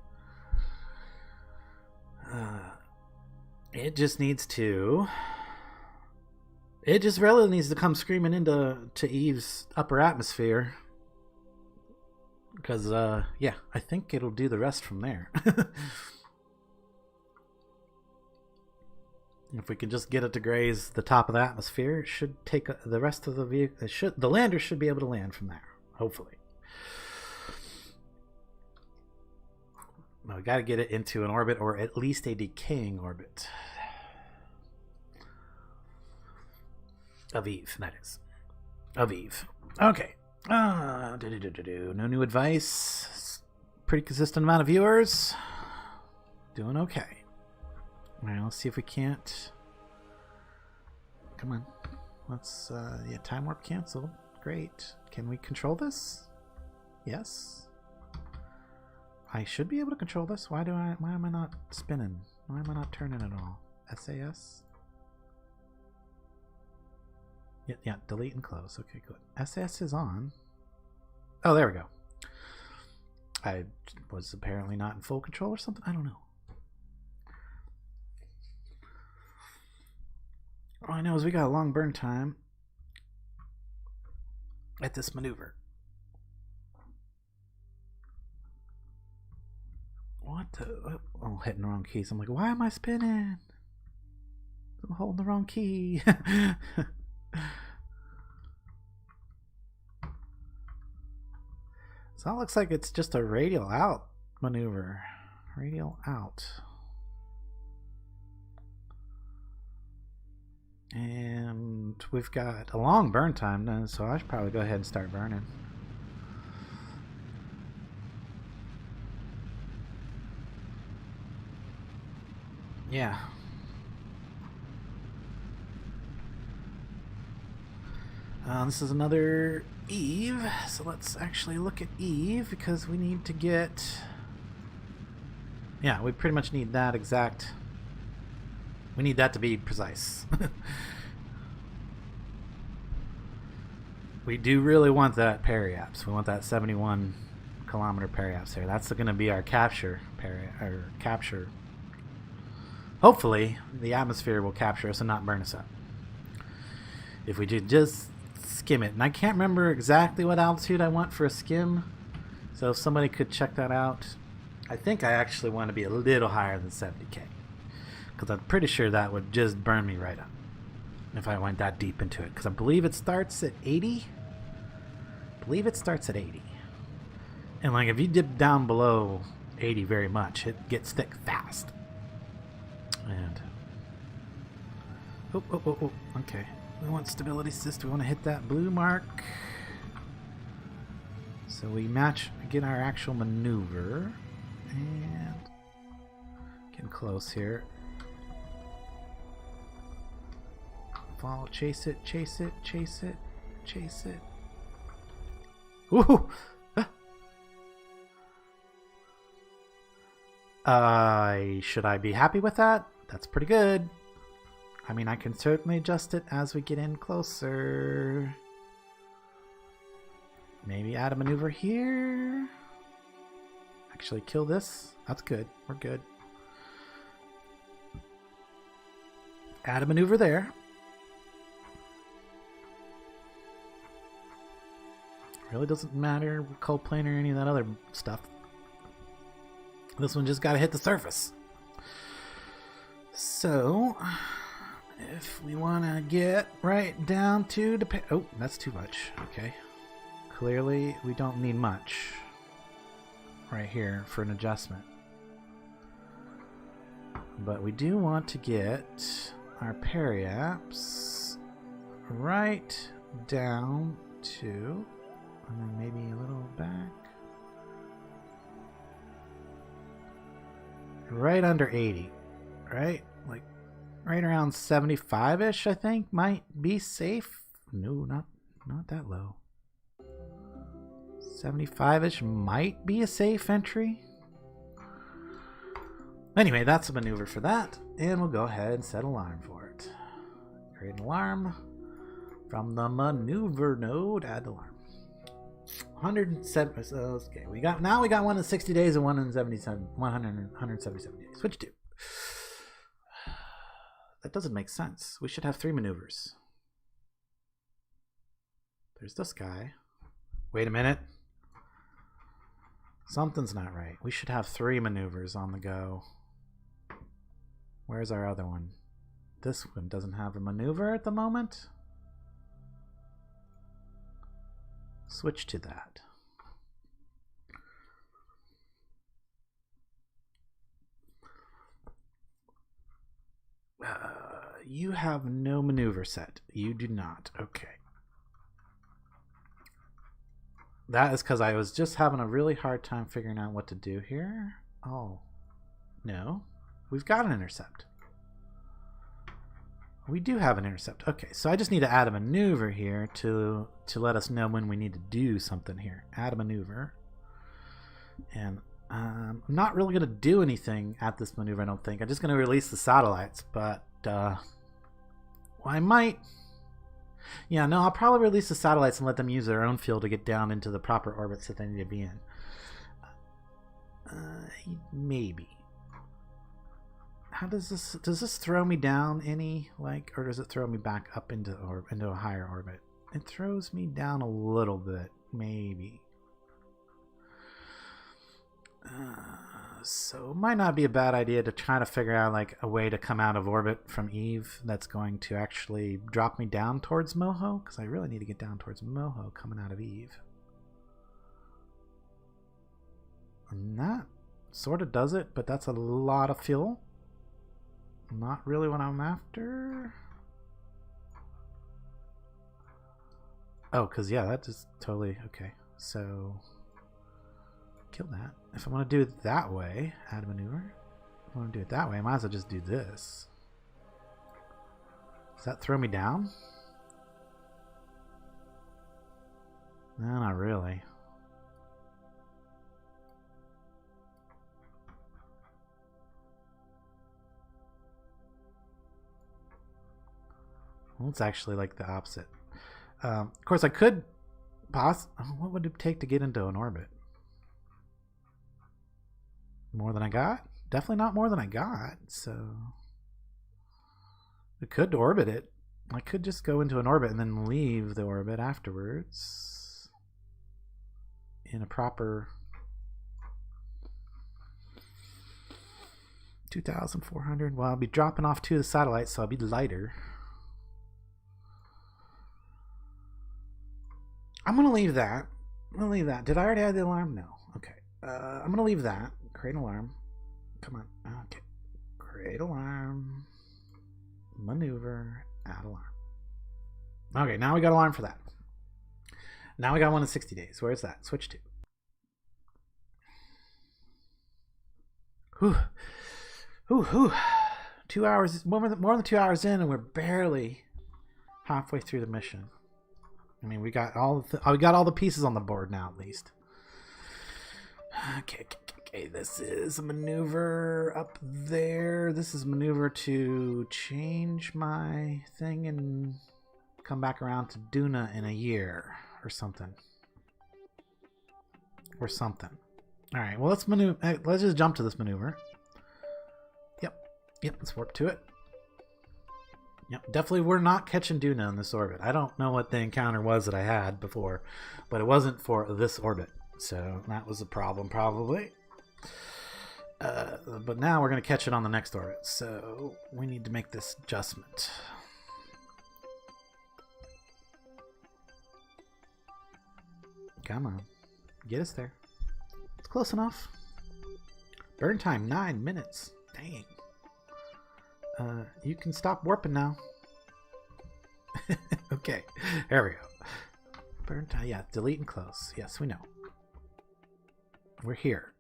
It just needs to. It just really needs to come screaming into Eve's upper atmosphere. Because, yeah, I think it'll do the rest from there. If we can just get it to graze the top of the atmosphere, it should take the rest of the vehicle. The lander should be able to land from there, hopefully. Well, we got to get it into an orbit, or at least a decaying orbit. Of Eve, that is. Of Eve. Okay. No new advice. Pretty consistent amount of viewers. Doing okay. Alright, let's see if we can't. Come on. Let's, yeah, time warp canceled. Great. Can we control this? Yes. I should be able to control this. Why am I not spinning? Why am I not turning at all? SAS? Yeah, delete and close. Okay, good. SAS is on. Oh, there we go. I was apparently not in full control or something. I don't know. All I know is we got a long burn time at this maneuver. What the? Oh, hitting the wrong keys. I'm like, why am I spinning? I'm holding the wrong key. So it looks like it's just a radial out maneuver. Radial out. And we've got a long burn time then, so I should probably go ahead and start burning. Yeah. This is another Eve, so let's actually look at Eve because we need to get. Yeah, we pretty much need that exact. We need that to be precise. We do really want that periapse. We want that 71 kilometer periapse there. That's going to be our capture capture. Hopefully, the atmosphere will capture us and not burn us up. If we just skim it, and I can't remember exactly what altitude I want for a skim, so if somebody could check that out. I think I actually want to be a little higher than 70k, because I'm pretty sure that would just burn me right up if I went that deep into it, because I believe it starts at 80. I believe it starts at 80, and like if you dip down below 80 very much, it gets thick fast. And okay, we want stability assist. We want to hit that blue mark, so we get our actual maneuver. And getting close here. Follow, chase it, chase it, chase it, chase it. Woohoo! Should I be happy with that? That's pretty good. I mean, I can certainly adjust it as we get in closer. Maybe add a maneuver here. Actually kill this. That's good. We're good. Add a maneuver there. Really doesn't matter cold plane or any of that other stuff. This one just got to hit the surface. So, if we want to get right down to the... Oh, that's too much. Okay. Clearly, we don't need much right here for an adjustment. But we do want to get our periaps right down to... And then maybe a little back. Right under 80. Right? Like right around 75-ish, I think, might be safe. No, not that low. 75-ish might be a safe entry. Anyway, that's a maneuver for that. And we'll go ahead and set alarm for it. Create an alarm. From the maneuver node, add alarm. 107. Okay, we got one in 60 days and one in 177 days. Switch to. That doesn't make sense. We should have 3 maneuvers. There's this guy. Wait a minute. Something's not right. We should have 3 maneuvers on the go. Where's our other one? This one doesn't have a maneuver at the moment. Switch to that. You have no maneuver set. You do not. Okay. That is because I was just having a really hard time figuring out what to do here. Oh. No. We've got an intercept. We do have an intercept. Okay, so I just need to add a maneuver here to let us know when we need to do something here. Add a maneuver. And I'm not really going to do anything at this maneuver, I don't think. I'm just going to release the satellites, but well, I might... Yeah, no, I'll probably release the satellites and let them use their own fuel to get down into the proper orbits that they need to be in. Maybe. How does this throw me down any, like, or does it throw me back up into a higher orbit? It throws me down a little bit, maybe. So it might not be a bad idea to try to figure out like a way to come out of orbit from Eve that's going to actually drop me down towards Moho, because I really need to get down towards Moho coming out of Eve. And that sort of does it, but that's a lot of fuel. Not really what I'm after. Oh, because yeah, that is totally okay. So kill that. If I want to do it that way, add a maneuver. If I want to do it that way, I might as well just do this. Does that throw me down? No, not really. Well, it's actually like the opposite. Of course, I could what would it take to get into an orbit? More than I got? Definitely not more than I got, so I could orbit it. I could just go into an orbit and then leave the orbit afterwards in a proper 2,400. Well, I'll be dropping off 2 of the satellites, so I'll be lighter. I'm going to leave that. I'm going to leave that. Did I already add the alarm? No. Okay. I'm going to leave that. Create an alarm. Come on. Okay. Create alarm. Maneuver. Add alarm. Okay, now we got alarm for that. Now we got one in 60 days. Where's that? Switch to. Whew. Whew, whew. 2 hours, more than 2 hours in, and we're barely halfway through the mission. I mean, we got all the pieces on the board now, at least. Okay. This is a maneuver up there. This is a maneuver to change my thing and come back around to Duna in a year or something. All right. Well, let's just jump to this maneuver. Yep. Let's warp to it. Yep, definitely we're not catching Duna in this orbit. I don't know what the encounter was that I had before, but it wasn't for this orbit. So that was a problem, probably. But now we're going to catch it on the next orbit. So we need to make this adjustment. Come on. Get us there. It's close enough. Burn time, 9 minutes. Dang. You can stop warping now. Okay, there we go. Burn time, yeah, delete and close. Yes, we know. We're here.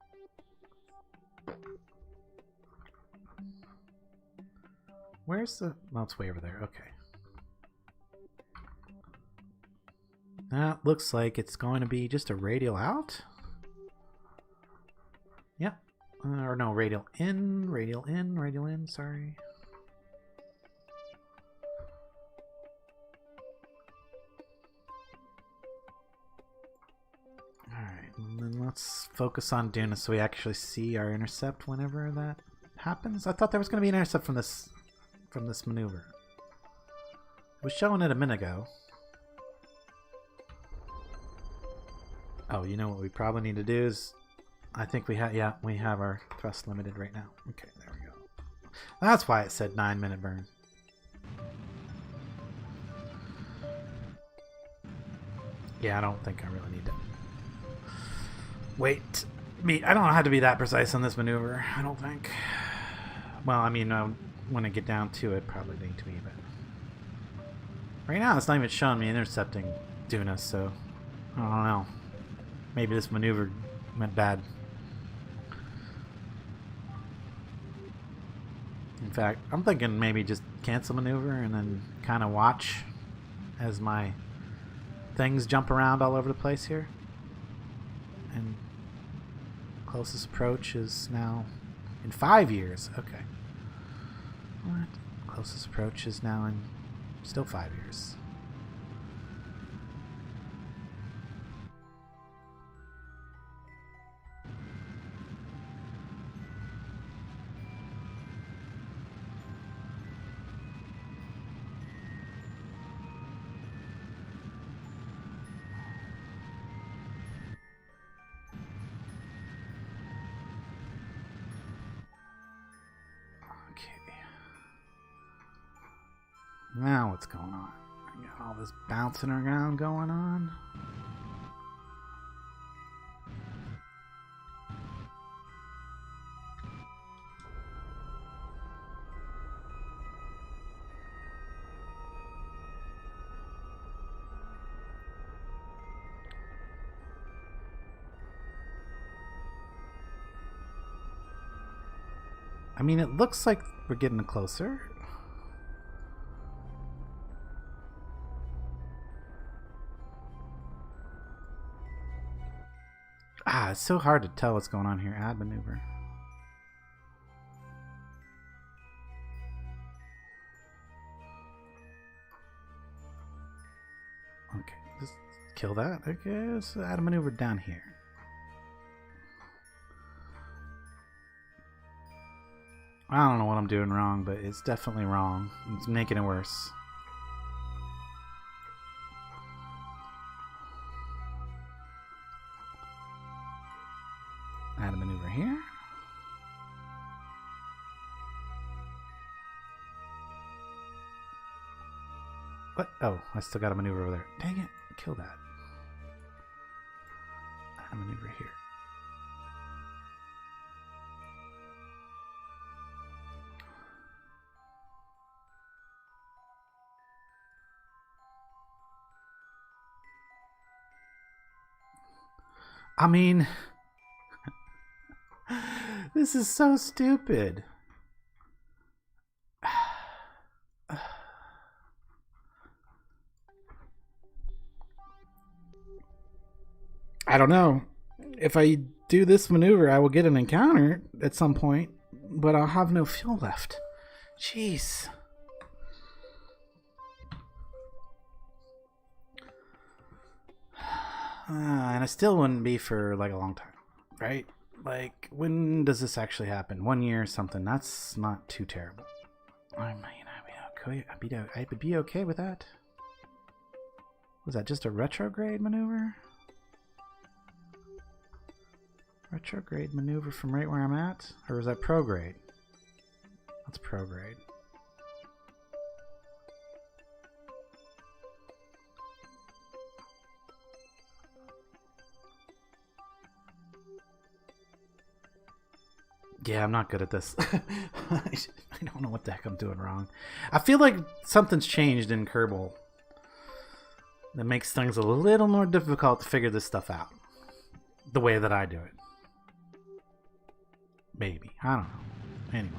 Where's the... Well, it's way over there. Okay. That looks like it's going to be just a radial out. Yep. Or no, radial in, sorry. Alright, and then let's focus on Duna so we actually see our intercept whenever that happens. I thought there was going to be an intercept from this maneuver. It was showing it a minute ago. Oh, you know what we probably need to do is... I think we have... Yeah, we have our thrust limited right now. Okay, there we go. That's why it said 9-minute burn. Yeah, I don't think I really need to... Wait. I don't have to be that precise on this maneuver, I don't think. Well, I mean, when I get down to it, probably need to be, but... Right now, it's not even showing me intercepting Duna, so... I don't know. Maybe this maneuver went bad. In fact, I'm thinking maybe just cancel maneuver and then kind of watch as my things jump around all over the place here. And closest approach is now in 5 years. Okay. What? Closest approach is now in still 5 years. Now what's going on? I got all this bouncing around going on. I mean, it looks like we're getting closer. It's so hard to tell what's going on here. Add maneuver. Okay, just kill that. Okay, let's add a maneuver down here. I don't know what I'm doing wrong, but it's definitely wrong. It's making it worse. Add a maneuver here. What? Oh, I still got a maneuver over there. Dang it. Kill that. Add a maneuver here. I mean, this is so stupid. I don't know. If I do this maneuver, I will get an encounter at some point, but I'll have no fuel left. Jeez. And I still wouldn't be for like a long time, right? Like, when does this actually happen? 1 year or something? That's not too terrible. I mean, I'd be okay with that. Was that just a retrograde maneuver? Retrograde maneuver from right where I'm at? Or was that prograde? That's prograde. Yeah, I'm not good at this. I don't know what the heck I'm doing wrong. I feel like something's changed in Kerbal that makes things a little more difficult to figure this stuff out. The way that I do it. Maybe. I don't know. Anyway.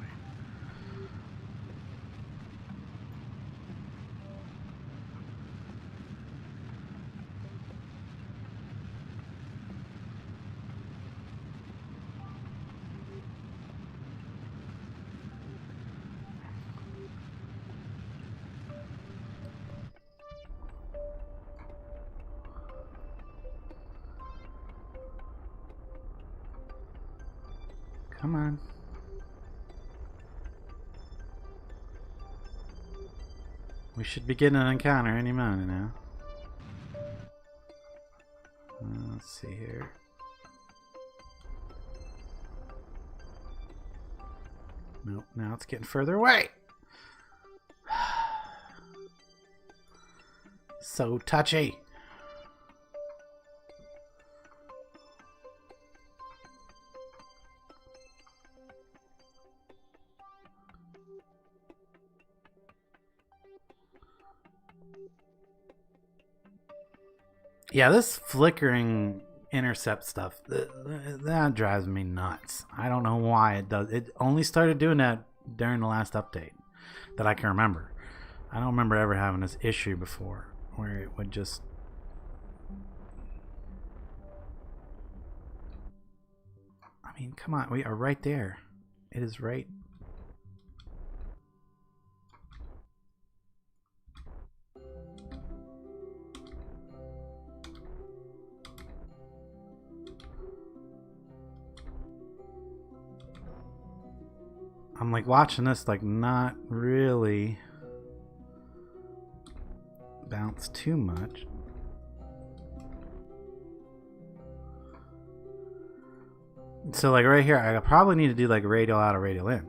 Come on. We should be getting an encounter any moment now. Let's see here. Nope, now it's getting further away. So touchy. Yeah, this flickering intercept stuff, that drives me nuts. I don't know why it does. It only started doing that during the last update that I can remember. I don't remember ever having this issue before where it would just... I mean, come on, we are right there. It is right... I'm like watching this, like not really bounce too much. So like right here, I probably need to do like radial out or radial in.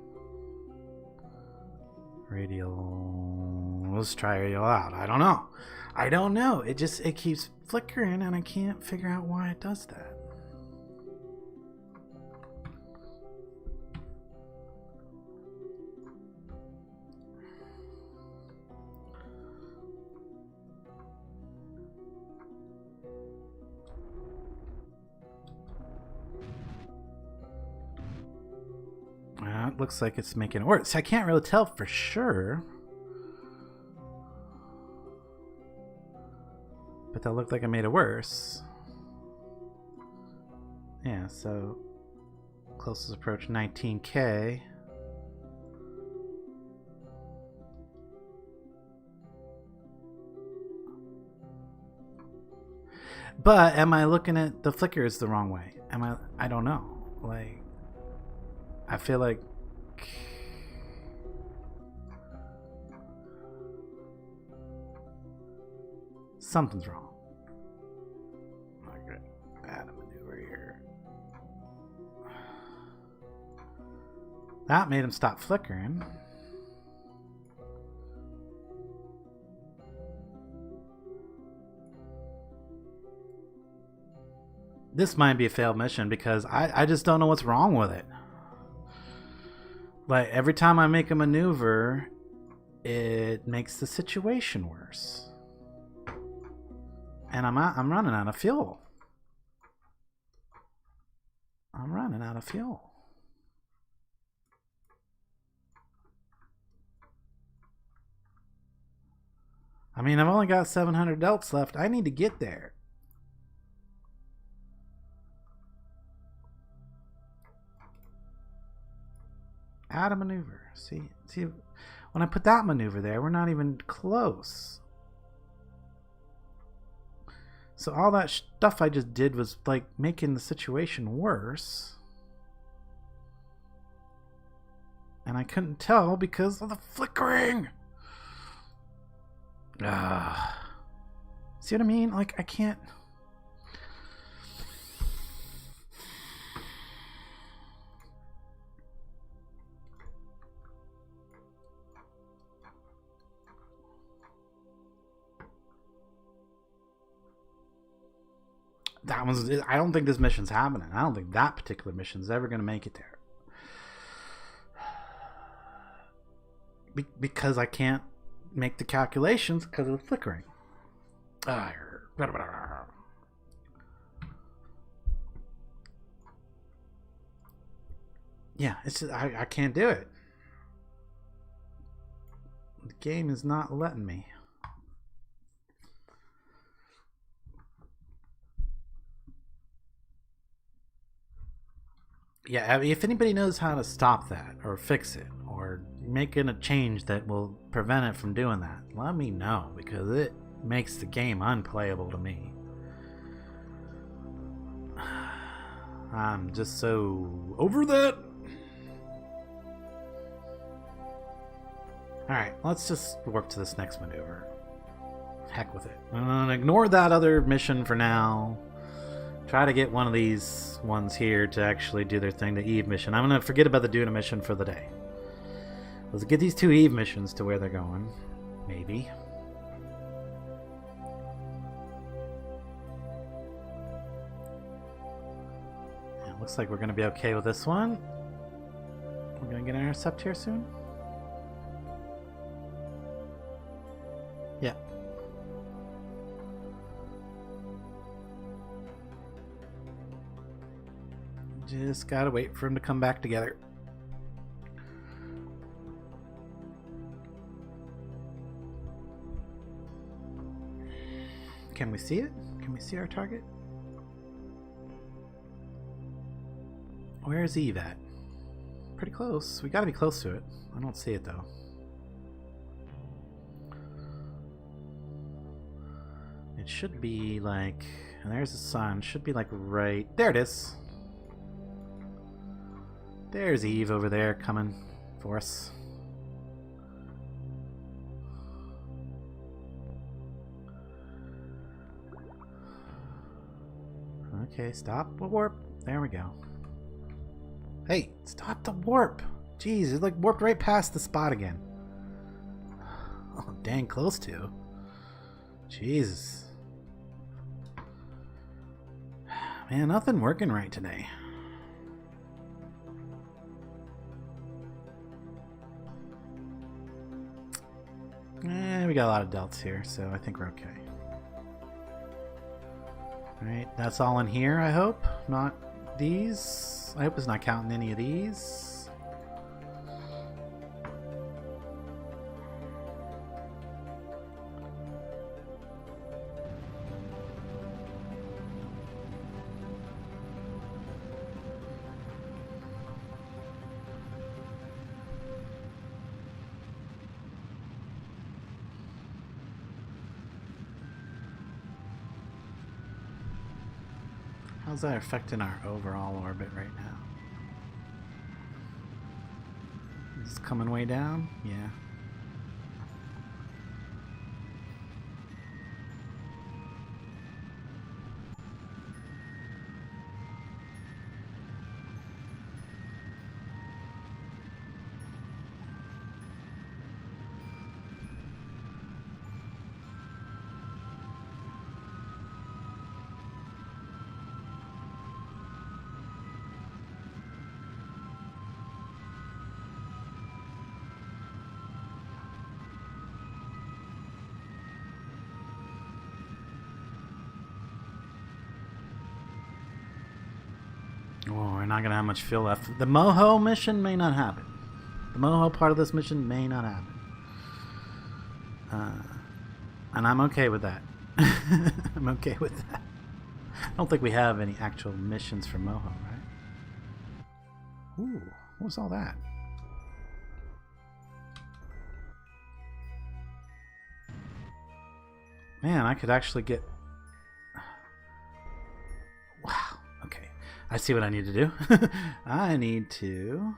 Radial, let's try radial out. I don't know. It keeps flickering and I can't figure out why it does that. It looks like it's making it worse. I can't really tell for sure. But that looked like it made it worse. Yeah, so closest approach 19K. But am I looking at the flickers the wrong way? I don't know. Like, I feel like something's wrong. Okay, add a maneuver here. That made him stop flickering. This might be a failed mission because I just don't know what's wrong with it. Like, every time I make a maneuver, it makes the situation worse. And I'm running out of fuel. I'm running out of fuel. I mean, I've only got 700 delts left. I need to get there. Add a maneuver. See, when I put that maneuver there, we're not even close. So all that stuff I just did was like making the situation worse. And I couldn't tell because of the flickering. See what I mean? Like, I can't... That one's... I don't think this mission's happening. I don't think that particular mission's ever going to make it there. Because I can't make the calculations because of the flickering. Yeah, it's just, I can't do it. The game is not letting me. Yeah, I mean, if anybody knows how to stop that or fix it or making a change that will prevent it from doing that, let me know, because it makes the game unplayable to me. I'm just so over that. Alright, let's just work to this next maneuver. Heck with it. Ignore that other mission for now. Try to get one of these ones here to actually do their thing, the Eve mission. I'm going to forget about the Duna mission for the day. Let's get these 2 Eve missions to where they're going. Maybe. Yeah, looks like we're going to be okay with this one. We're going to get an intercept here soon. Yeah. Just gotta wait for him to come back together. Can we see it? Can we see our target? Where's Eve at? Pretty close. We gotta be close to it. I don't see it though. It should be like... And there's the sun. It should be like right... There it is! There's Eve over there coming for us. Okay, stop the warp. There we go. Hey, stop the warp! Jeez, it like warped right past the spot again. Oh, dang close to. Jesus. Man, nothing working right today. We got a lot of delts here, so I think we're okay. Alright, that's all in here, I hope. Not these. I hope it's not counting any of these. How's that affecting our overall orbit right now? Is it coming way down? Yeah. Oh, we're not going to have much fuel left. The Moho mission may not happen. The Moho part of this mission may not happen. And I'm okay with that. I'm okay with that. I don't think we have any actual missions for Moho, right? Ooh, what was all that? Man, I could actually get... Wow, okay. I see what I need to do. I need to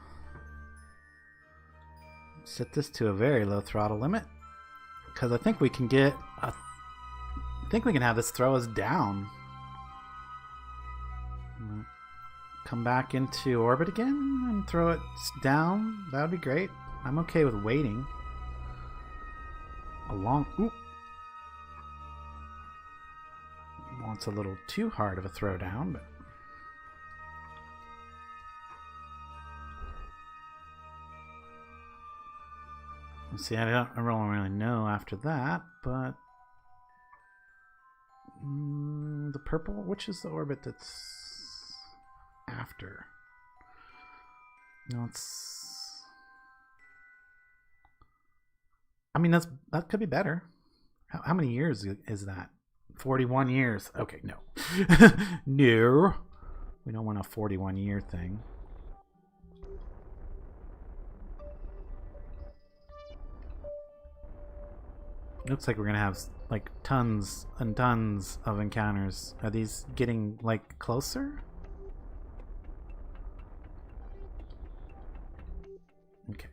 set this to a very low throttle limit. because I think we can get. I think we can have this throw us down. Come back into orbit again and throw it down. That would be great. I'm okay with waiting. A long. Oop. Well, it's a little too hard of a throwdown, but. See, I don't really know after that, but the purple, which is the orbit that's after? No, it's. I mean, that could be better. How many years is that? 41 years. Okay, no, no, we don't want a 41-year thing. Looks like we're gonna have like tons and tons of encounters. Are these getting like closer? Okay.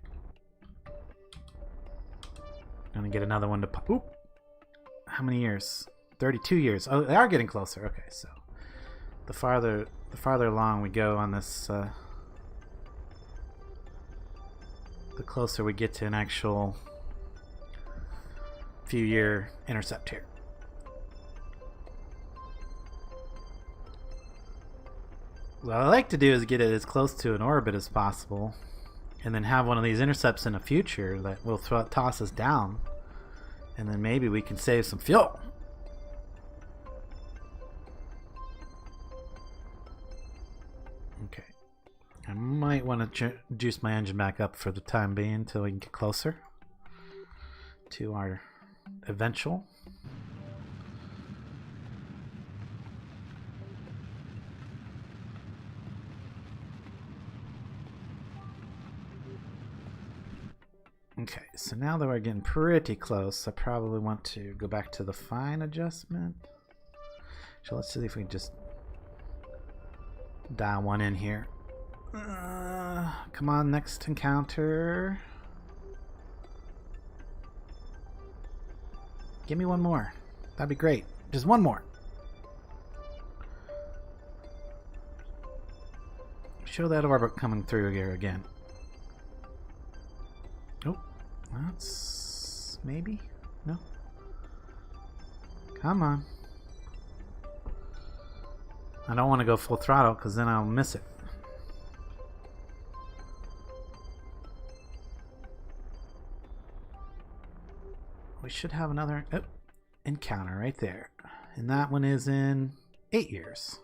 Gonna get another one to pop. Oop! How many years? 32 years. Oh, they are getting closer. Okay, so the farther along we go on this, the closer we get to an actual few-year intercept here. What I like to do is get it as close to an orbit as possible, and then have one of these intercepts in the future that will toss us down, and then maybe we can save some fuel. Okay, I might want to juice my engine back up for the time being until we can get closer to our eventual. Okay, so now that we're getting pretty close, I probably want to go back to the fine adjustment. So let's see if we can just dial one in here. Come on, next encounter. Give me one more. That'd be great. Just one more. Show that orbit coming through here again. Oh, that's maybe? No? Come on. I don't want to go full throttle because then I'll miss it. We should have another encounter right there. And that one is in 8 years.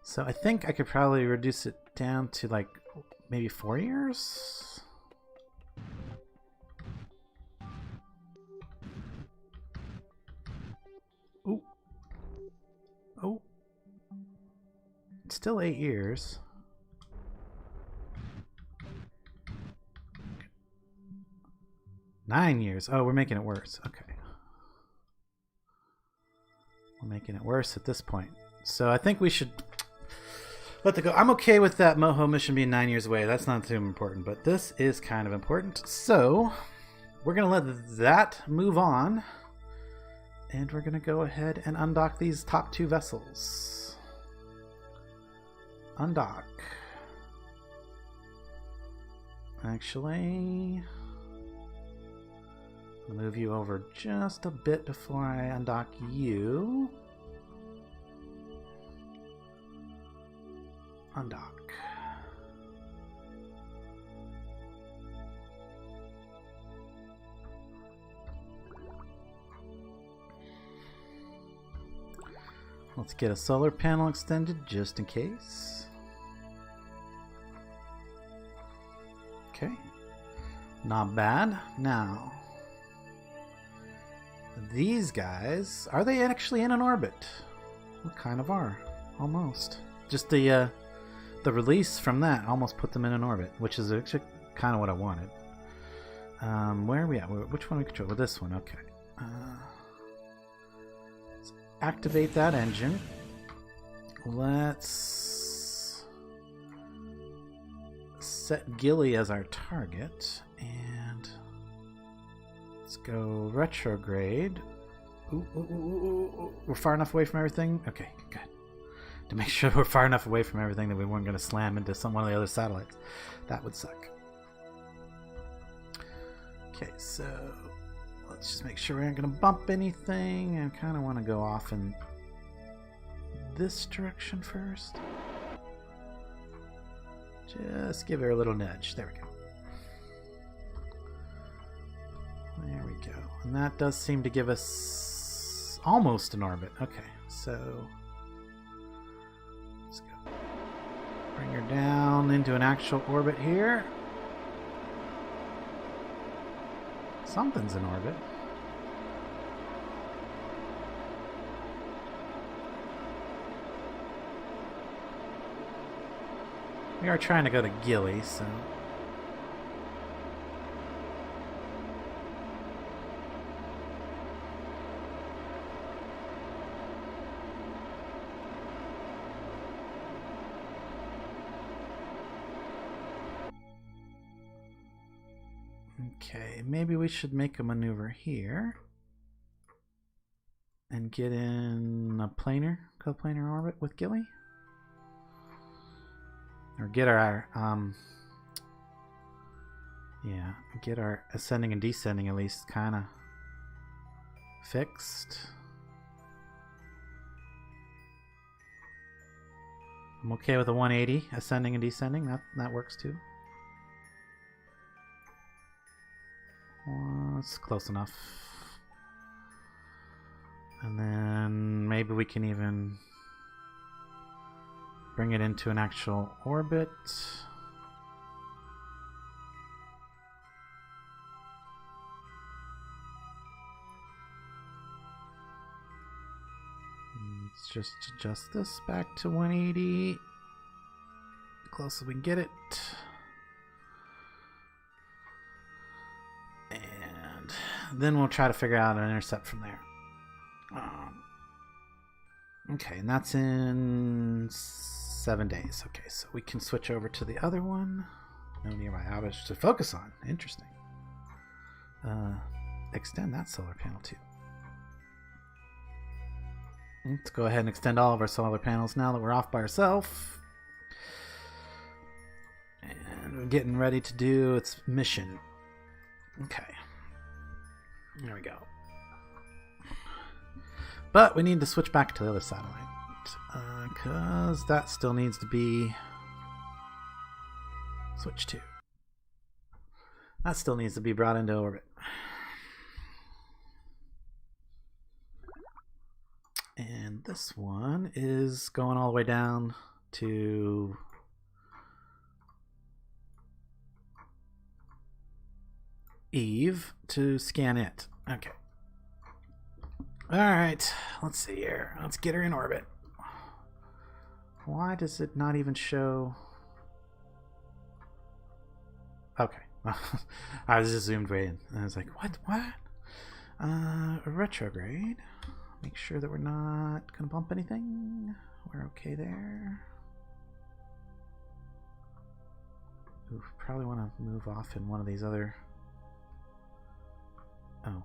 So I think I could probably reduce it down to like maybe 4 years. Ooh. Oh. It's still 8 years. 9 years. Oh, we're making it worse. Okay. We're making it worse at this point. So I think we should let it go. I'm okay with that Moho mission being 9 years away. That's not too important, but this is kind of important. So we're going to let that move on. And we're going to go ahead and undock these top 2 vessels. Undock. Actually, I'll move you over just a bit before I undock you. Undock. Let's get a solar panel extended just in case. Okay. Not bad. Now, these guys, are they actually in an orbit? Well, kind of are. Almost. Just the release from that almost put them in an orbit, which is actually kind of what I wanted. Where are we at? Which one we control? Well, this one. Okay. Let's activate that engine. Let's set Gilly as our target, and let's go retrograde. Ooh. We're far enough away from everything? Okay, good. To make sure we're far enough away from everything that we weren't going to slam into one of the other satellites. That would suck. Okay, so let's just make sure we aren't going to bump anything. I kind of want to go off in this direction first. Just give her a little nudge. There we go. There we go. And that does seem to give us almost an orbit. Okay, so let's go. Bring her down into an actual orbit here. Something's in orbit. We are trying to go to Gilly, so... Okay, maybe we should make a maneuver here and get in a coplanar orbit with Gilly. Or get our, get our ascending and descending at least kind of fixed. I'm okay with a 180 ascending and descending. That works too. Well, it's close enough. And then maybe we can even bring it into an actual orbit. Let's just adjust this back to 180. Close as we can get it. And then we'll try to figure out an intercept from there. Okay, and that's in 7 days. Okay, so we can switch over to the other one. No nearby objects to focus on. Interesting. Extend that solar panel too. Let's go ahead and extend all of our solar panels now that we're off by ourselves. And we're getting ready to do its mission. Okay. There we go. But we need to switch back to the other satellite. Because that still needs to be switched to. That still needs to be brought into orbit. And this one is going all the way down to Eve to scan it. Okay. Alright, let's see here. Let's get her in orbit. Why does it not even show... Okay. I was just zoomed way in. And I was like, what? Retrograde. Make sure that we're not going to bump anything. We're okay there. Ooh, probably want to move off in one of these other... Oh.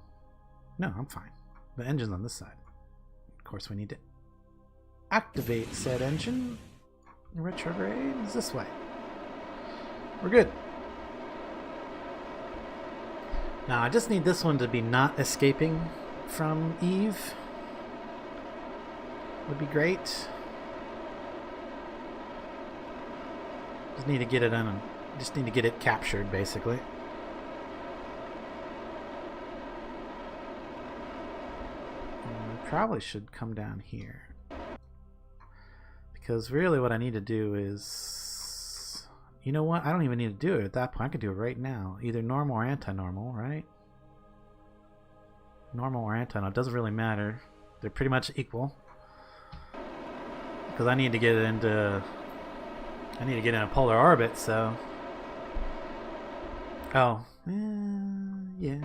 No, I'm fine. The engine's on this side. Of course, we need to activate said engine. Retrograde is this way. We're good. Now, I just need this one to be not escaping from Eve. Would be great. Just need to get it on. Just need to get it captured, basically. Probably should come down here, because really what I need to do is, you know what, I don't even need to do it at that point. I could do it right now, either normal or anti-normal, right? Normal or anti-normal, it doesn't really matter, they're pretty much equal, because I need to get it into in a polar orbit. So yeah,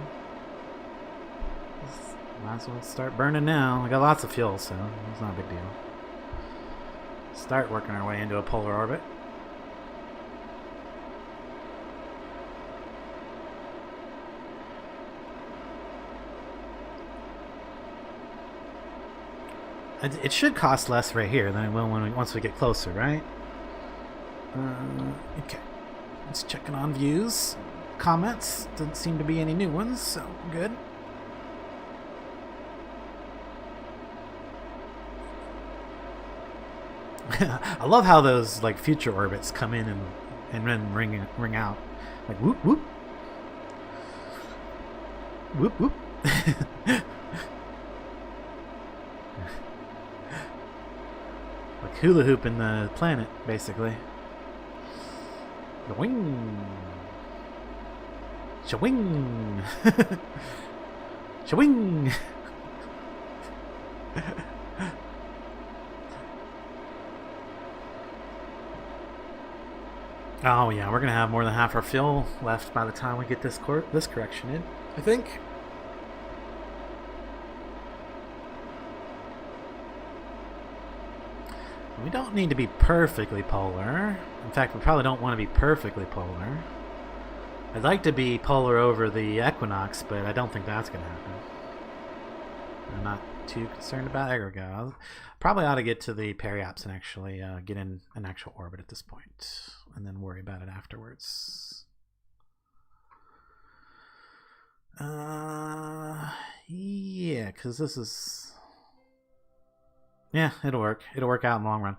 might as well start burning now. I got lots of fuel, so it's not a big deal. Start working our way into a polar orbit. It should cost less right here than it will once we get closer, right? Okay. Let's check on views. Comments. Doesn't seem to be any new ones, so good. I love how those like future orbits come in and then ring out. Like whoop whoop. Whoop whoop. Like hula hoop in the planet, basically. Wing. Shawing. Shawing. Oh yeah, we're gonna have more than half our fuel left by the time we get this correction in, I think. We don't need to be perfectly polar. In fact, we probably don't want to be perfectly polar. I'd like to be polar over the equinox, but I don't think that's going to happen. I'm not too concerned about it. There we go. Probably ought to get to the periaps and actually get in an actual orbit at this point, and then worry about it afterwards. Yeah, because this is... Yeah, it'll work. It'll work out in the long run.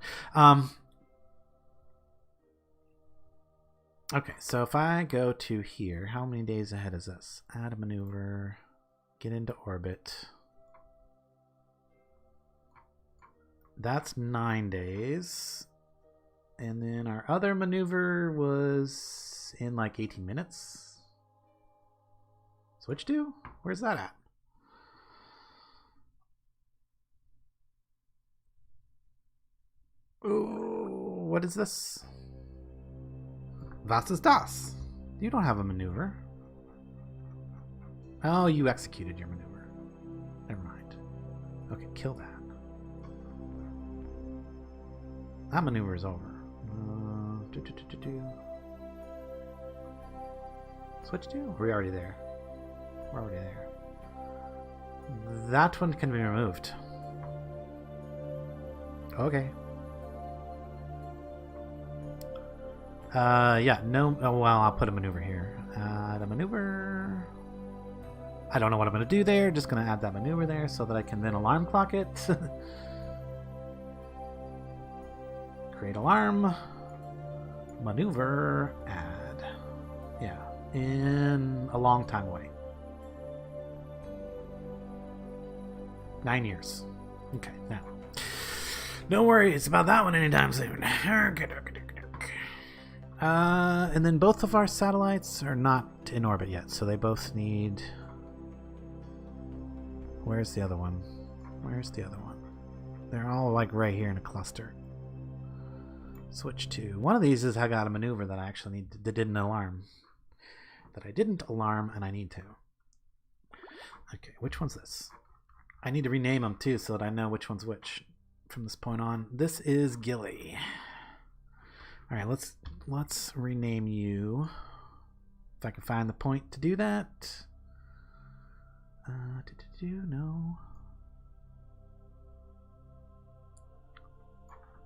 Okay, so if I go to here, how many days ahead is this? Add a maneuver, get into orbit. That's 9 days. And then our other maneuver was in like 18 minutes. Switch to? Where's that at? Ooh, what is this? Was ist das? You don't have a maneuver. Oh, you executed your maneuver. Never mind. Okay, kill that. That maneuver is over. Switch to? We're already there. We're already there. That one can be removed. Okay. Yeah, no. Oh, well, I'll put a maneuver here. Add a maneuver. I don't know what I'm going to do there. Just going to add that maneuver there so that I can then alarm clock it. Create alarm. Maneuver. Add. Yeah, in a long time away. 9 years. Okay, now. No worries about that one anytime soon. And then both of our satellites are not in orbit yet, so they both need... Where's the other one? Where's the other one? They're all like right here in a cluster. Switch to... One of these is I got a maneuver that I actually need to, that didn't alarm. That I didn't alarm and I need to. Okay, which one's this? I need to rename them too so that I know which one's which from this point on. This is Gilly. All right, let's rename you. If I can find the point to do that. No.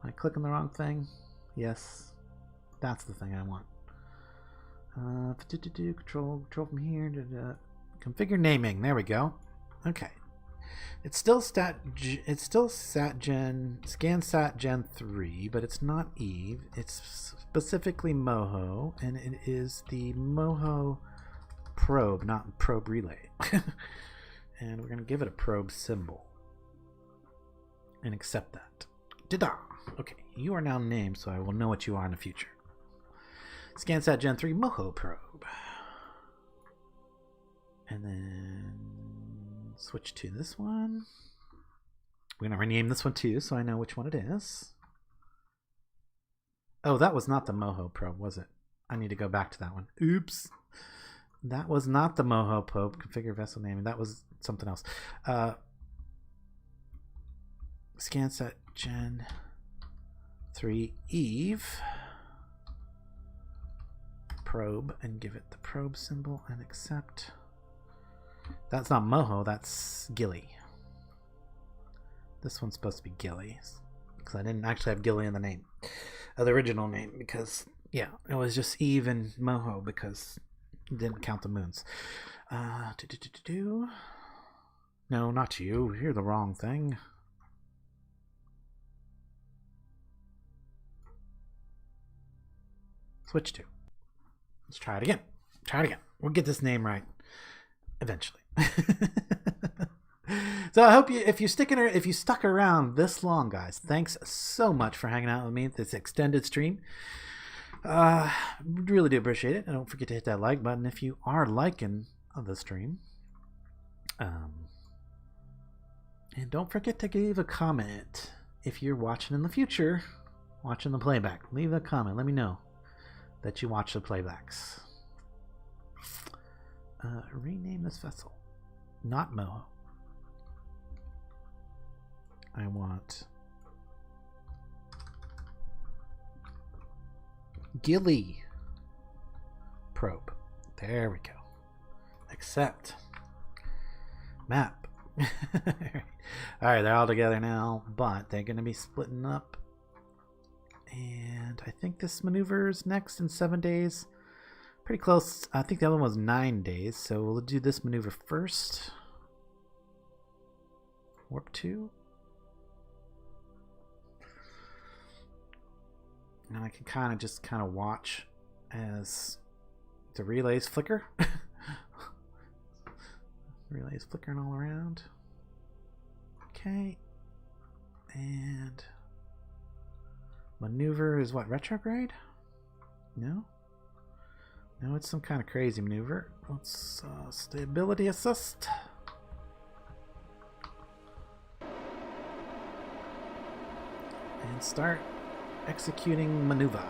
Am I clicking the wrong thing? Yes, that's the thing I want. Control from here. Configure naming. There we go. Okay. It's still ScanSat Gen 3, but it's not Eve. It's specifically Moho, and it is the Moho probe, not probe relay. And we're going to give it a probe symbol and accept that. Ta-da! Okay, you are now named, so I will know what you are in the future. ScanSat Gen 3 Moho probe. And then switch to this one. We're going to rename this one too, so I know which one it is. Oh, that was not the Moho probe, was it? I need to go back to that one. Oops. That was not the Moho probe. Configure vessel naming. That was something else. ScanSat Gen 3 Eve probe and give it the probe symbol and accept. That's not Moho, that's Gilly. This one's supposed to be Gilly, because I didn't actually have Gilly in the name, the original name, because yeah, it was just Eve and Moho because it didn't count the moons. No, not you. You're the wrong thing. Switch to. Let's try it again. Try it again. We'll get this name right eventually. So I hope if you stuck around this long, guys, thanks so much for hanging out with me at this extended stream. Really do appreciate it. And don't forget to hit that like button if you are liking the stream. And don't forget to leave a comment if you're watching in the future, watching the playback. Leave a comment. Let me know that you watch the playbacks. Rename this vessel. Not Moho. I want Gilly probe. There we go. Accept. Map. Alright, they're all together now, but they're going to be splitting up. And I think this maneuver is next in 7 days. Pretty close. I think the other one was 9 days, so we'll do this maneuver first. Warp 2. And I can kind of watch as the relays flicker. Relays flickering all around. Okay. And maneuver is what? Retrograde? No? No, it's some kind of crazy maneuver. Let's stability assist. And start executing maneuver.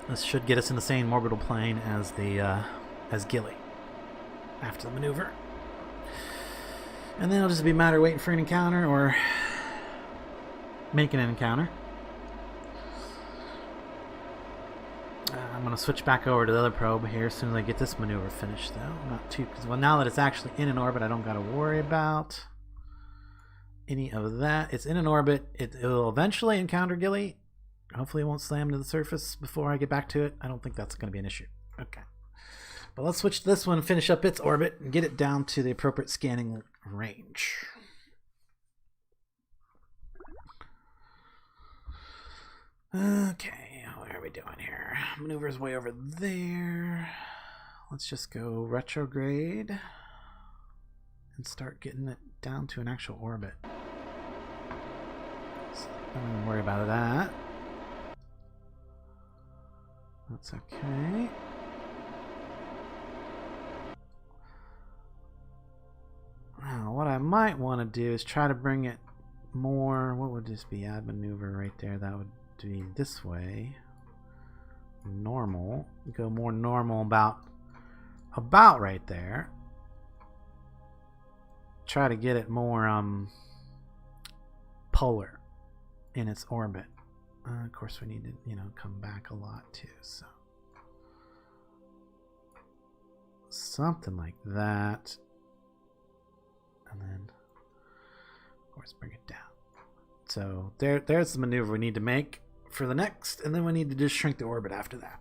This should get us in the same orbital plane as the as Gilly after the maneuver. And then it'll just be a matter of waiting for an encounter or making an encounter. I'm going to switch back over to the other probe here as soon as I get this maneuver finished, though. Not too, because well, now that it's actually in an orbit, I don't got to worry about any of that. It's in an orbit. It will eventually encounter Gilly. Hopefully it won't slam to the surface before I get back to it. I don't think that's going to be an issue. Okay. But let's switch to this one, finish up its orbit, and get it down to the appropriate scanning range. Okay, what are we doing here? Maneuver's way over there. Let's just go retrograde and start getting it down to an actual orbit. So don't even worry about that. That's okay. Now, what I might want to do is try to bring it more. What would this be? Add maneuver right there. That would be this way. Normal. Go more normal about right there. Try to get it more polar in its orbit. Of course, we need to, come back a lot too. So something like that, and then of course bring it down. So there's the maneuver we need to make for the next, and then we need to just shrink the orbit after that.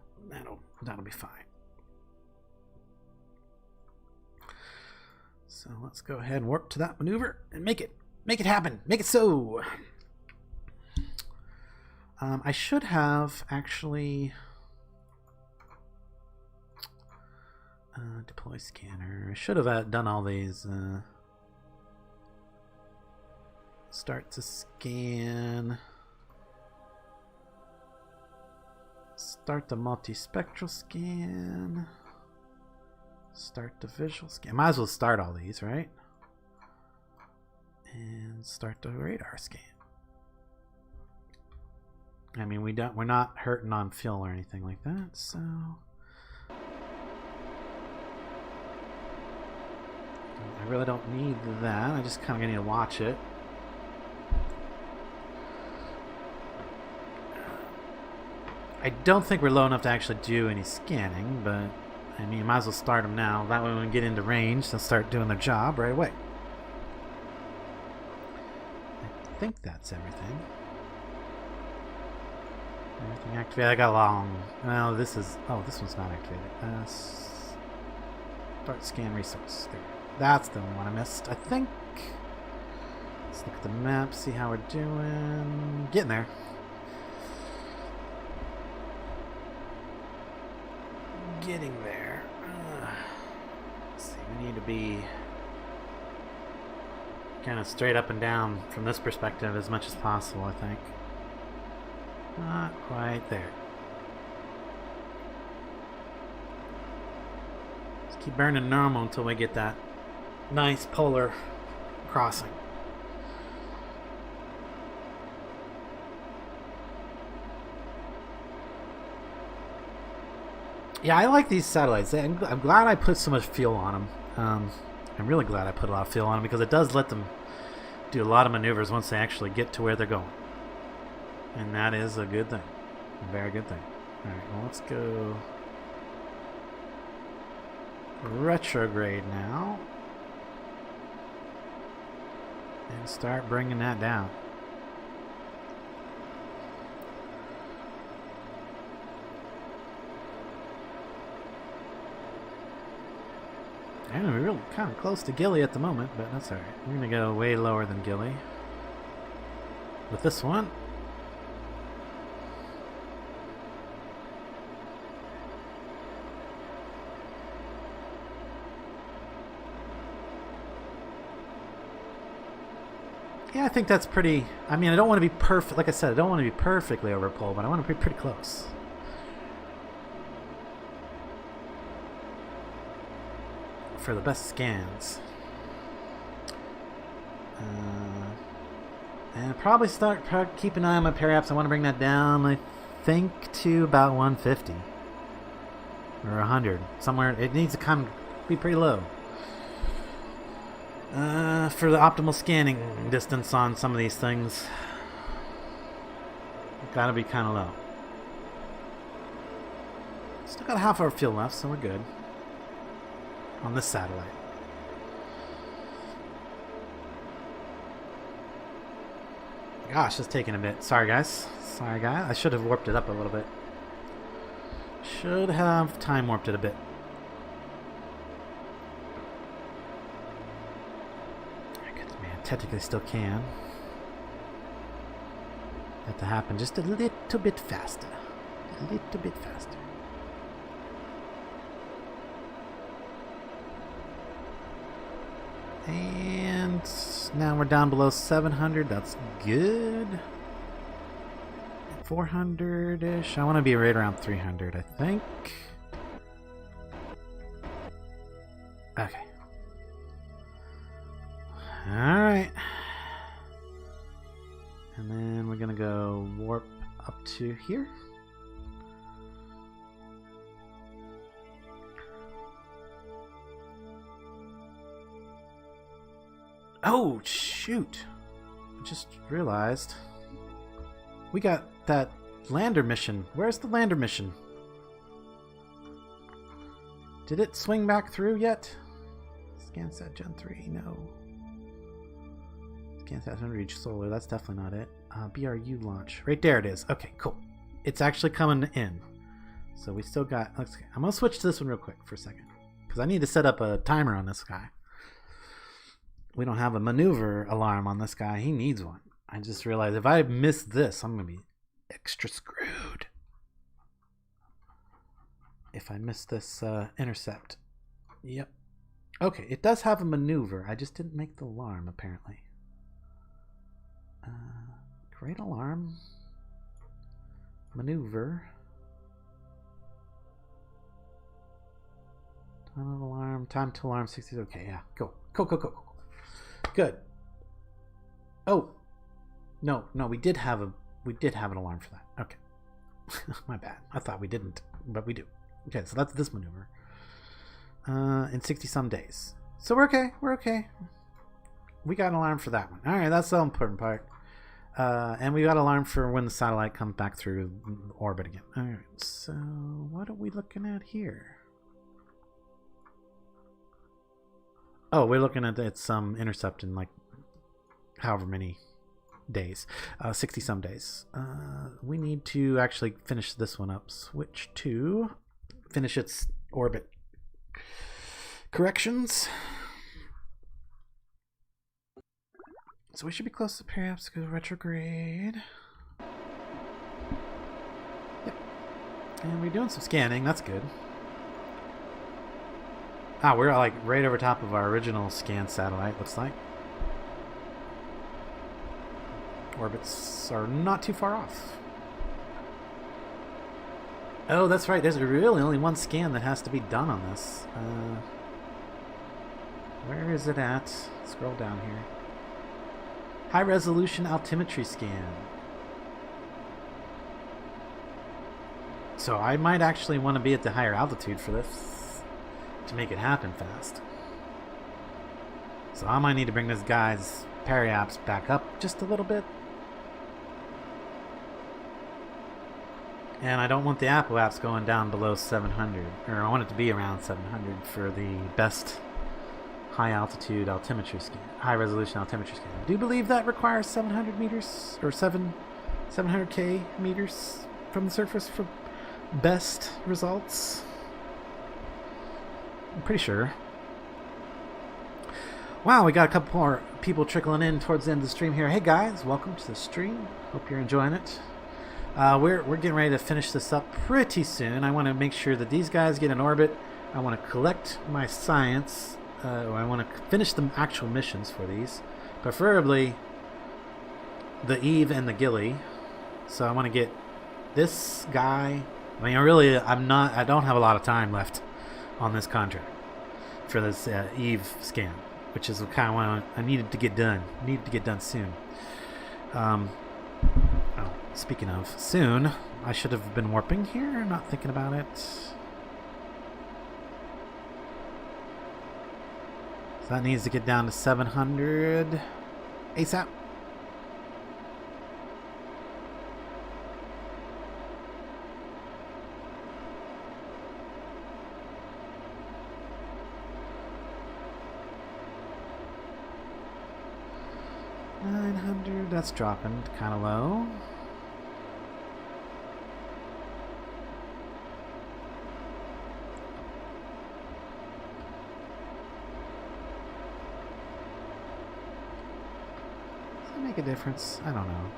That'll be fine. So let's go ahead and warp to that maneuver and make it happen. Make it so. I should have actually deploy scanner. I should have done all these. Start to scan. Start the multispectral scan. Start the visual scan. Might as well start all these, right? And start the radar scan. I mean, we're not hurting on fuel or anything like that, so I really don't need that. I just kind of need to watch it. I don't think we're low enough to actually do any scanning, but I mean, might as well start them now. That way when we get into range, they'll start doing their job right away. I think that's everything. Everything activated. I got long. Well, this is... Oh, this one's not activated. Start scan resource. There. That's the one I missed, I think. Let's look at the map, see how we're doing. Getting there. Getting there. Let's see, we need to be kind of straight up and down from this perspective as much as possible, I think. Not quite there. Let's keep burning normal until we get that nice polar crossing. Yeah, I like these satellites. I'm glad I put so much fuel on them. I'm really glad I put a lot of fuel on them because it does let them do a lot of maneuvers once they actually get to where they're going. And that is a good thing. A very good thing. Alright, well, let's go retrograde now. And start bringing that down. And we're really kind of close to Gilly at the moment, but that's alright. We're going to go way lower than Gilly with this one. Yeah, I think that's pretty... I mean, I don't want to be perfect. Like I said, I don't want to be perfectly over pole, but I want to be pretty close. For the best scans. And probably keep an eye on my periaps. I want to bring that down, I think, to about 150 or 100 somewhere. It needs to kind of be pretty low for the optimal scanning distance on some of these things. Gotta be kind of low. Still got half our fuel left, so we're good on this satellite. Gosh, it's taking a bit. Sorry, guys. Sorry, guys. I should have warped it up a little bit. Should have time warped it a bit. I guess, man, technically still can. That to happen just a little bit faster. A little bit faster. And now we're down below 700. That's good. 400-ish. I want to be right around 300, I think. Okay. Alright. And then we're going to go warp up to here. Oh, shoot. I just realized we got that lander mission. Where's the lander mission? Did it swing back through yet? Scansat Gen 3, no. Scansat Unreach Solar, that's definitely not it. BRU launch. Right there it is. Okay, cool. It's actually coming in. So we still got... I'm going to switch to this one real quick for a second. Because I need to set up a timer on this guy. We don't have a maneuver alarm on this guy. He needs one. I just realized if I miss this, I'm going to be extra screwed. If I miss this intercept. Yep. Okay, it does have a maneuver. I just didn't make the alarm, apparently. Great alarm. Maneuver. Time of alarm. Time to alarm 60. Okay, yeah. Go. Go, go, go, go. Good. Oh. No, we did have an alarm for that. Okay. My bad. I thought we didn't, but we do. Okay, so that's this maneuver. In 60 some days. So we're okay. We got an alarm for that one. Alright, that's the important part. And we got alarm for when the satellite comes back through orbit again. Alright, so what are we looking at here? Oh, we're looking at its intercept in like however many days. 60 some days. We need to actually finish this one up. Switch to finish its orbit corrections. So we should be close to perhaps go retrograde. Yep. And we're doing some scanning. That's good. Ah, we're like right over top of our original scan satellite, looks like. Orbits are not too far off. Oh, that's right. There's really only one scan that has to be done on this. Where is it at? Scroll down here. High resolution altimetry scan. So I might actually want to be at the higher altitude for this to make it happen fast. So I might need to bring this guy's periaps back up just a little bit. And I don't want the apoaps going down below 700, or I want it to be around 700 for the best high altitude altimetry scan, high resolution altimetry scan. I do believe that requires 700 meters or 700k meters from the surface for best results. I'm pretty sure. Wow, we got a couple more people trickling in towards the end of the stream here. Hey guys, welcome to the stream. Hope you're enjoying it. We're getting ready to finish this up pretty soon. I want to make sure that these guys get in orbit. I want to collect my science. I want to finish the actual missions for these, preferably the Eve and the Gilly. So I want to get this guy. I mean, I don't have a lot of time left on this contract for this Eve scan, which is kind of what I needed to get done. Needed to get done soon. Oh, speaking of soon, I should have been warping here. Not thinking about it. So that needs to get down to 700 ASAP. $900, that's dropping kind of low. Make a difference? I don't know.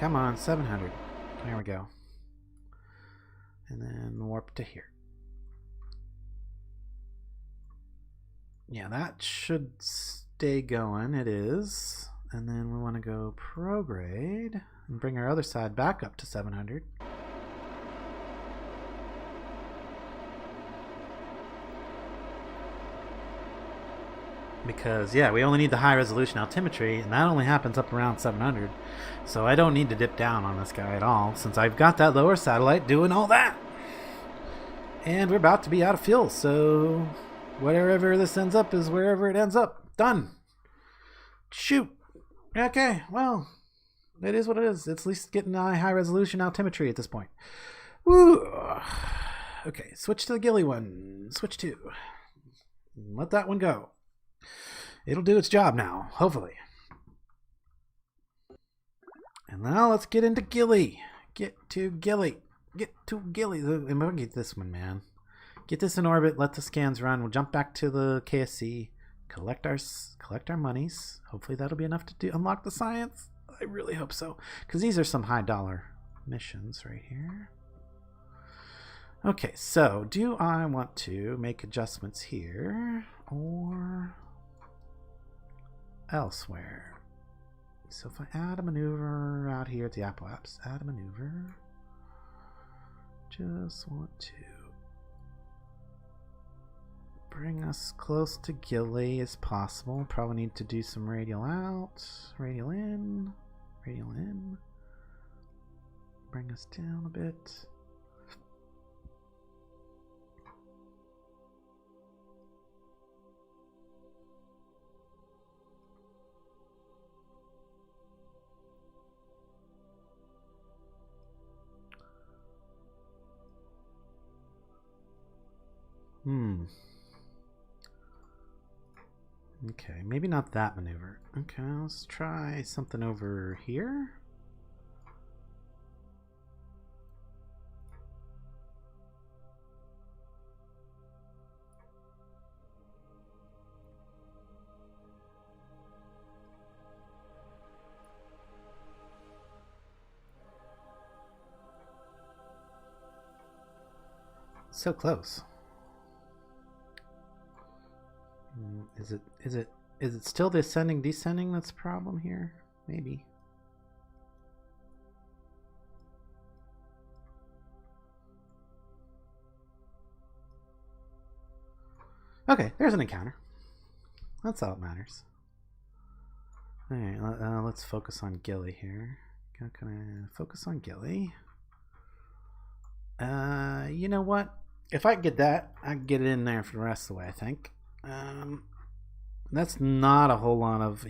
Come on, 700. There we go. And then warp to here. Yeah, that should stay going. It is. And then we want to go prograde and bring our other side back up to 700. Because, yeah, we only need the high resolution altimetry, and that only happens up around 700. So I don't need to dip down on this guy at all, since I've got that lower satellite doing all that. And we're about to be out of fuel, so wherever this ends up is wherever it ends up. Done. Shoot. Okay, well, it is what it is. It's at least getting a high resolution altimetry at this point. Woo. Okay, switch to the Gilly one. Switch to. Let that one go. It'll do its job now, hopefully. And now let's get into Gilly. Get to Gilly. Get to Gilly. I'm gonna get this one, man. Get this in orbit. Let the scans run. We'll jump back to the KSC. Collect our monies. Hopefully that'll be enough to unlock the science. I really hope so, because these are some high dollar missions right here. Okay, so do I want to make adjustments here or elsewhere? So if I add a maneuver out here at the apoaps, add a maneuver. Just want to bring us close to Gilly as possible. Probably need to do some radial out, radial in, radial in. Bring us down a bit. Okay, maybe not that maneuver. Okay, let's try something over here. So close. Is it still the ascending descending that's the problem here? Maybe. Okay, there's an encounter. That's all that matters. Alright, let's focus on Gilly here. How can I focus on Gilly? You know what? If I can get that, I can get it in there for the rest of the way, I think. That's not a whole lot of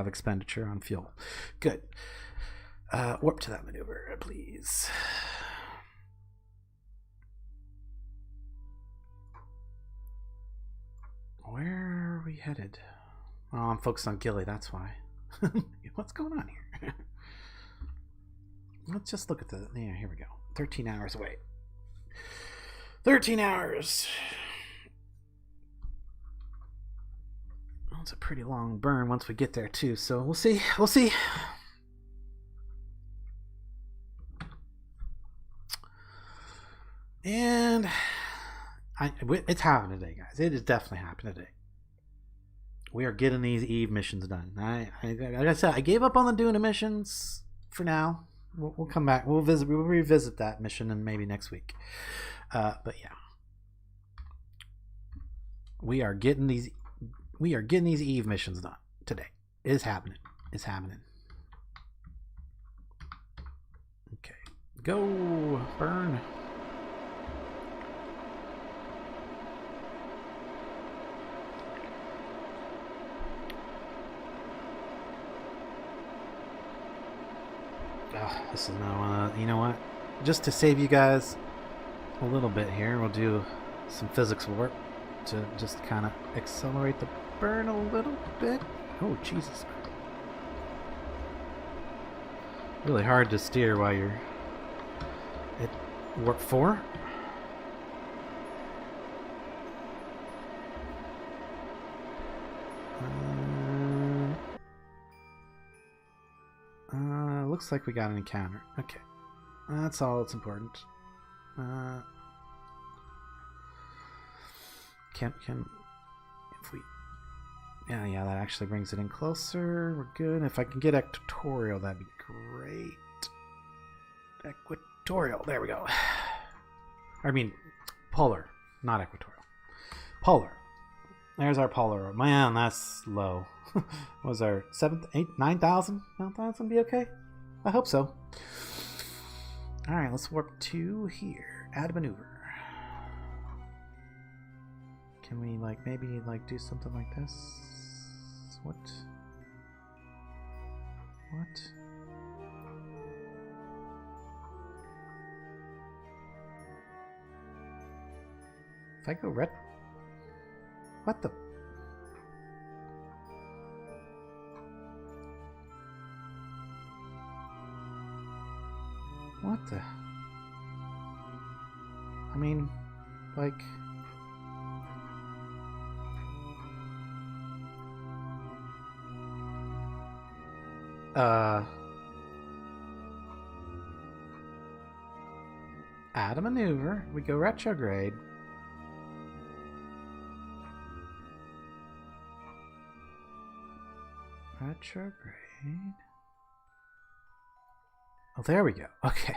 expenditure on fuel. Good. Warp to that maneuver, please. Where are we headed? Oh, I'm focused on Gilly, that's why. What's going on here? Let's just look at the... Yeah, here we go. 13 hours away. 13 hours! Well, it's a pretty long burn once we get there, too, so we'll see. We'll see. And... it's happening today, guys. It is definitely happening today. We are getting these Eve missions done. Like I said, I gave up on the Duna missions for now. We'll come back. We'll revisit that mission and maybe next week. But yeah, we are getting these Eve missions done today. It is happening. It's happening. Okay, go burn. Oh, this is not you know what? Just to save you guys a little bit here, we'll do some physics warp to just kind of accelerate the burn a little bit. Oh, Jesus. Really hard to steer while you're at warp 4. Looks like we got an encounter. Okay. That's all that's important. If we... Yeah, that actually brings it in closer. We're good. If I can get equatorial, that'd be great. Equatorial. There we go. I mean, polar, not equatorial. Polar. There's our polar. Man, that's low. What was our 7th, 8th, 9,000? 9,000 be okay? I hope so. Alright, let's warp to here. Add maneuver. Can we, maybe, do something like this? What? If I go red... What the... What the... I mean, add a maneuver. We go retrograde. Retrograde. Oh, there we go. Okay. I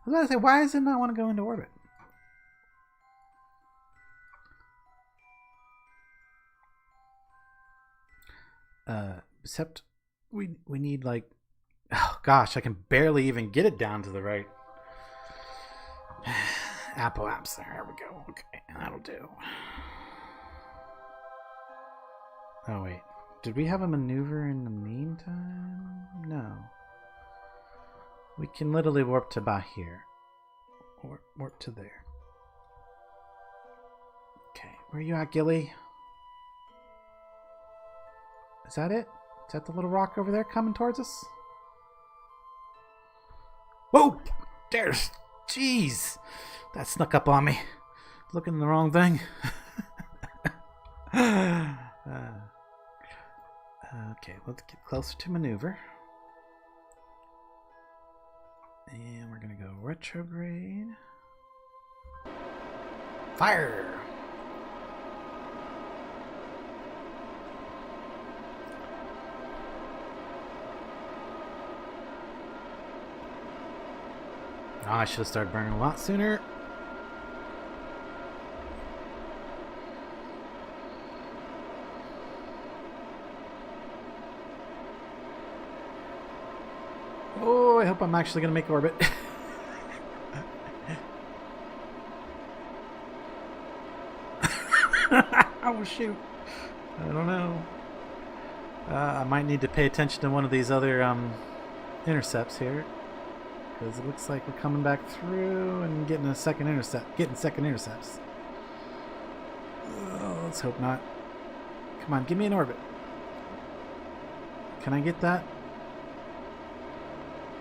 was about to say, why does it not want to go into orbit? Except we need oh gosh, I can barely even get it down to the right. Apoapse, there we go. Okay, that'll do. Oh wait, did we have a maneuver in the meantime? No. We can literally warp to about here. Warp to there. Where are you at, Gilly? Is that it? Is that the little rock over there coming towards us? Whoa! There's... Jeez! That snuck up on me. Looking at the wrong thing. Okay, let's get closer to maneuver. And we're going to go retrograde. Fire! Oh, I should have started burning a lot sooner. Oh, I hope I'm actually going to make orbit. Oh, shoot. I don't know. I might need to pay attention to one of these other intercepts here. Because it looks like we're coming back through and getting a second intercept. Getting second intercepts. Oh, let's hope not. Come on, give me an orbit. Can I get that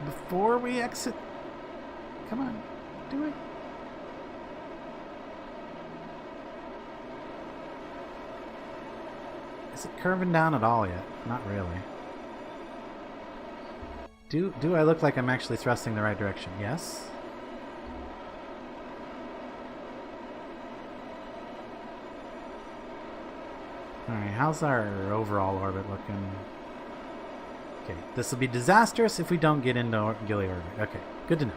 before we exit? Come on, do it. Is it curving down at all yet? Not really. Do I look like I'm actually thrusting the right direction? Yes. Alright, how's our overall orbit looking? Okay, this will be disastrous if we don't get into Gilly orbit. Okay, good to know.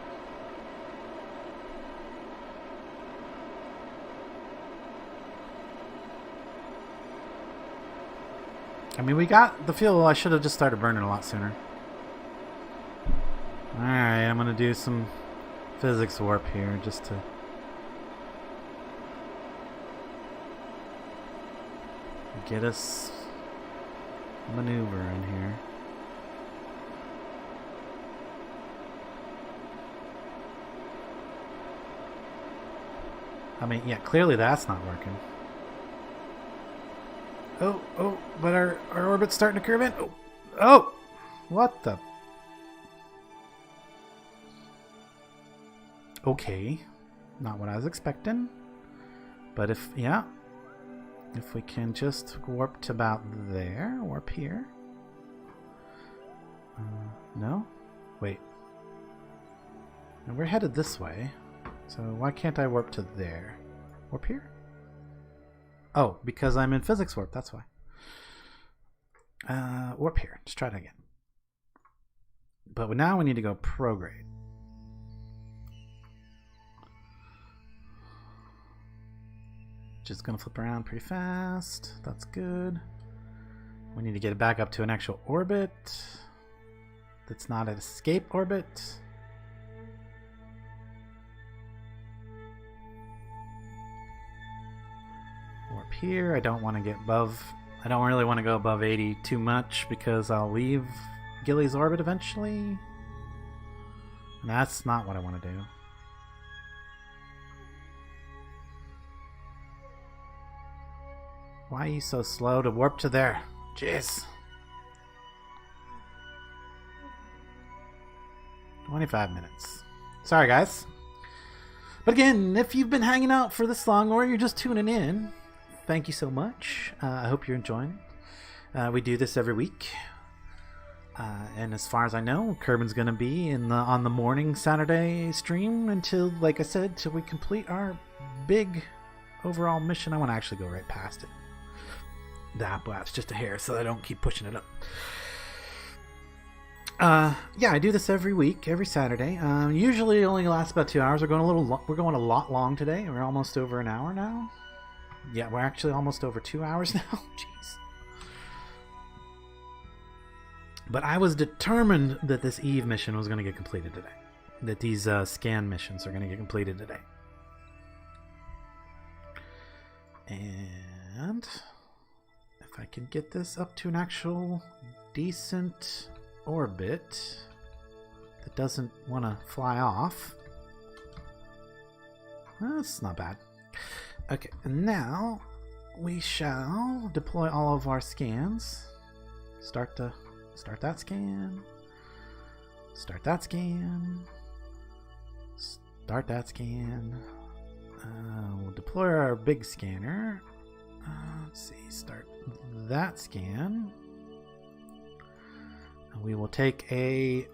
I mean, we got the fuel. I should have just started burning a lot sooner. Alright, I'm going to do some physics warp here just to... get us maneuvering here. I mean, yeah, clearly that's not working. Oh, but our orbit's starting to curve in. Oh, what the... Okay, not what I was expecting. But if we can just warp to about there, warp here. No? Wait. No, we're headed this way. So why can't I warp to there? Warp here? Oh, because I'm in physics warp, that's why. Warp here. Just try it again. But now we need to go prograde. Just gonna flip around pretty fast. That's good. We need to get it back up to an actual orbit. That's not an escape orbit. Warp here. I don't want to get above... I don't really want to go above 80 too much because I'll leave Gilly's orbit eventually. And that's not what I want to do. Why are you so slow to warp to there? Jeez. 25 minutes. Sorry, guys. But again, if you've been hanging out for this long or you're just tuning in, thank you so much. I hope you're enjoying. We do this every week. And as far as I know, Kerbin's going to be on the morning Saturday stream until, like I said, till we complete our big overall mission. I want to actually go right past it. Well, it's just a hair, so I don't keep pushing it up. Yeah, I do this every week, every Saturday. Usually it only lasts about 2 hours. We're going a lot long today. We're almost over an hour now. Yeah, we're actually almost over 2 hours now. Jeez. But I was determined that this Eve mission was going to get completed today. That these scan missions are going to get completed today. And if I can get this up to an actual decent orbit that doesn't want to fly off. That's not bad. Okay, and now we shall deploy all of our scans. Start that scan. Start that scan. Start that scan. We'll deploy our big scanner. Let's see. Start that scan. And we will take a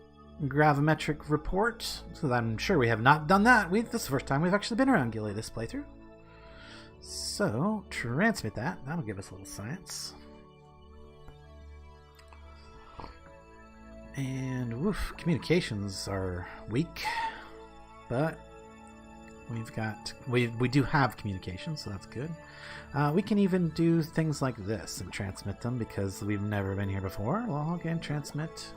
gravimetric report. So I'm sure we have not done that. This is the first time we've actually been around Gilly this playthrough. So transmit that. That'll give us a little science. And woof, communications are weak, but we do have communication, so that's good. We can even do things like this and transmit them because we've never been here before. Log and transmit.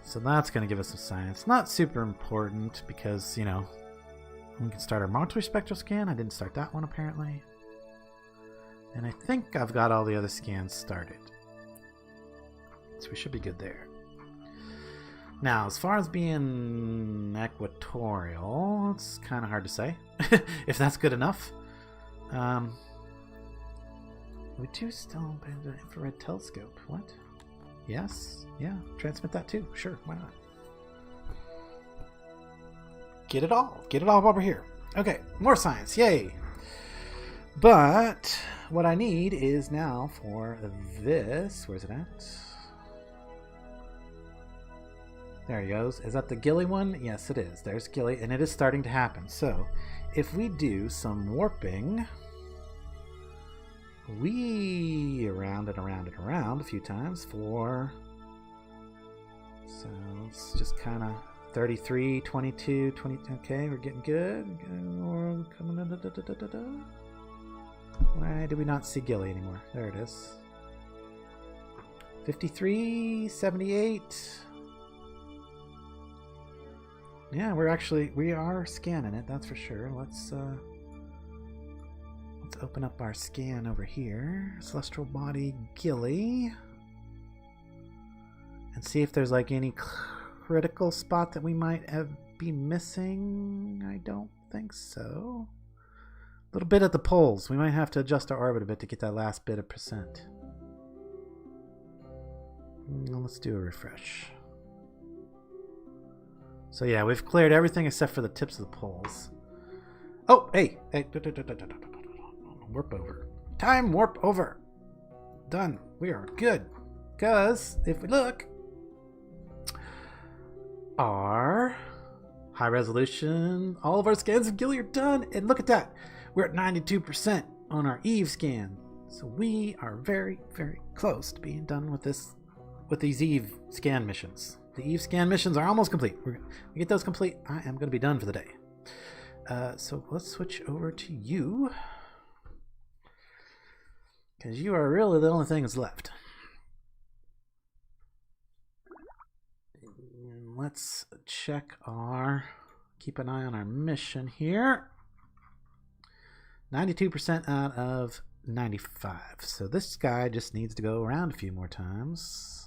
So that's going to give us some science. Not super important because, you know, we can start our multi-spectral scan. I didn't start that one apparently. And I think I've got all the other scans started. So we should be good there. Now, as far as being equatorial, it's kind of hard to say if that's good enough. We do still have an infrared telescope. What? Yes? Yeah, transmit that too. Sure, why not? Get it all. Get it all over here. Okay, more science. Yay! But what I need is now for this. Where's it at? There he goes. Is that the Gilly one? Yes, it is. There's Gilly, and it is starting to happen. So, if we do some warping, we around and around and around a few times for... So, it's just kind of 33, 22, 20... Okay, we're getting good. We're coming in... Why do we not see Gilly anymore? There it is. 53, 78... Yeah, we are scanning it, that's for sure. Let's open up our scan over here. Celestial body Gilly. And see if there's like any critical spot that we might be missing. I don't think so. A little bit at the poles. We might have to adjust our orbit a bit to get that last bit of percent. Let's do a refresh. So yeah, we've cleared everything except for the tips of the poles. Oh, hey! Warp over. Time warp over! Done. We are good. Because, if we look, our high resolution, all of our scans of Gilly are done. And look at that. We're at 92% on our Eve scan. So we are very, very close to being done with these Eve scan missions. The Eve scan missions are almost complete. We get those complete, I am going to be done for the day. So let's switch over to you. Because you are really the only thing that's left. And let's check keep an eye on our mission here. 92% out of 95. So this guy just needs to go around a few more times.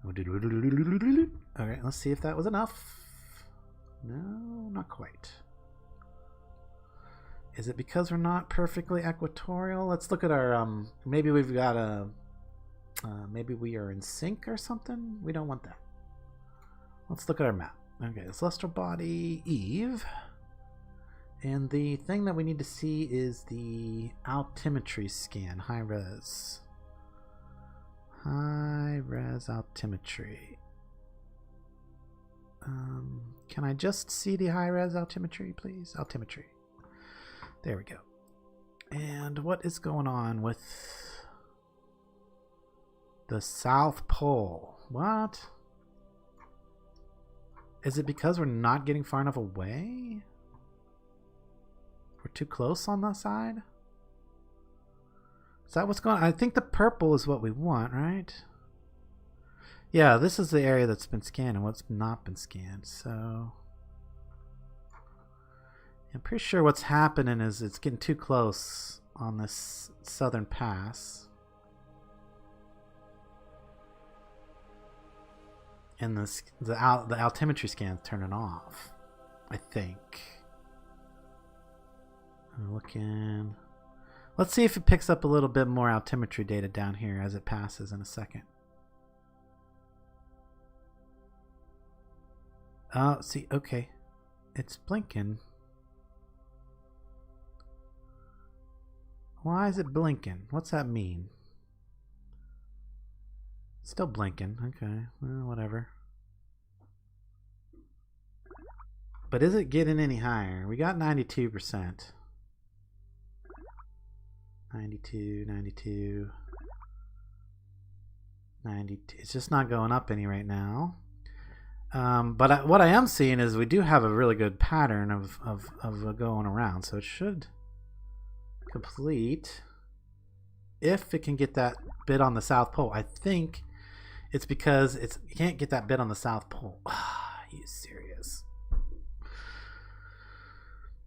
Okay, let's see if that was enough. No, not quite. Is it because we're not perfectly equatorial? Let's look at our, maybe we've got maybe we are in sync or something? We don't want that. Let's look at our map. Okay, celestial body Eve. And the thing that we need to see is the altimetry scan, high res. High res altimetry. Can I just see the high res altimetry, please? Altimetry. There we go. And what is going on with the South Pole? What? Is it because we're not getting far enough away? We're too close on that side? Is that what's going on? I think the purple is what we want, right? Yeah, this is the area that's been scanned and what's not been scanned, so... I'm pretty sure what's happening is it's getting too close on this southern pass. And the altimetry scan's turning off, I think. I'm looking... Let's see if it picks up a little bit more altimetry data down here as it passes in a second. Oh, see, okay. It's blinking. Why is it blinking? What's that mean? Still blinking. Okay, well, whatever. But is it getting any higher? We got 92%. 92, 92, 92. It's just not going up any right now. But what I am seeing is we do have a really good pattern of going around. So it should complete if it can get that bit on the South Pole. I think it's because you can't get that bit on the South Pole. You serious?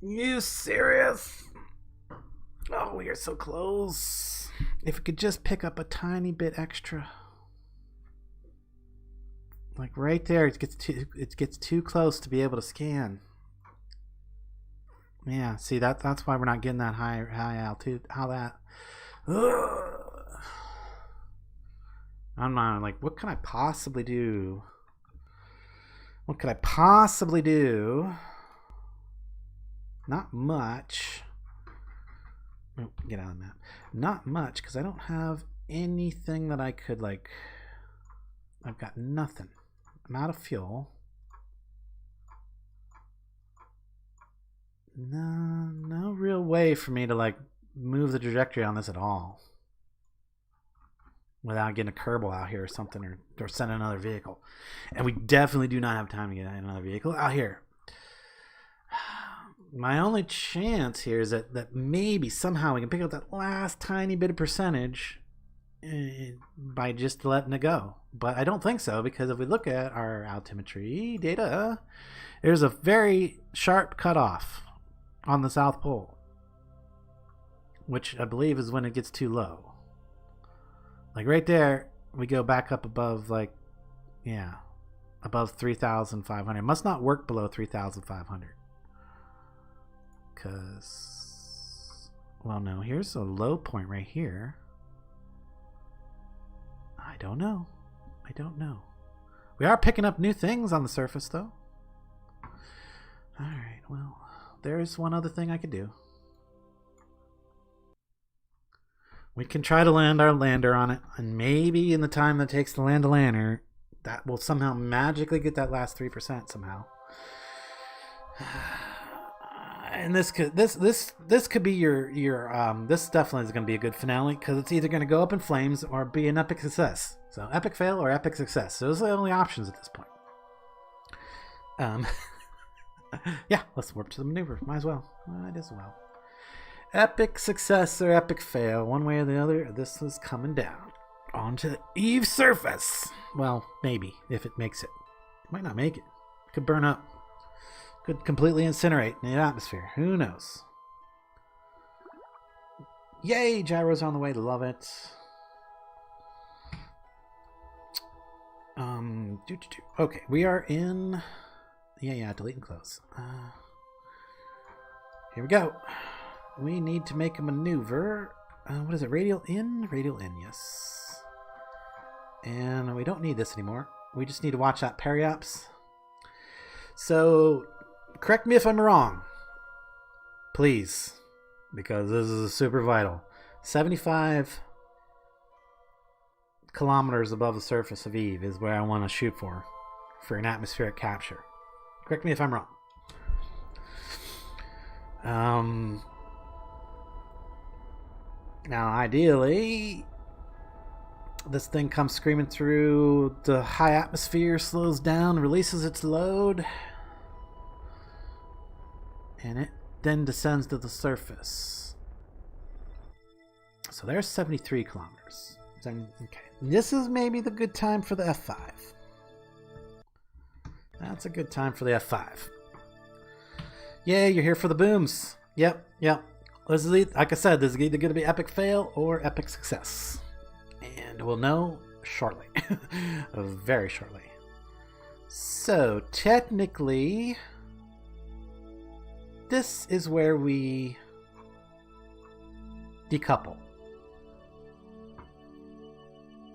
You serious? Oh, we are so close. If it could just pick up a tiny bit extra. Like right there, it gets too close to be able to scan. Yeah, see that's why we're not getting that high altitude. How that? Ugh. I'm not like, what can I possibly do? What could I possibly do? Not much. Oh, get out of the map. Not much, because I don't have anything that I could like. I've got nothing. I'm out of fuel. No real way for me to like move the trajectory on this at all without getting a Kerbal out here or something, or send another vehicle. And we definitely do not have time to get another vehicle out here. My only chance here is that maybe somehow we can pick up that last tiny bit of percentage by just letting it go. But I don't think so, because if we look at our altimetry data, there's a very sharp cutoff on the South Pole, which I believe is when it gets too low. Like right there, we go back up above, like, yeah, above 3,500. It must not work below 3,500. Because, well, no, here's a low point right here. I don't know. I don't know. We are picking up new things on the surface, though. Alright, well, there's one other thing I could do. We can try to land our lander on it, and maybe in the time that it takes to land a lander, that will somehow magically get that last 3% somehow. And this could be your this definitely is going to be a good finale, because it's either going to go up in flames or be an epic success. So epic fail or epic success. Those are the only options at this point. Yeah, let's warp to the maneuver. Might as well. Might as well. Epic success or epic fail, one way or the other. This is coming down onto the Eve surface. Well, maybe if it makes it. It might not make it. Could burn up. Could completely incinerate in the atmosphere. Who knows? Yay! Gyro's on the way. Love it. Okay, we are in. Yeah. Delete and close. Here we go. We need to make a maneuver. What is it? Radial in? Radial in, yes. And we don't need this anymore. We just need to watch that periops. So, correct me if I'm wrong. Please. Because this is super vital. 75 kilometers above the surface of Eve is where I want to shoot for an atmospheric capture. Correct me if I'm wrong. Now, ideally, this thing comes screaming through the high atmosphere, slows down, releases its load, and it then descends to the surface. So there's 73 kilometers. Okay, this is maybe the good time for the F5. That's a good time for the F5. Yeah, you're here for the booms. Yep. This is, like I said, this is either going to be epic fail or epic success. And we'll know shortly. Very shortly. So, technically, this is where we decouple.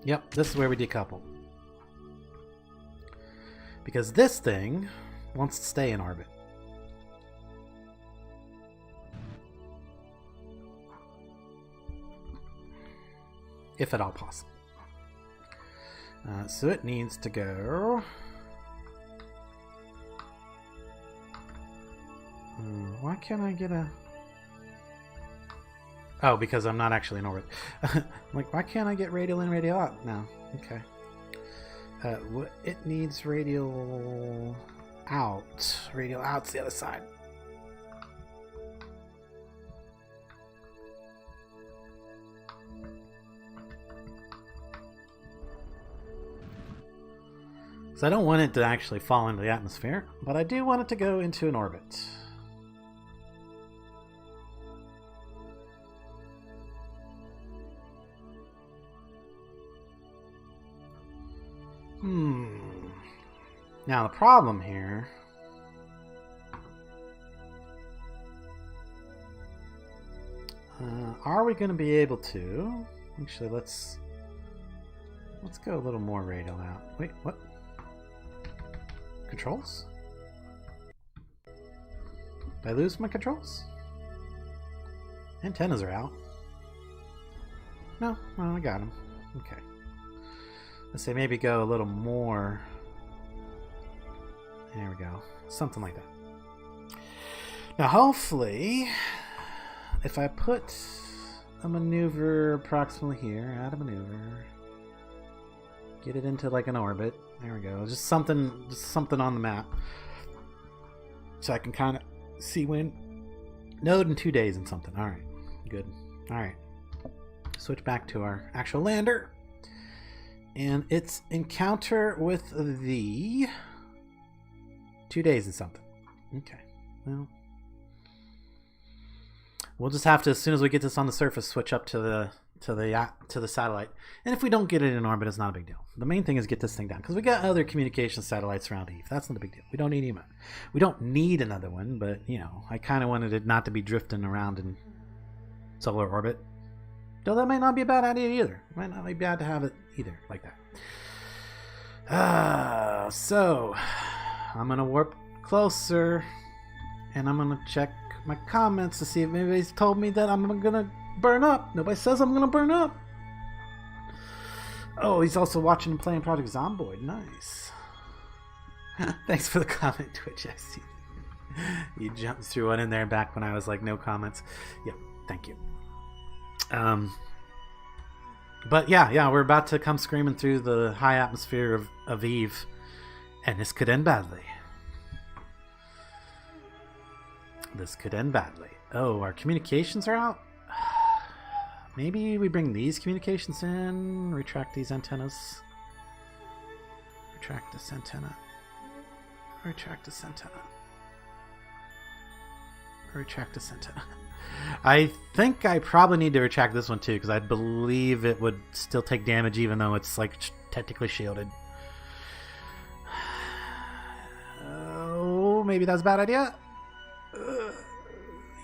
Yep, this is where we decouple. Because this thing wants to stay in orbit. If at all possible. So it needs to go... why can't I get a... Oh, because I'm not actually in orbit. I'm like, why can't I get radial in, radial out? No. Okay. It needs radial out. Radial out's the other side. So I don't want it to actually fall into the atmosphere, but I do want it to go into an orbit. Now the problem here... are we going to be able to... Actually, let's go a little more radial out. Wait, what? Controls? Did I lose my controls? Antennas are out. No, well, I got them. Okay. Let's say maybe go a little more. There we go. Something like that. Now, hopefully, if I put a maneuver approximately here, add a maneuver, get it into like an orbit. There we go. Just something on the map, so I can kind of see when. Node in 2 days and something. All right, good. All right. Switch back to our actual lander, and it's encounter with the 2 days and something. Okay. Well, we'll just have to, as soon as we get this on the surface, switch up to the satellite. And if we don't get it in orbit, it's not a big deal. The main thing is get this thing down, because we got other communication satellites around Eve. That's not a big deal. We don't need any. We don't need another one, but you know, I kind of wanted it not to be drifting around in solar orbit. Though that might not be a bad idea either. It might not be bad to have it either like that. So I'm gonna warp closer, and I'm gonna check my comments to see if anybody's told me that I'm gonna burn up. Nobody says I'm gonna burn up. Oh, he's also watching and playing Project Zomboid. Nice. Thanks for the comment, Twitch. I see. You jumped through one in there back when I was like, no comments. Yep, thank you. But yeah, we're about to come screaming through the high atmosphere of Eve, and this could end badly. This could end badly. Oh, our communications are out? Maybe we bring these communications in, retract these antennas. Retract this antenna. Retract this antenna. Retract this antenna. I think I probably need to retract this one too, because I believe it would still take damage even though it's like technically shielded. Oh, maybe that's a bad idea.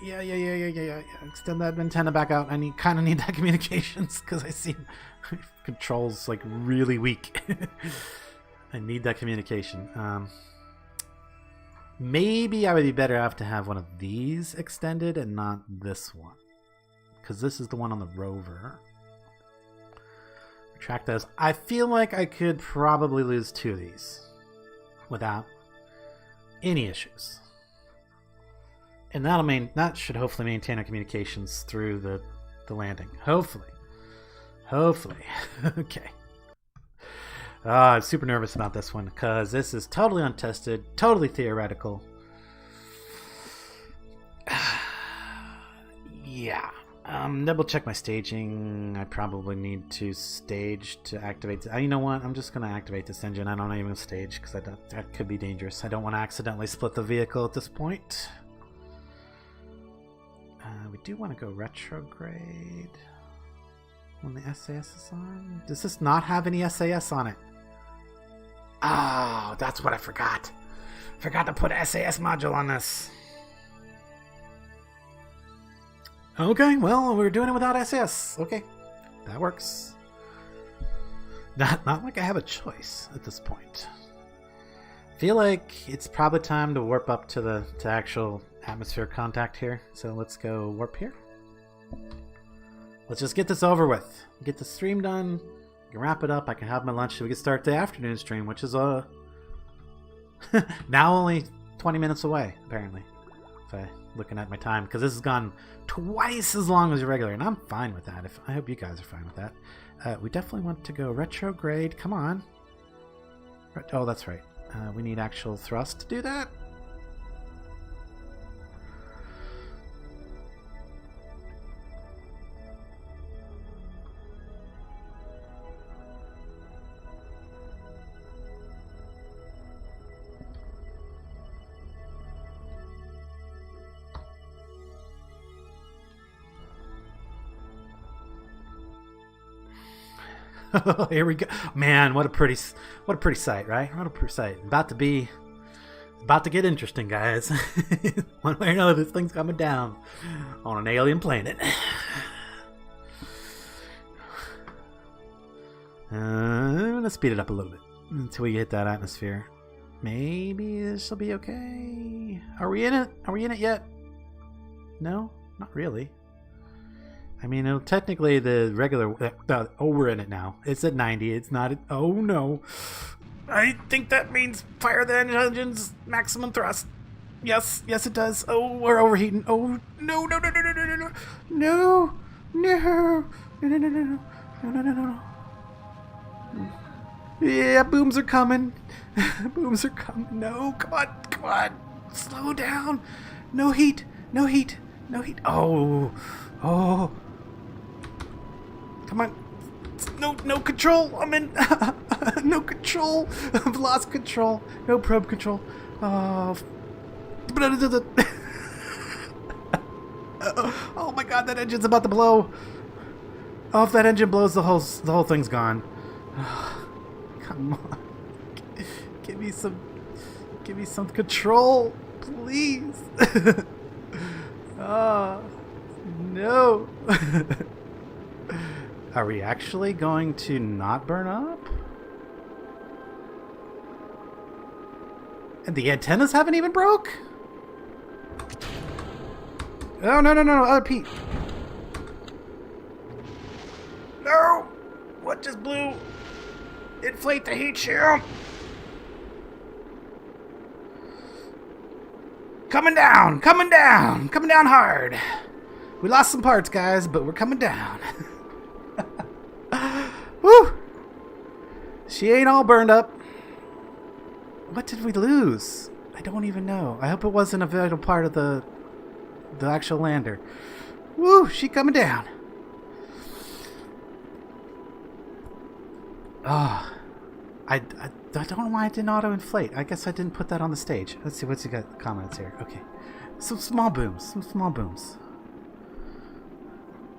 Yeah. Extend that antenna back out. I kind of need that communications because I see controls like really weak. I need that communication. Maybe I would be better off to have one of these extended and not this one, because this is the one on the rover. Retract those. I feel like I could probably lose 2 of these without any issues. And that should hopefully maintain our communications through the landing. Hopefully. Okay. I'm super nervous about this one because this is totally untested, totally theoretical. Yeah. Double check my staging. I probably need to stage to activate. You know what? I'm just going to activate this engine. I don't even stage because that could be dangerous. I don't want to accidentally split the vehicle at this point. We do want to go retrograde when the SAS is on. Does this not have any SAS on it? Oh, that's what I forgot. Forgot to put SAS module on this. Okay, well, we're doing it without SAS. Okay, that works. Not like I have a choice at this point. Feel like it's probably time to warp up to actual atmosphere contact here. So let's go warp here. Let's just get this over with. Get the stream done. I can wrap it up. I can have my lunch so we can start the afternoon stream, which is now only 20 minutes away, apparently. If I'm looking at my time, because this has gone twice as long as regular, and I'm fine with that. I hope you guys are fine with that. We definitely want to go retrograde. Come on. Oh, that's right. We need actual thrust to do that. Here we go, man. What a pretty sight, right? What a pretty sight. About to get interesting, guys. One way or another, this thing's coming down on an alien planet. Let's speed it up a little bit until we hit that atmosphere. Maybe this will be okay. Are we in it? Are we in it yet? No, not really. I mean, technically the regular... oh, we're in it now. It's at 90. It's not... oh, no. I think that means fire the engines. Maximum thrust. Yes, it does. Oh, we're overheating. Oh, no. No. Yeah, booms are coming. Booms are coming. No, come on. Slow down. No heat. Oh. Come on. No control. I'm in. No control. I've lost control. No probe control. Oh. Oh my god, that engine's about to blow. Oh, if that engine blows, the whole thing's gone. Come on. Give me some control, please. Oh, no. Are we actually going to not burn up? And the antennas haven't even broke? Oh, no, other Pete. No! What just blew? Inflate the heat shield! Coming down hard. We lost some parts, guys, but we're coming down. Woo! She ain't all burned up. What did we lose? I don't even know. I hope it wasn't a vital part of the actual lander. Woo! She coming down. Oh, I don't know why it didn't auto-inflate. I guess I didn't put that on the stage. Let's see what's he got comments here. Okay. Some small booms.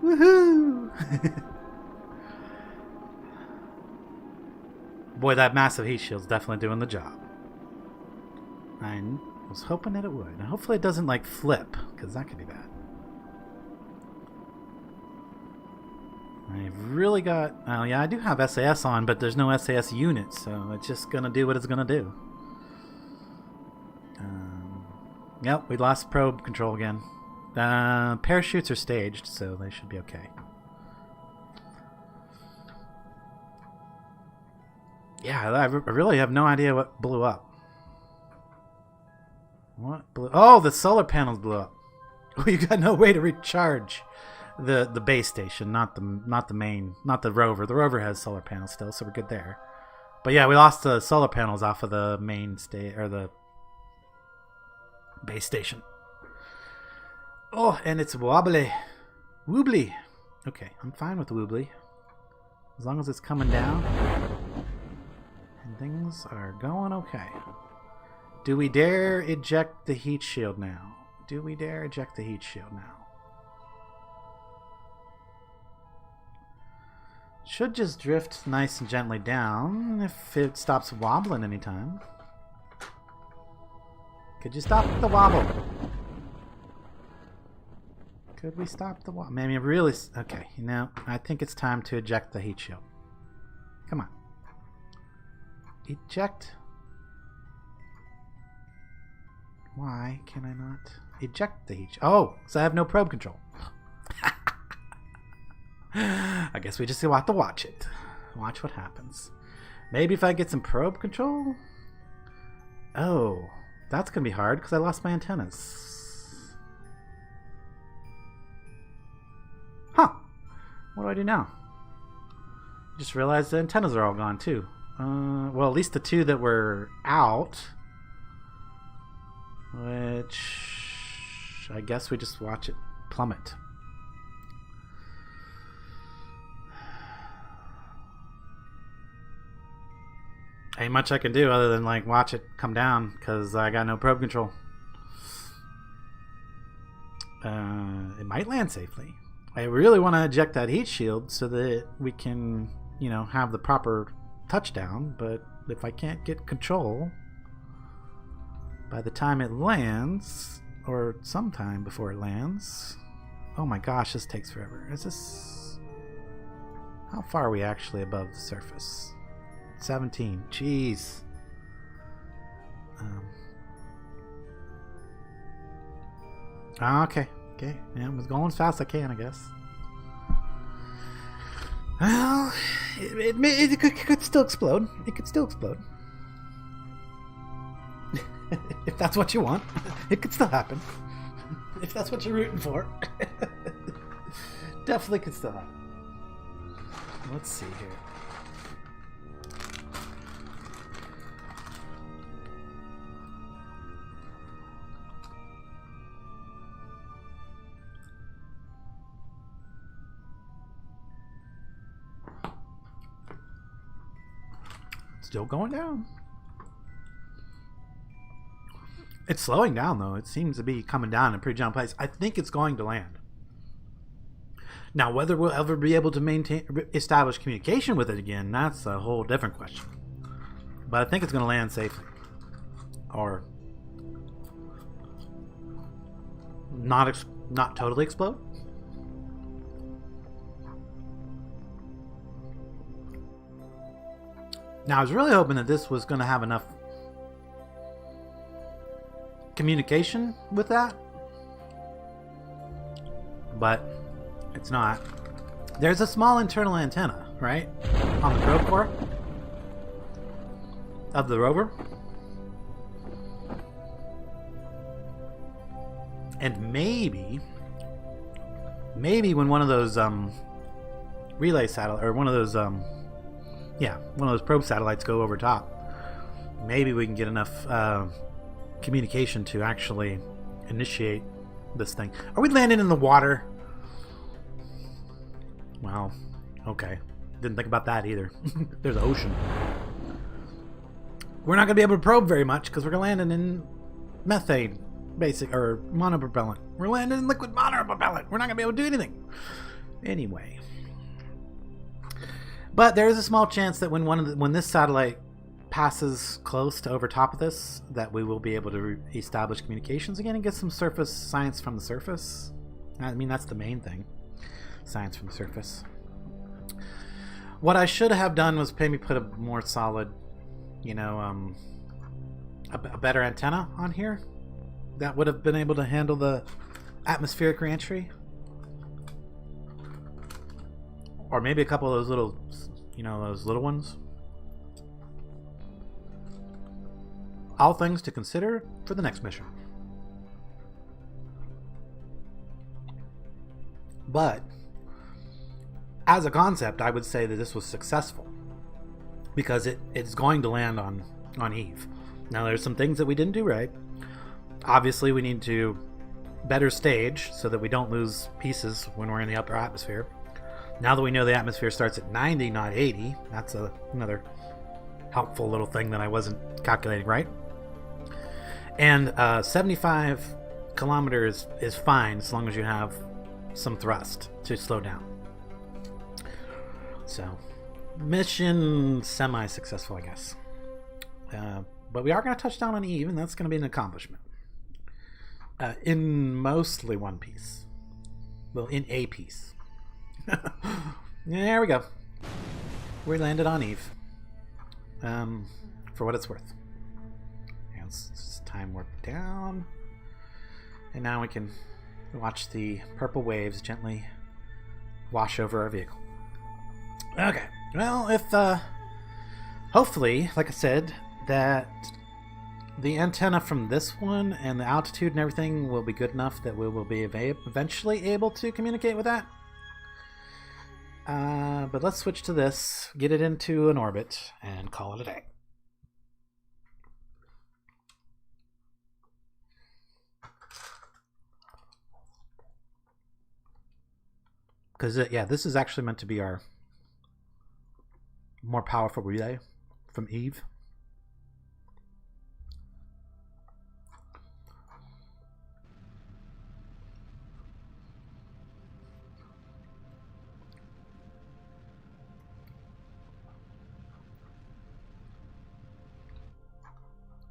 Woohoo! Boy, that massive heat shield's definitely doing the job. I was hoping that it would. And hopefully it doesn't, like, flip, because that could be bad. I've really got... oh, yeah, I do have SAS on, but there's no SAS unit, so it's just going to do what it's going to do. Yep, we lost probe control again. Parachutes are staged, so they should be okay. Yeah, I really have no idea what blew up. What blew... oh, the solar panels blew up. We got no way to recharge the base station, not the main, not the rover. The rover has solar panels still, so we're good there. But yeah, we lost the solar panels off of the main or the base station. Oh, and it's wobbly. Okay, I'm fine with wobbly. As long as it's coming down. And things are going okay. Do we dare eject the heat shield now? Should just drift nice and gently down if it stops wobbling anytime. Could you stop the wobble? Could we stop the wall? Maybe really... Okay, I think it's time to eject the heat shield. Come on. Eject. Why can I not eject the heat shield? Oh, so I have no probe control. I guess we just have to watch it. Watch what happens. Maybe if I get some probe control? Oh, that's going to be hard because I lost my antennas. Huh. What do I do now? Just realized the antennas are all gone too. Well, at least the two that were out. Which I guess we just watch it plummet. Ain't much I can do other than like watch it come down because I got no probe control. It might land safely. I really want to eject that heat shield so that we can, have the proper touchdown. But if I can't get control by the time it lands, or sometime before it lands, oh my gosh, this takes forever. Is this? How far are we actually above the surface? 17. Jeez. Okay. Yeah, I'm going as fast as I can, I guess. Well, it could still explode. It could still explode. If that's what you want, it could still happen. If that's what you're rooting for, definitely could still happen. Let's see here. Still going down. It's slowing down though. It seems to be coming down in a pretty gentle pace. I think it's going to land. Now, whether we'll ever be able to establish communication with it again, that's a whole different question. But I think it's going to land safely, or not totally explode. Now, I was really hoping that this was going to have enough communication with that, but it's not. There's a small internal antenna, right, on the probe core of the rover, and maybe when one of those relay satellite, or one of those probe satellites go over top, maybe we can get enough communication to actually initiate this thing. Are we landing in the water? Well, okay. Didn't think about that either. There's an ocean. We're not going to be able to probe very much because we're landing in methane, or monopropellant. We're landing in liquid monopropellant. We're not going to be able to do anything. Anyway. But there is a small chance that when this satellite passes close to over top of this, that we will be able to establish communications again and get some surface science from the surface. I mean, that's the main thing. Science from the surface. What I should have done was maybe put a more solid, a better antenna on here that would have been able to handle the atmospheric reentry. Or maybe a couple of those little, those little ones. All things to consider for the next mission. But as a concept, I would say that this was successful because it's going to land on Eve. Now, there's some things that we didn't do right. Obviously, we need to better stage so that we don't lose pieces when we're in the upper atmosphere. Now that we know the atmosphere starts at 90, not 80, that's another helpful little thing that I wasn't calculating right. And 75 kilometers is fine as long as you have some thrust to slow down. So, mission semi-successful, I guess. But we are going to touch down on Eve, and that's going to be an accomplishment. In mostly one piece. Well, in a piece. There we go. We landed on Eve. For what it's worth. And let's time warp down. And now we can watch the purple waves gently wash over our vehicle. Okay. Well, if hopefully, like I said, that the antenna from this one and the altitude and everything will be good enough that we will be eventually able to communicate with that. But let's switch to this, get it into an orbit, and call it a day. Because, yeah, this is actually meant to be our more powerful relay from Eve.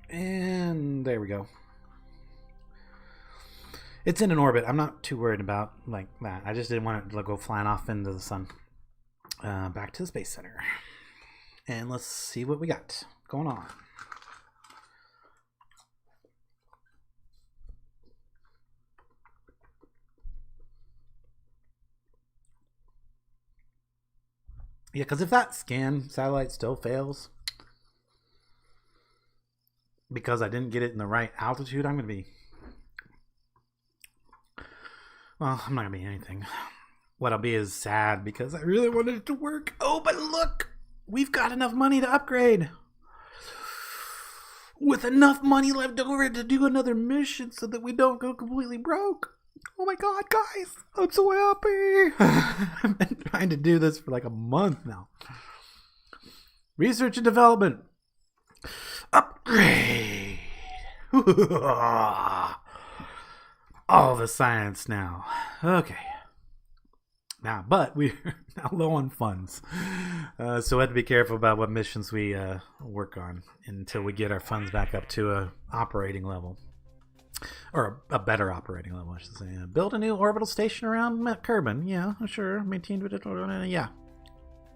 And there we go. It's in an orbit. I'm not too worried about like that. I just didn't want it to go flying off into the sun. Back to the Space Center. And let's see what we got going on. Yeah, because if that scan satellite still fails, because I didn't get it in the right altitude, I'm going to be... Well, I'm not going to be anything. What I'll be is sad because I really wanted it to work. Oh, but look! We've got enough money to upgrade. With enough money left over to do another mission so that we don't go completely broke. Oh my god, guys! I'm so happy! I've been trying to do this for like a month now. Research and development. Upgrade! All the science now. Okay. Now, but we're now low on funds. So we have to be careful about what missions we work on until we get our funds back up to a operating level. Or a better operating level, I should say. Build a new orbital station around Kerbal. Yeah, sure. Maintain... Yeah.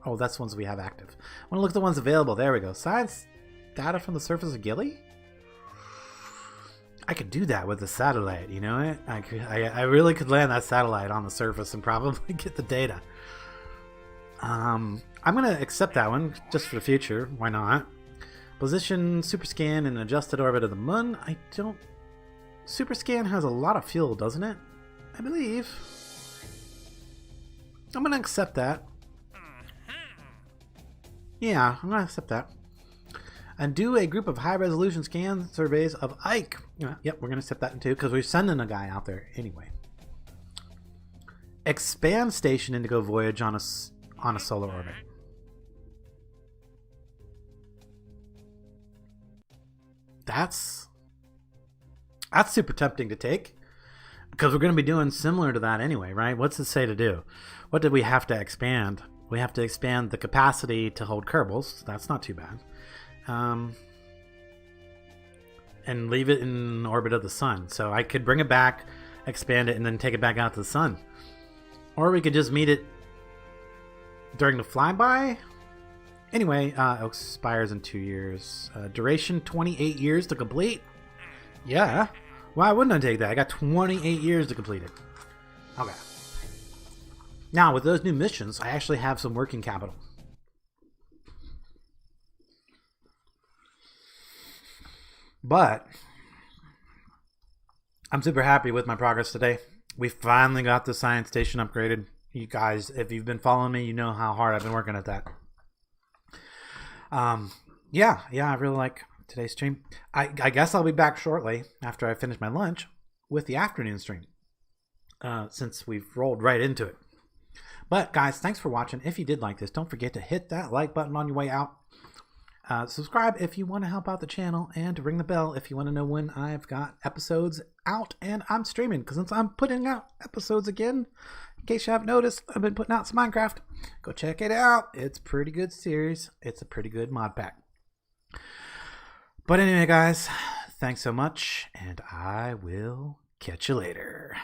Oh, that's ones we have active. I want to look at the ones available. There we go. Science data from the surface of Gilly? I could do that with the satellite, you know? I really could land that satellite on the surface and probably get the data. I'm going to accept that one just for the future. Why not? Position Superscan in adjusted orbit of the moon. I don't... Superscan has a lot of fuel, doesn't it? I believe. I'm going to accept that. Yeah, I'm going to accept that. And do a group of high-resolution scan surveys of Ike. Yep, we're going to set that in too, because we're sending a guy out there anyway. Expand station Indigo Voyage on a solar orbit. That's super tempting to take, because we're going to be doing similar to that anyway, right? What's it say to do? What did we have to expand? We have to expand the capacity to hold Kerbals. That's not too bad. And leave it in orbit of the sun. So I could bring it back, expand it, and then take it back out to the sun. Or we could just meet it during the flyby. Anyway, expires in 2 years. Duration 28 years to complete. Yeah. Why wouldn't I take that? I got 28 years to complete it. Okay. Now, with those new missions, I actually have some working capital. But I'm super happy with my progress today. We finally got the science station upgraded. You guys, if you've been following me, you know how hard I've been working at that. Yeah, I really like today's stream. I guess I'll be back shortly after I finish my lunch with the afternoon stream, since we've rolled right into it. But guys, thanks for watching. If you did like this, don't forget to hit that like button on your way out. Subscribe if you want to help out the channel, and ring the bell if you want to know when I've got episodes out and I'm streaming, because since I'm putting out episodes again, in case you haven't noticed, I've been putting out some Minecraft. Go check it out. It's a pretty good series. It's a pretty good mod pack. But anyway, guys, thanks so much, and I will catch you later.